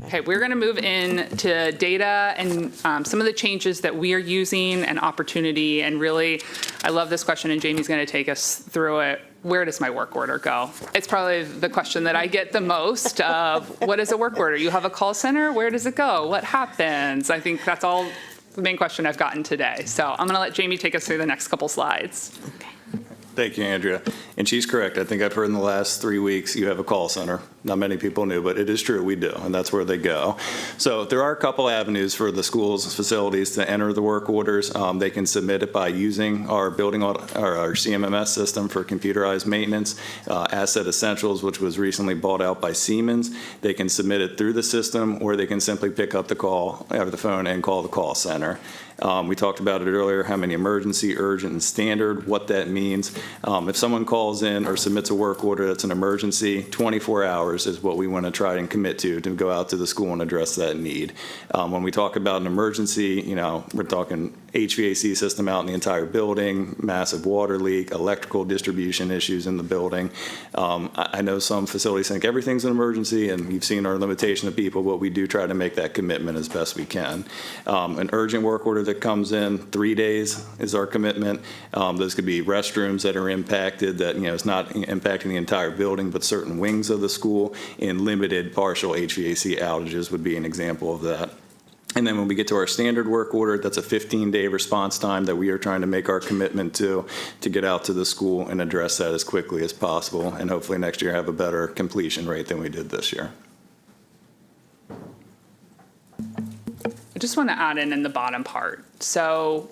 Okay, we're going to move into data and some of the changes that we are using and opportunity. And really, I love this question, and Jamie's going to take us through it. Where does my work order go? It's probably the question that I get the most of, what is a work order? You have a call center, where does it go? What happens? I think that's all the main question I've gotten today. So I'm gonna let Jamie take us through the next couple slides.
Thank you, Andrea. And she's correct. I think I've heard in the last 3 weeks you have a call center. Not many people knew, but it is true, we do, and that's where they go. So there are a couple avenues for the schools' facilities to enter the work orders. They can submit it by using our our CMMS system for computerized maintenance, Asset Essentials, which was recently bought out by Siemens. They can submit it through the system, or they can simply pick up the call over the phone and call the call center. We talked about it earlier, how many emergency, urgent, and standard, what that means. If someone calls in or submits a work order that's an emergency, 24 hours is what we want to try and commit to go out to the school and address that need. When we talk about an emergency, we're talking HVAC system out in the entire building, massive water leak, electrical distribution issues in the building. I know some facilities think everything's an emergency, and you've seen our limitation of people, but we do try to make that commitment as best we can. An urgent work order that comes in, 3 days is our commitment. Those could be restrooms that are impacted, that it's not impacting the entire building, but certain wings of the school, and limited partial HVAC outages would be an example of that. And then when we get to our standard work order, that's a 15-day response time that we are trying to make our commitment to get out to the school and address that as quickly as possible, and hopefully next year have a better completion rate than we did this year.
I just want to add in the bottom part. So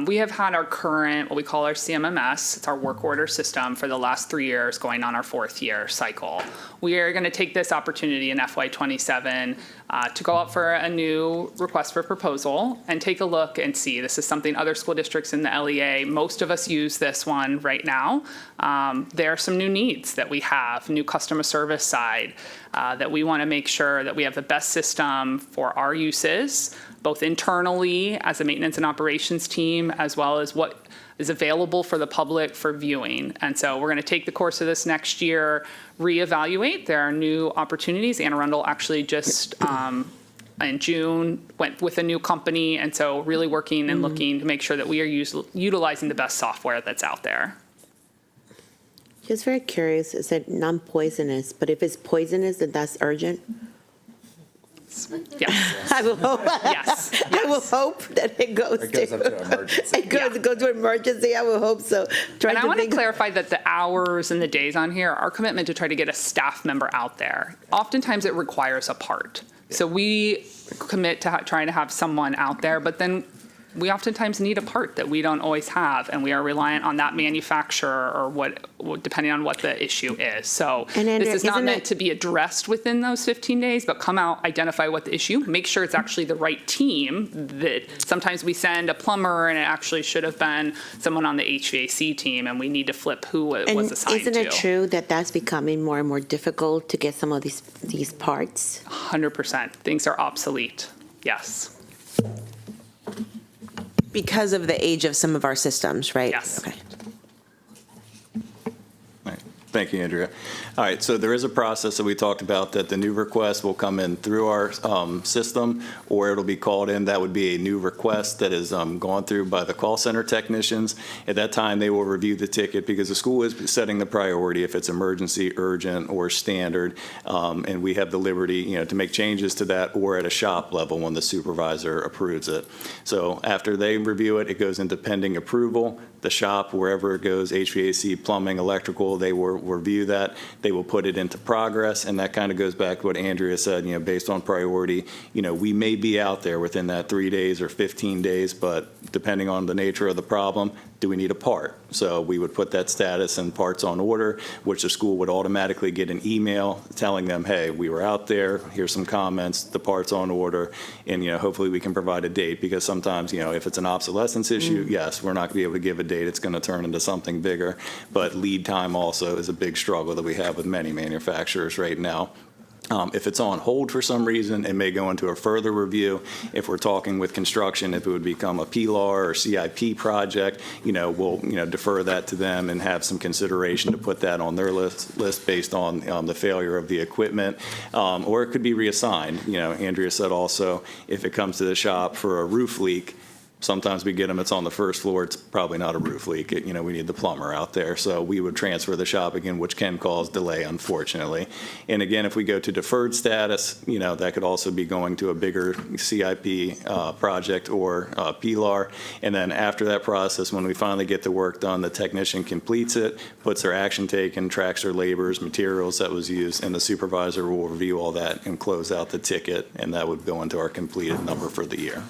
we have had our current, what we call our CMMS, it's our work order system, for the last 3 years, going on our 4th year cycle. We are going to take this opportunity in FY27 to go out for a new request for proposal and take a look and see. This is something other school districts in the LEA, most of us use this one right now. There are some new needs that we have, new customer service side, that we want to make sure that we have the best system for our uses, both internally as a maintenance and operations team, as well as what is available for the public for viewing. And so we're going to take the course of this next year, reevaluate. There are new opportunities. Anne Arundel actually just in June went with a new company, and so really working and looking to make sure that we are utilizing the best software that's out there.
Just very curious, it said non-poisonous, but if it's poisonous, then that's urgent?
Yes.
I will hope.
Yes.
I will hope that it goes
It goes up to emergency.
It goes to emergency. I will hope so.
And I want to clarify that the hours and the days on here, our commitment to try to get a staff member out there. Oftentimes it requires a part. So we commit to trying to have someone out there, but then we oftentimes need a part that we don't always have, and we are reliant on that manufacturer or depending on what the issue is. So this is not meant to be addressed within those 15 days, but come out, identify what the issue, make sure it's actually the right team. That sometimes we send a plumber and it actually should have been someone on the HVAC team, and we need to flip who it was assigned to.
Isn't it true that that's becoming more and more difficult to get some of these parts?
100%. Things are obsolete. Yes.
Because of the age of some of our systems, right?
Yes.
Okay.
Thank you, Andrea. All right, so there is a process that we talked about, that the new request will come in through our system, or it'll be called in. That would be a new request that is gone through by the call center technicians. At that time, they will review the ticket, because the school is setting the priority if it's emergency, urgent, or standard, and we have the liberty, to make changes to that, or at a shop level when the supervisor approves it. So after they review it, it goes into pending approval. The shop, wherever it goes, HVAC, plumbing, electrical, they will review that. They will put it into progress, and that kind of goes back to what Andrea said, based on priority. We may be out there within that 3 days or 15 days, but depending on the nature of the problem, do we need a part? So we would put that status and parts on order, which the school would automatically get an email telling them, hey, we were out there, here's some comments, the part's on order, and hopefully we can provide a date, because sometimes, if it's an obsolescence issue, yes, we're not going to be able to give a date. It's going to turn into something bigger, but lead time also is a big struggle that we have with many manufacturers right now. If it's on hold for some reason, it may go into a further review. If we're talking with construction, if it would become a PLAR or CIP project, we'll defer that to them and have some consideration to put that on their list based on the failure of the equipment, or it could be reassigned. Andrea said also, if it comes to the shop for a roof leak, sometimes we get them, it's on the first floor, it's probably not a roof leak. We need the plumber out there. So we would transfer the shop again, which can cause delay, unfortunately. And again, if we go to deferred status, that could also be going to a bigger CIP project or PLAR. And then after that process, when we finally get the work done, the technician completes it, puts their action taken, tracks their labors, materials that was used, and the supervisor will review all that and close out the ticket, and that would go into our completed number for the year.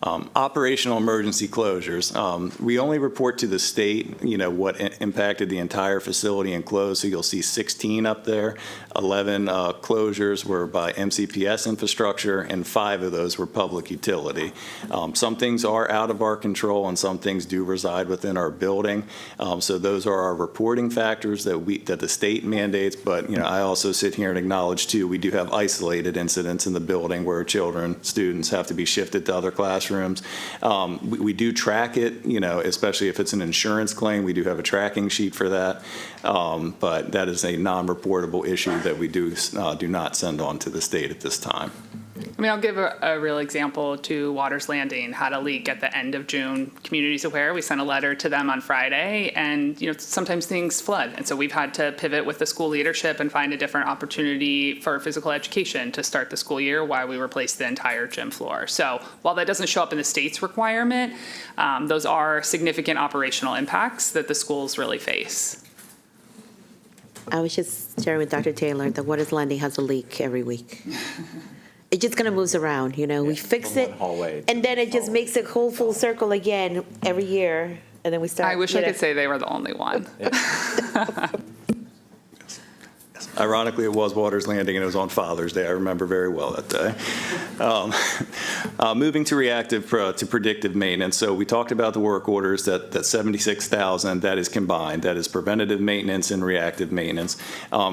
Operational emergency closures. We only report to the state, what impacted the entire facility and closed. So you'll see 16 up there. 11 closures were by MCPS infrastructure, and 5 of those were public utility. Some things are out of our control, and some things do reside within our building. So those are our reporting factors that the state mandates. But I also sit here and acknowledge too, we do have isolated incidents in the building where students have to be shifted to other classrooms. We do track it, especially if it's an insurance claim. We do have a tracking sheet for that, but that is a non-reportable issue that we do not send on to the state at this time.
I'll give a real example to Waters Landing, had a leak at the end of June. Community's aware. We sent a letter to them on Friday, and sometimes things flood. And so we've had to pivot with the school leadership and find a different opportunity for physical education to start the school year while we replace the entire gym floor. So while that doesn't show up in the state's requirement, those are significant operational impacts that the schools really face.
I was just sharing with Dr. Taylor that Waters Landing has a leak every week. It just kind of moves around, we fix it, and then it just makes a whole full circle again every year, and then we start.
I wish I could say they were the only one.
Ironically, it was Waters Landing, and it was on Father's Day. I remember very well that day. Moving to reactive to predictive maintenance. So we talked about the work orders, that 76,000, that is combined. That is preventative maintenance and reactive maintenance. I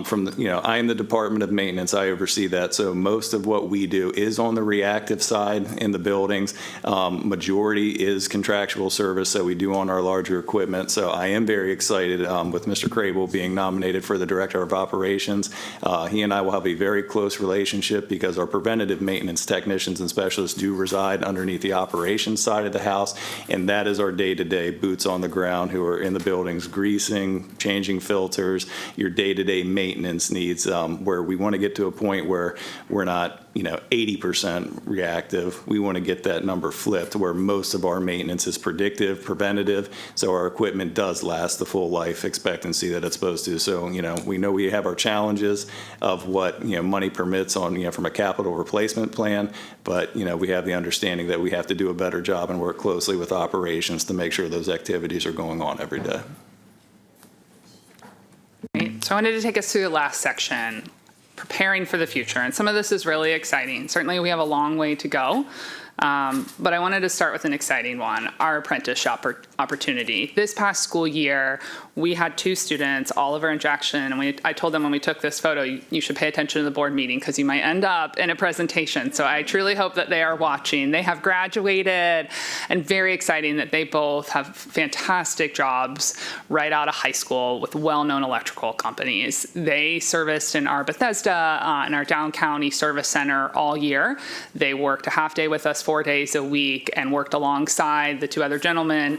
am the Department of Maintenance. I oversee that. So most of what we do is on the reactive side in the buildings. Majority is contractual service that we do on our larger equipment. So I am very excited with Mr. Crable being nominated for the Director of Operations. He and I will have a very close relationship because our preventative maintenance technicians and specialists do reside underneath the operations side of the house, and that is our day-to-day boots on the ground who are in the buildings greasing, changing filters, your day-to-day maintenance needs, where we want to get to a point where we're not 80% reactive. We want to get that number flipped where most of our maintenance is predictive, preventative, so our equipment does last the full life expectancy that it's supposed to. So, we know we have our challenges of what, money permits on, from a capital replacement plan, but, we have the understanding that we have to do a better job and work closely with operations to make sure those activities are going on every day.
So I wanted to take us through the last section, preparing for the future. And some of this is really exciting. Certainly we have a long way to go. But I wanted to start with an exciting one, our apprenticeship opportunity. This past school year, we had 2 students, Oliver and Jackson, and I told them when we took this photo, you should pay attention to the board meeting because you might end up in a presentation. So I truly hope that they are watching. They have graduated, and very exciting that they both have fantastic jobs right out of high school with well-known electrical companies. They serviced in our Bethesda, in our Down County Service Center all year. They worked a half day with us 4 days a week and worked alongside the 2 other gentlemen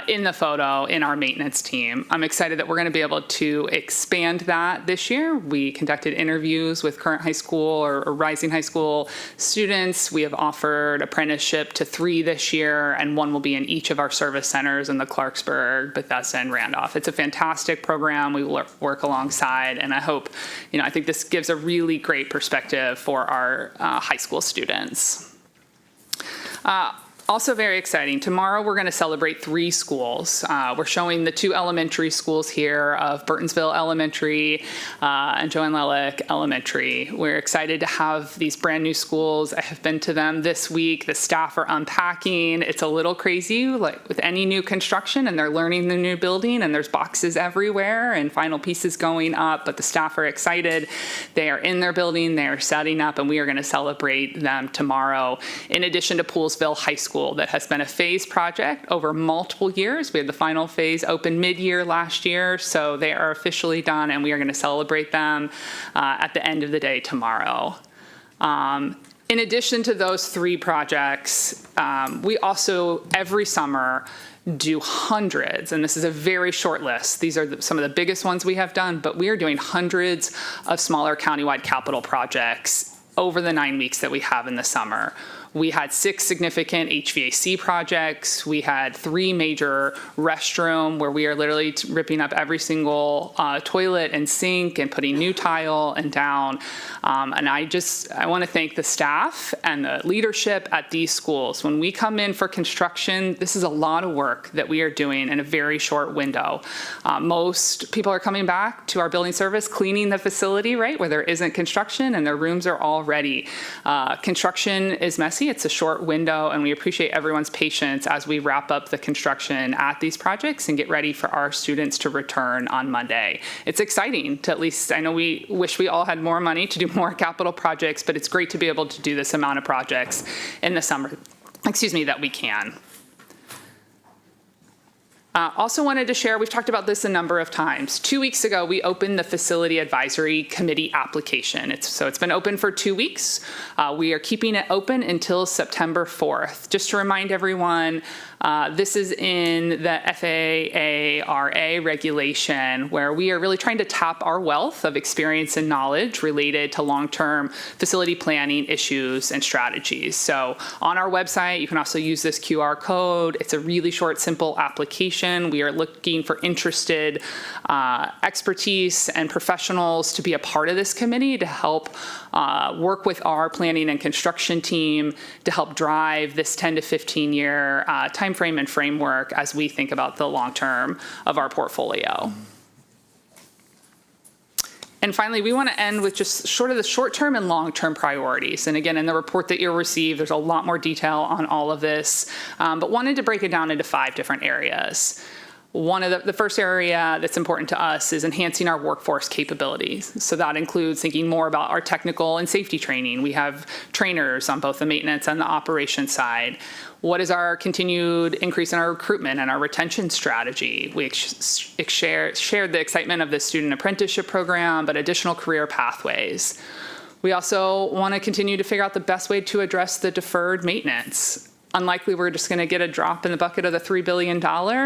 in the photo in our maintenance team. I'm excited that we're going to be able to expand that this year. We conducted interviews with current high school or rising high school students. We have offered apprenticeship to 3 this year, and 1 will be in each of our service centers in the Clarksburg, Bethesda, and Randolph. It's a fantastic program. We will work alongside, and I hope, I think this gives a really great perspective for our high school students. Also very exciting. Tomorrow we're going to celebrate 3 schools. We're showing the 2 elementary schools here of Burtonsville Elementary and Joanne Lelick Elementary. We're excited to have these brand new schools. I have been to them this week. The staff are unpacking. It's a little crazy, like with any new construction, and they're learning the new building, and there's boxes everywhere and final pieces going up, but the staff are excited. They are in their building, they are setting up, and we are going to celebrate them tomorrow. In addition to Poolesville High School, that has been a phase project over multiple years. We had the final phase open mid-year last year, so they are officially done, and we are going to celebrate them at the end of the day tomorrow. In addition to those 3 projects, we also, every summer, do hundreds, and this is a very short list. These are some of the biggest ones we have done, but we are doing hundreds of smaller countywide capital projects over the 9 weeks that we have in the summer. We had 6 significant HVAC projects. We had 3 major restroom where we are literally ripping up every single toilet and sink and putting new tile and down. And I want to thank the staff and the leadership at these schools. When we come in for construction, this is a lot of work that we are doing in a very short window. Most people are coming back to our building service, cleaning the facility, right, where there isn't construction and their rooms are all ready. Construction is messy. It's a short window, and we appreciate everyone's patience as we wrap up the construction at these projects and get ready for our students to return on Monday. It's exciting to, at least, I know we wish we all had more money to do more capital projects, but it's great to be able to do this amount of projects in the summer, that we can. Also wanted to share, we've talked about this a number of times. 2 weeks ago, we opened the Facility Advisory Committee application. It's been open for 2 weeks. We are keeping it open until September 4th. Just to remind everyone, this is in the FAARA regulation where we are really trying to tap our wealth of experience and knowledge related to long-term facility planning issues and strategies. So on our website, you can also use this QR code. It's a really short, simple application. We are looking for interested expertise and professionals to be a part of this committee to help work with our planning and construction team to help drive this 10 to 15 year timeframe and framework as we think about the long term of our portfolio. And finally, we want to end with just sort of the short-term and long-term priorities. And again, in the report that you'll receive, there's a lot more detail on all of this, but wanted to break it down into 5 different areas. One of the first area that's important to us is enhancing our workforce capabilities. So that includes thinking more about our technical and safety training. We have trainers on both the maintenance and the operations side. What is our continued increase in our recruitment and our retention strategy? We shared the excitement of the student apprenticeship program, but additional career pathways. We also want to continue to figure out the best way to address the deferred maintenance. Unlikely we're just going to get a drop in the bucket of the $3 billion.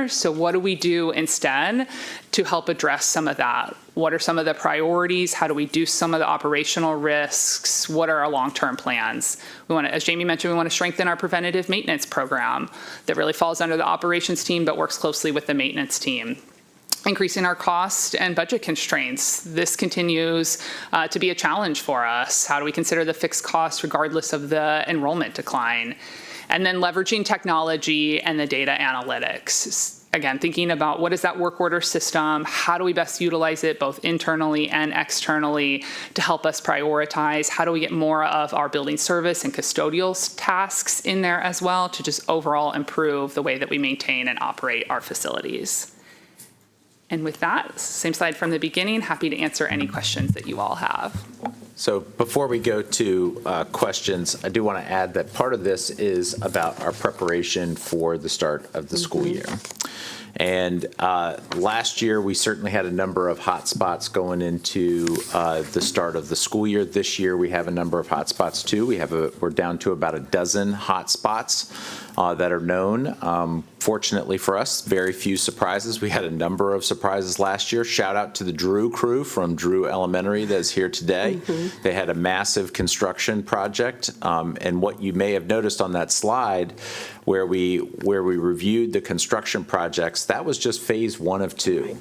So what do we do instead to help address some of that? What are some of the priorities? How do we do some of the operational risks? What are our long-term plans? We want to, as Jamie mentioned, we want to strengthen our preventative maintenance program that really falls under the operations team but works closely with the maintenance team. Increasing our cost and budget constraints. This continues to be a challenge for us. How do we consider the fixed costs regardless of the enrollment decline? And then leveraging technology and the data analytics. Again, thinking about what is that work order system? How do we best utilize it both internally and externally to help us prioritize? How do we get more of our building service and custodial tasks in there as well to just overall improve the way that we maintain and operate our facilities? And with that, same slide from the beginning, happy to answer any questions that you all have.
So before we go to questions, I do want to add that part of this is about our preparation for the start of the school year. And last year, we certainly had a number of hot spots going into the start of the school year. This year, we have a number of hot spots too. We're down to about a dozen hot spots that are known. Fortunately for us, very few surprises. We had a number of surprises last year. Shout out to the Drew crew from Drew Elementary that's here today. They had a massive construction project. And what you may have noticed on that slide where we reviewed the construction projects, that was just phase 1 of 2.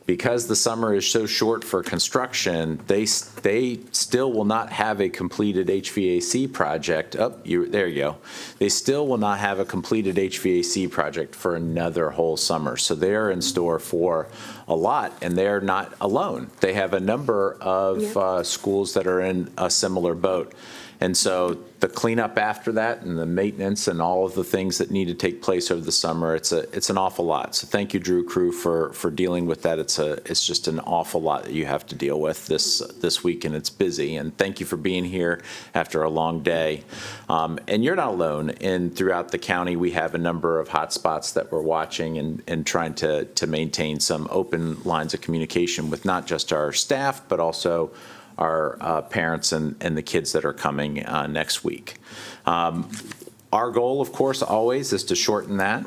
because the summer is so short for construction, they still will not have a completed HVAC project. There you go. They still will not have a completed HVAC project for another whole summer. So they're in store for a lot, and they're not alone. They have a number of schools that are in a similar boat. And so the cleanup after that and the maintenance and all of the things that need to take place over the summer, it's an awful lot. So thank you, Drew Crew, for dealing with that. It's just an awful lot that you have to deal with this week, and it's busy. And thank you for being here after a long day. And you're not alone. Throughout the county, we have a number of hot spots that we're watching and trying to maintain some open lines of communication with not just our staff, but also our parents and the kids that are coming next week. Our goal, of course, always is to shorten that.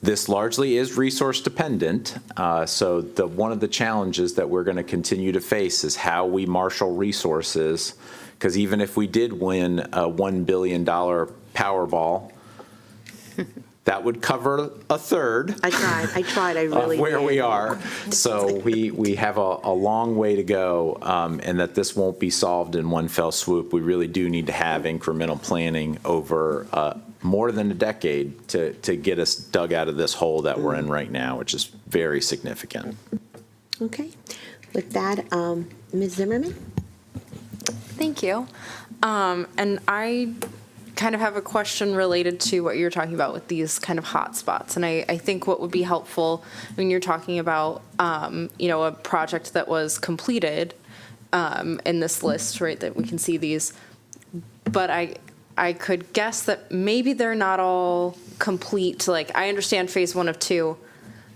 This largely is resource dependent, so one of the challenges that we're going to continue to face is how we marshal resources, because even if we did win a $1 billion Powerball, that would cover a third.
I tried, I really
of where
did.
we are. So we have a long way to go, and that this won't be solved in one fell swoop. We really do need to have incremental planning over more than a decade to get us dug out of this hole that we're in right now, which is very significant.
Okay. With that, Ms. Zimmerman?
Thank you. And I kind of have a question related to what you're talking about with these kind of hot spots. And I think what would be helpful when you're talking about, a project that was completed in this list, right, that we can see these. But I could guess that maybe they're not all complete. Like, I understand phase 1 of 2,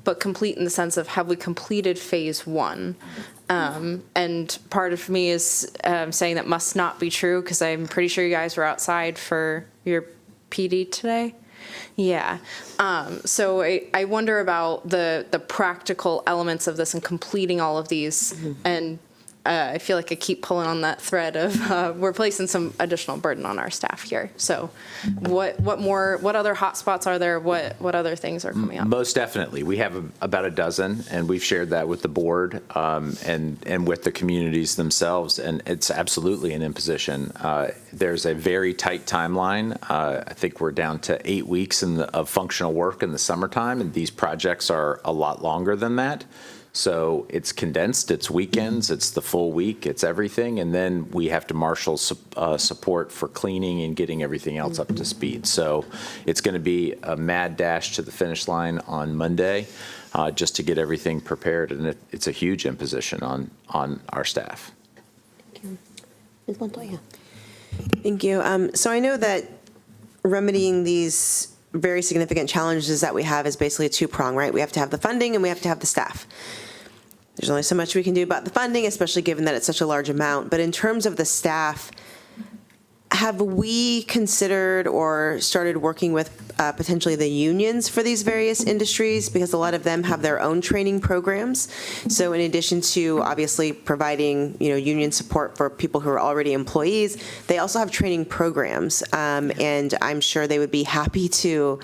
but complete in the sense of, have we completed phase 1? And part of me is saying that must not be true, because I'm pretty sure you guys were outside for your PD today. Yeah. So I wonder about the practical elements of this and completing all of these. And I feel like I keep pulling on that thread of we're placing some additional burden on our staff here. So what other hotspots are there? What other things are coming up?
Most definitely. We have about a dozen, and we've shared that with the board and with the communities themselves, and it's absolutely an imposition. There's a very tight timeline. I think we're down to 8 weeks of functional work in the summertime, and these projects are a lot longer than that. So it's condensed, it's weekends, it's the full week, it's everything, and then we have to marshal support for cleaning and getting everything else up to speed. So it's going to be a mad dash to the finish line on Monday just to get everything prepared, and it's a huge imposition on our staff.
Thank you. Ms. Montoya.
Thank you. So I know that remedying these very significant challenges that we have is basically a two-prong, right? We have to have the funding and we have to have the staff. There's only so much we can do about the funding, especially given that it's such a large amount. But in terms of the staff, have we considered or started working with potentially the unions for these various industries? Because a lot of them have their own training programs. So in addition to obviously providing, union support for people who are already employees, they also have training programs. And I'm sure they would be happy to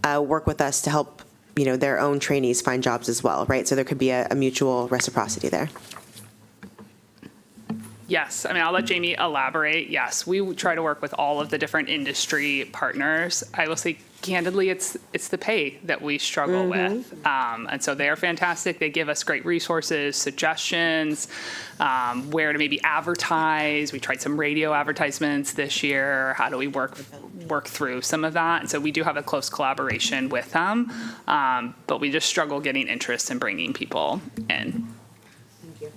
work with us to help their own trainees find jobs as well, right? So there could be a mutual reciprocity there.
Yes, I'll let Jamie elaborate. Yes, we try to work with all of the different industry partners. I will say candidly, it's the pay that we struggle with. And so they are fantastic. They give us great resources, suggestions, where to maybe advertise. We tried some radio advertisements this year. How do we work through some of that? And so we do have a close collaboration with them, but we just struggle getting interest in bringing people in.
Thank you.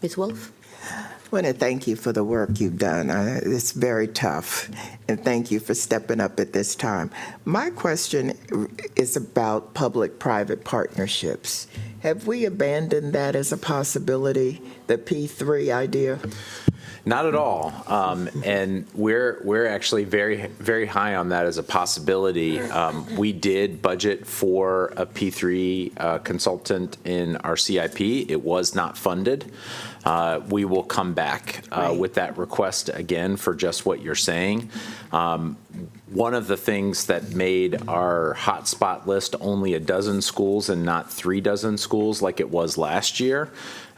Ms. Wolf?
I want to thank you for the work you've done. It's very tough, and thank you for stepping up at this time. My question is about public-private partnerships. Have we abandoned that as a possibility, the P3 idea?
Not at all, and we're actually very, very high on that as a possibility. We did budget for a P3 consultant in our CIP. It was not funded. We will come back with that request again for just what you're saying. One of the things that made our hotspot list only a dozen schools and not 36 schools like it was last year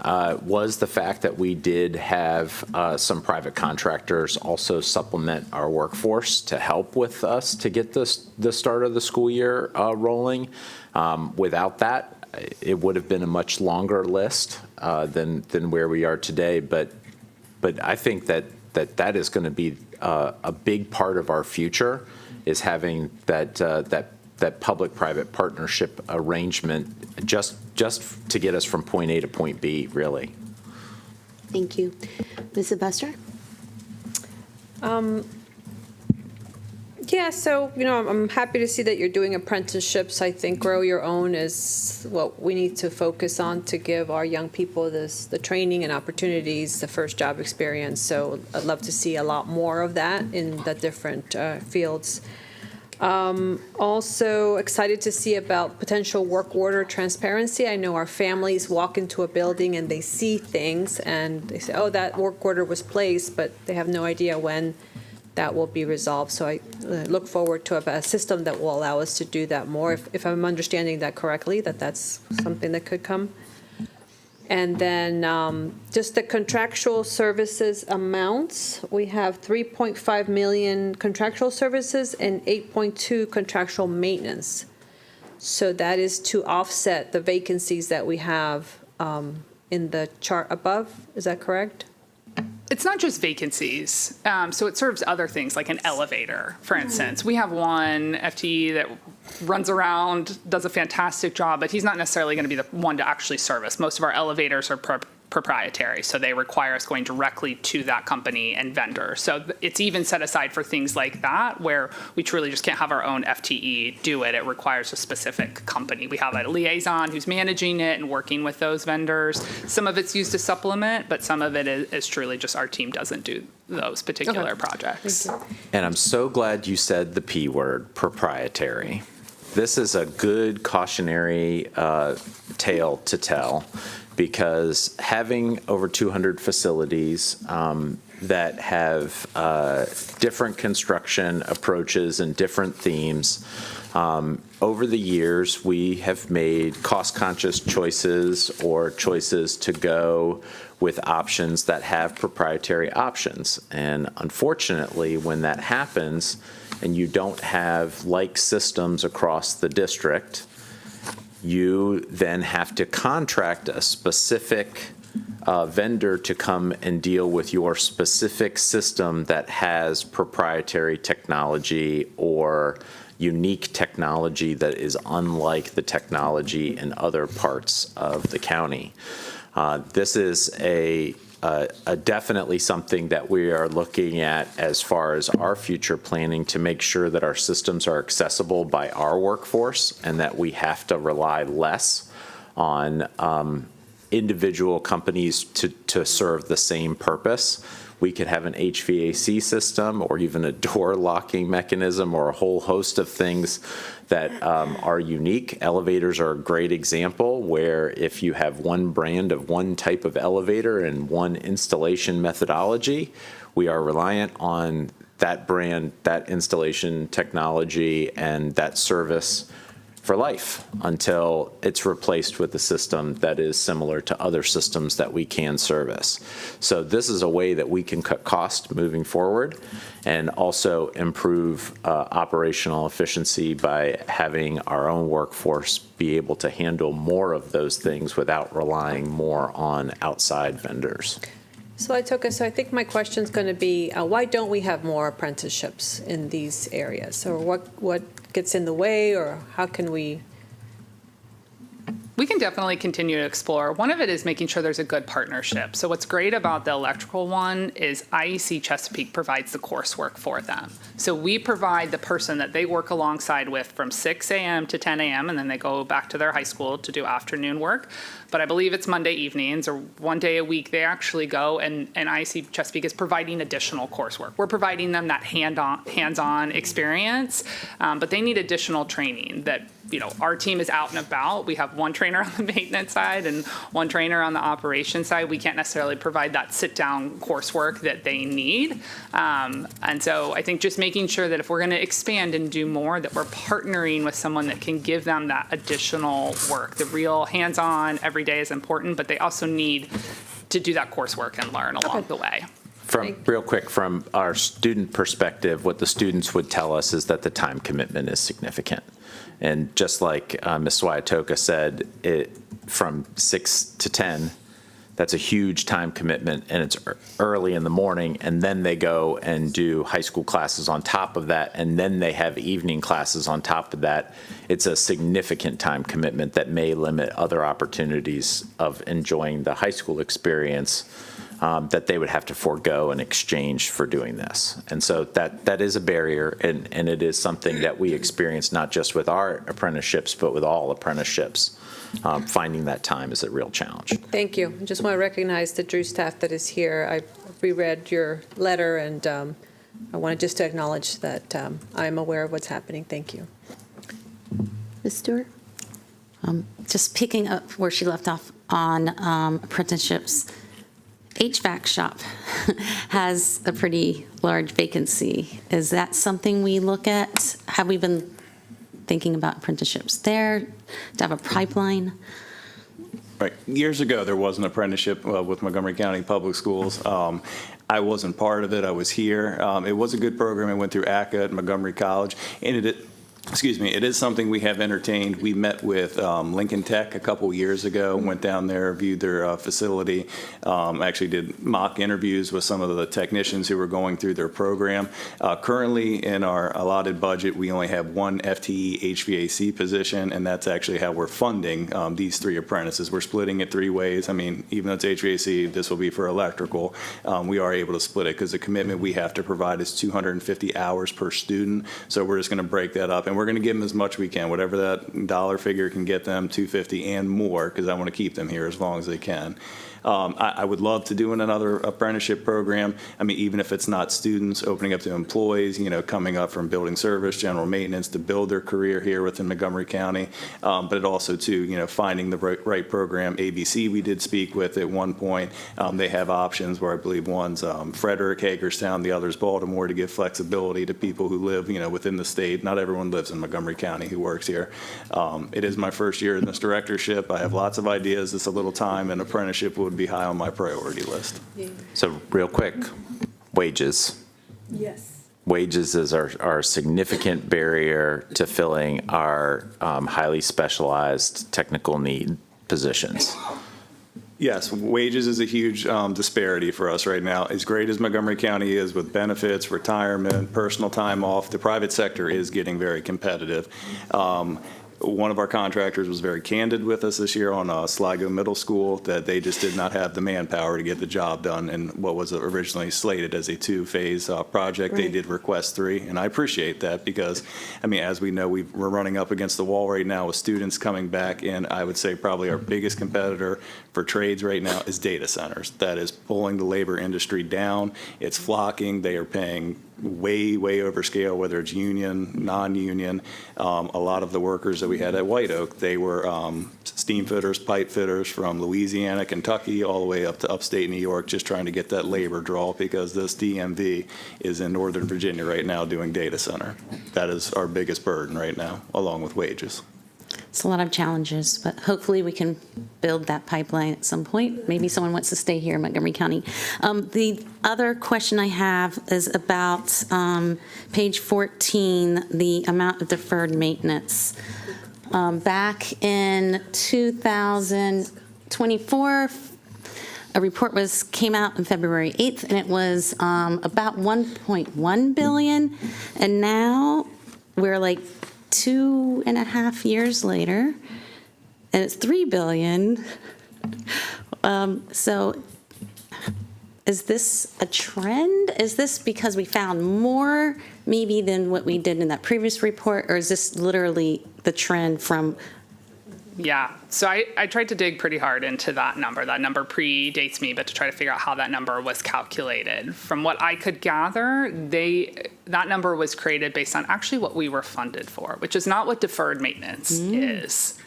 was the fact that we did have some private contractors also supplement our workforce to help with us to get the start of the school year rolling. Without that, it would have been a much longer list than where we are today. But I think that is going to be a big part of our future, is having that public-private partnership arrangement just to get us from point A to point B, really.
Thank you. Ms. Sylvester?
Yeah, so, I'm happy to see that you're doing apprenticeships. I think Grow Your Own is what we need to focus on to give our young people the training and opportunities, the first job experience. So I'd love to see a lot more of that in the different fields. Also excited to see about potential work order transparency. I know our families walk into a building and they see things and they say, oh, that work order was placed, but they have no idea when that will be resolved. So I look forward to a system that will allow us to do that more, if I'm understanding that correctly, that's something that could come. And then just the contractual services amounts, we have 3.5 million contractual services and 8.2 contractual maintenance. So that is to offset the vacancies that we have in the chart above. Is that correct?
It's not just vacancies. So it serves other things, like an elevator, for instance. We have one FTE that runs around, does a fantastic job, but he's not necessarily going to be the one to actually service. Most of our elevators are proprietary, so they require us going directly to that company and vendor. So it's even set aside for things like that, where we truly just can't have our own FTE do it. It requires a specific company. We have a liaison who's managing it and working with those vendors. Some of it's used to supplement, but some of it is truly just our team doesn't do those particular projects.
And I'm so glad you said the P word, proprietary. This is a good cautionary tale to tell, because having over 200 facilities that have different construction approaches and different themes, over the years we have made cost-conscious choices or choices to go with options that have proprietary options. And unfortunately, when that happens and you don't have like systems across the district, you then have to contract a specific vendor to come and deal with your specific system that has proprietary technology or unique technology that is unlike the technology in other parts of the county. This is a definitely something that we are looking at as far as our future planning, to make sure that our systems are accessible by our workforce and that we have to rely less on individual companies to serve the same purpose. We could have an HVAC system or even a door locking mechanism or a whole host of things that are unique. Elevators are a great example, where if you have one brand of one type of elevator and one installation methodology, we are reliant on that brand, that installation technology, and that service for life until it's replaced with a system that is similar to other systems that we can service. So this is a way that we can cut costs moving forward and also improve operational efficiency by having our own workforce be able to handle more of those things without relying more on outside vendors.
So I think my question is going to be, why don't we have more apprenticeships in these areas? Or what gets in the way, or how can we?
We can definitely continue to explore. One of it is making sure there's a good partnership. So what's great about the electrical one is IEC Chesapeake provides the coursework for them. So we provide the person that they work alongside with from 6 a.m. to 10 a.m., and then they go back to their high school to do afternoon work. But I believe it's Monday evenings or one day a week they actually go, and IEC Chesapeake is providing additional coursework. We're providing them that hands-on experience, but they need additional training that, our team is out and about. We have one training trainer on the maintenance side and one trainer on the operations side, we can't necessarily provide that sit-down coursework that they need. And so I think just making sure that if we're going to expand and do more, that we're partnering with someone that can give them that additional work. The real hands-on every day is important, but they also need to do that coursework and learn along the way.
Real quick, from our student perspective, what the students would tell us is that the time commitment is significant. And just like Ms. Swiatoka said, from 6 to 10, that's a huge time commitment, and it's early in the morning, and then they go and do high school classes on top of that, and then they have evening classes on top of that. It's a significant time commitment that may limit other opportunities of enjoying the high school experience that they would have to forego in exchange for doing this. And so that is a barrier, and it is something that we experience not just with our apprenticeships, but with all apprenticeships. Finding that time is a real challenge.
Thank you. I just want to recognize the Drew staff that is here. I reread your letter, and I wanted just to acknowledge that I'm aware of what's happening. Thank you.
Ms. Stewart?
Just picking up where she left off on apprenticeships, HVAC shop has a pretty large vacancy. Is that something we look at? Have we been thinking about apprenticeships there, to have a pipeline?
Right. Years ago, there was an apprenticeship with Montgomery County Public Schools. I wasn't part of it. I was here. It was a good program. It went through ACA at Montgomery College, and it is something we have entertained. We met with Lincoln Tech a couple years ago, went down there, viewed their facility, actually did mock interviews with some of the technicians who were going through their program. Currently, in our allotted budget, we only have one FTE HVAC position, and that's actually how we're funding these 3 apprentices. We're splitting it 3 ways. I mean, even though it's HVAC, this will be for electrical. We are able to split it because the commitment we have to provide is 250 hours per student, so we're just going to break that up. And we're going to give them as much we can, whatever that dollar figure can get them, 250 and more, because I want to keep them here as long as they can. I would love to do another apprenticeship program. I mean, even if it's not students, opening up to employees, coming up from building service, general maintenance, to build their career here within Montgomery County. But it also, too, finding the right program. ABC, we did speak with at one point. They have options where I believe one's Frederick, Hagerstown, the other's Baltimore, to give flexibility to people who live, within the state. Not everyone lives in Montgomery County who works here. It is my first year in this directorship. I have lots of ideas. It's a little time, and apprenticeship would be high on my priority list.
So real quick, wages.
Yes.
Wages is our significant barrier to filling our highly specialized technical need positions.
Yes, wages is a huge disparity for us right now. As great as Montgomery County is with benefits, retirement, personal time off, the private sector is getting very competitive. One of our contractors was very candid with us this year on Sligo Middle School that they just did not have the manpower to get the job done in what was originally slated as a 2-phase project. Right. They did request 3, and I appreciate that because, I mean, as we know, we're running up against the wall right now with students coming back, and I would say probably our biggest competitor for trades right now is data centers. That is pulling the labor industry down. It's flocking. They are paying way over scale, whether it's union, non-union. A lot of the workers that we had at White Oak, they were steam fitters, pipe fitters from Louisiana, Kentucky, all the way up to upstate New York, just trying to get that labor draw because this DMV is in Northern Virginia right now doing data center. That is our biggest burden right now, along with wages.
It's a lot of challenges, but hopefully we can build that pipeline at some point. Maybe someone wants to stay here in Montgomery County. The other question I have is about page 14, the amount of deferred maintenance. Back in 2024, a report came out on February 8th, and it was about $1.1 billion, and now we're like 2.5 years later, and it's $3 billion. So is this a trend? Is this because we found more maybe than what we did in that previous report, or is this literally the trend from?
Yeah, so I tried to dig pretty hard into that number. That number predates me, but to try to figure out how that number was calculated. From what I could gather, that number was created based on actually what we were funded for, which is not what deferred maintenance is.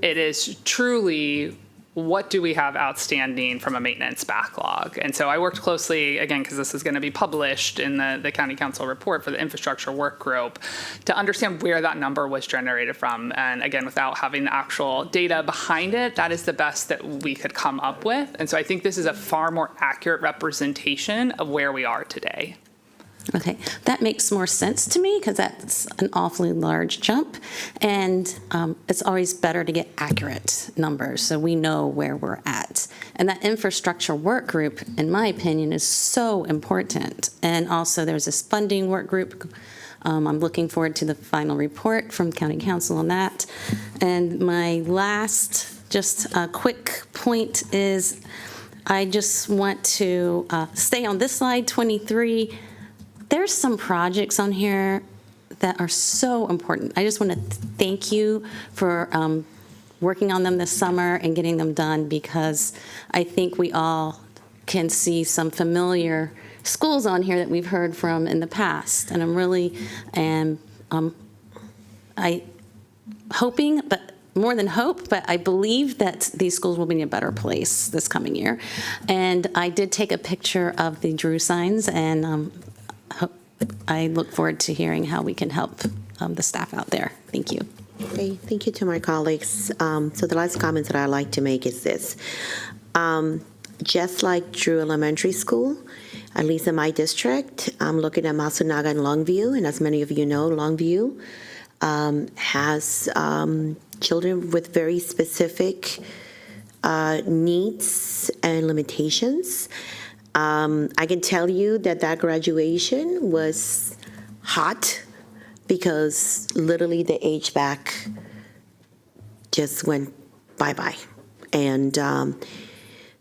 it is truly, what do we have outstanding from a maintenance backlog? And so I worked closely, again, because this is going to be published in the County Council report for the infrastructure work group, to understand where that number was generated from. And again, without having the actual data behind it, that is the best that we could come up with. And so I think this is a far more accurate representation of where we are today.
Okay, that makes more sense to me because that's an awfully large jump, and it's always better to get accurate numbers so we know where we're at. And that infrastructure work group, in my opinion, is so important. And also there's this funding work group. I'm looking forward to the final report from County Council on that. And my last just quick point is I just want to stay on this slide, 23. There's some projects on here that are so important. I just want to thank you for working on them this summer and getting them done, because I think we all can see some familiar schools on here that we've heard from in the past. And I'm really hoping, but more than hope, but I believe that these schools will be in a better place this coming year. And I did take a picture of the Drew signs, and I look forward to hearing how we can help the staff out there. Thank you.
Okay, thank you to my colleagues. So the last comment that I'd like to make is this. Just like Drew Elementary School, at least in my district, I'm looking at Masunaga and Longview, and as many of you know, Longview has children with very specific needs and limitations. I can tell you that graduation was hot because literally the HVAC just went bye-bye. And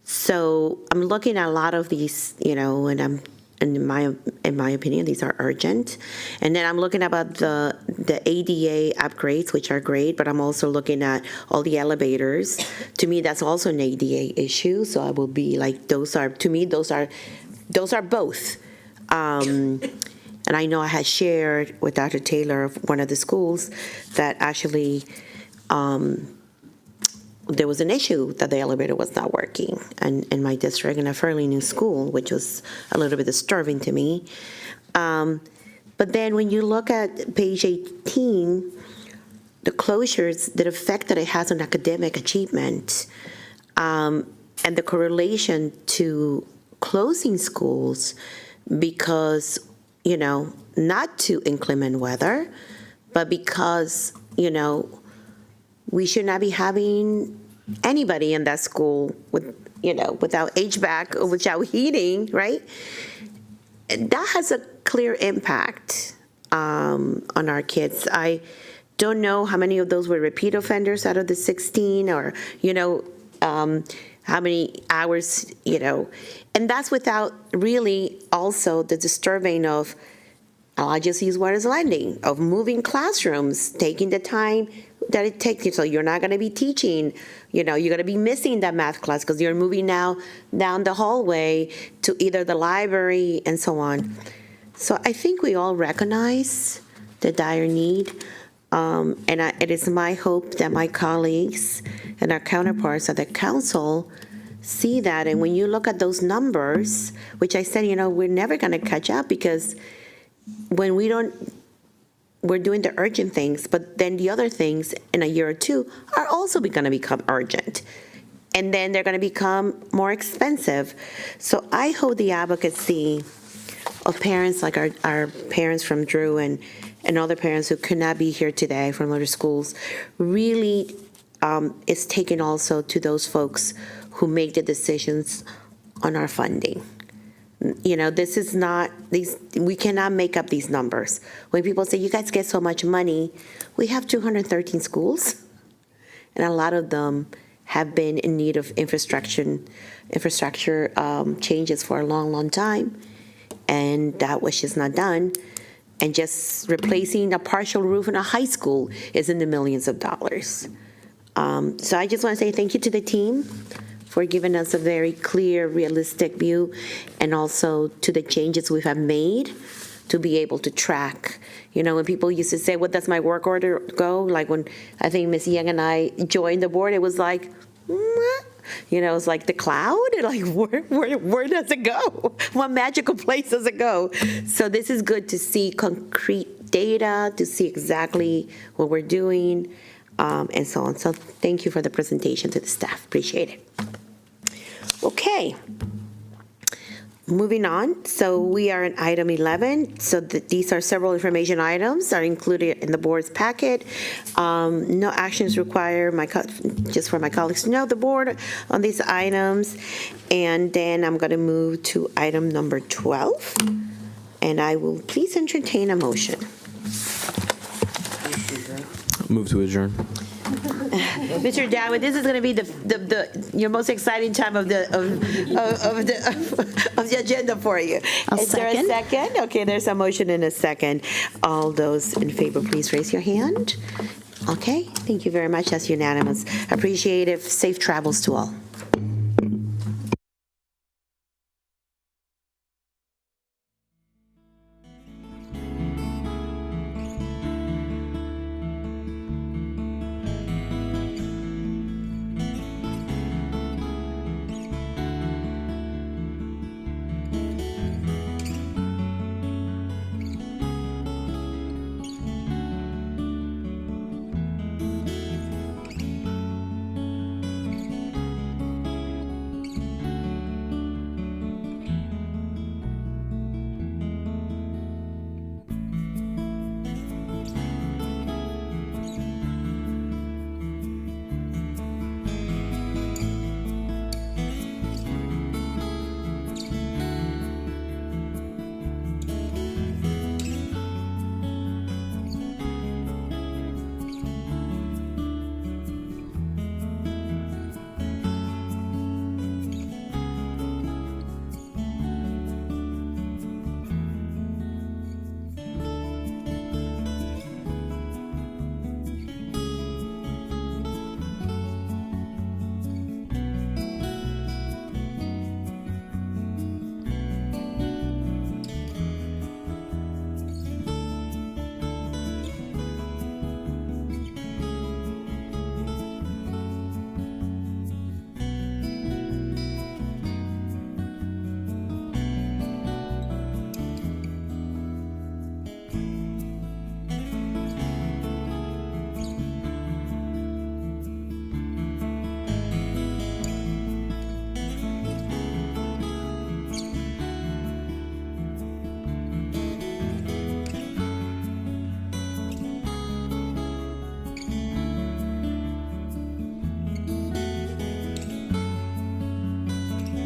so I'm looking at a lot of these, and in my opinion, these are urgent. And then I'm looking about the ADA upgrades, which are great, but I'm also looking at all the elevators. To me, that's also an ADA issue. So I will be like, those are both. And I know I had shared with Dr. Taylor of one of the schools that actually there was an issue that the elevator was not working in my district in a fairly new school, which was a little bit disturbing to me. But then when you look at page 18, the closures, the effect that it has on academic achievement, and the correlation to closing schools because, not to inclement weather, but because, we should not be having anybody in that school with, without HVAC or without heating, right? That has a clear impact on our kids. I don't know how many of those were repeat offenders out of the 16, or, how many hours, and that's without really also the disturbing of, I'll just use what is lending, of moving classrooms, taking the time that it takes. So you're not going to be teaching, you're going to be missing that math class because you're moving now down the hallway to either the library and so on. So I think we all recognize the dire need. It is my hope that my colleagues and our counterparts at the council see that. And when you look at those numbers, which I said, we're never going to catch up because when we're doing the urgent things, but then the other things in a year or two are also going to become urgent. And then they're going to become more expensive. So I hope the advocacy of parents like our parents from Drew and other parents who could not be here today from other schools really is taken also to those folks who make the decisions on our funding. This is not, we cannot make up these numbers. When people say, you guys get so much money, we have 213 schools, and a lot of them have been in need of infrastructure changes for a long, long time, and that was just not done. And just replacing a partial roof in a high school is in the millions of dollars. So I just want to say thank you to the team for giving us a very clear, realistic view, and also to the changes we have made to be able to track. You know, when people used to say, what does my work order go? Like when I think Ms. Young and I joined the board, it was like, you know, it's like the cloud. Like, where does it go? What magical place does it go? So this is good to see concrete data, to see exactly what we're doing, and so on. So thank you for the presentation to the staff. Appreciate it. Okay. Moving on, so we are in item 11. So these are several information items that are included in the board's packet. No actions required, just for my colleagues to know the board on these items. And then I'm going to move to item number 12. And I will please entertain a motion.
Move to adjourn.
Mr. Dowd, this is going to be your most exciting time of the agenda for you. Is there a second? Okay, there's a motion and a second. All those in favor, please raise your hand. Okay, thank you very much. That's unanimous. Appreciate it. Safe travels to all.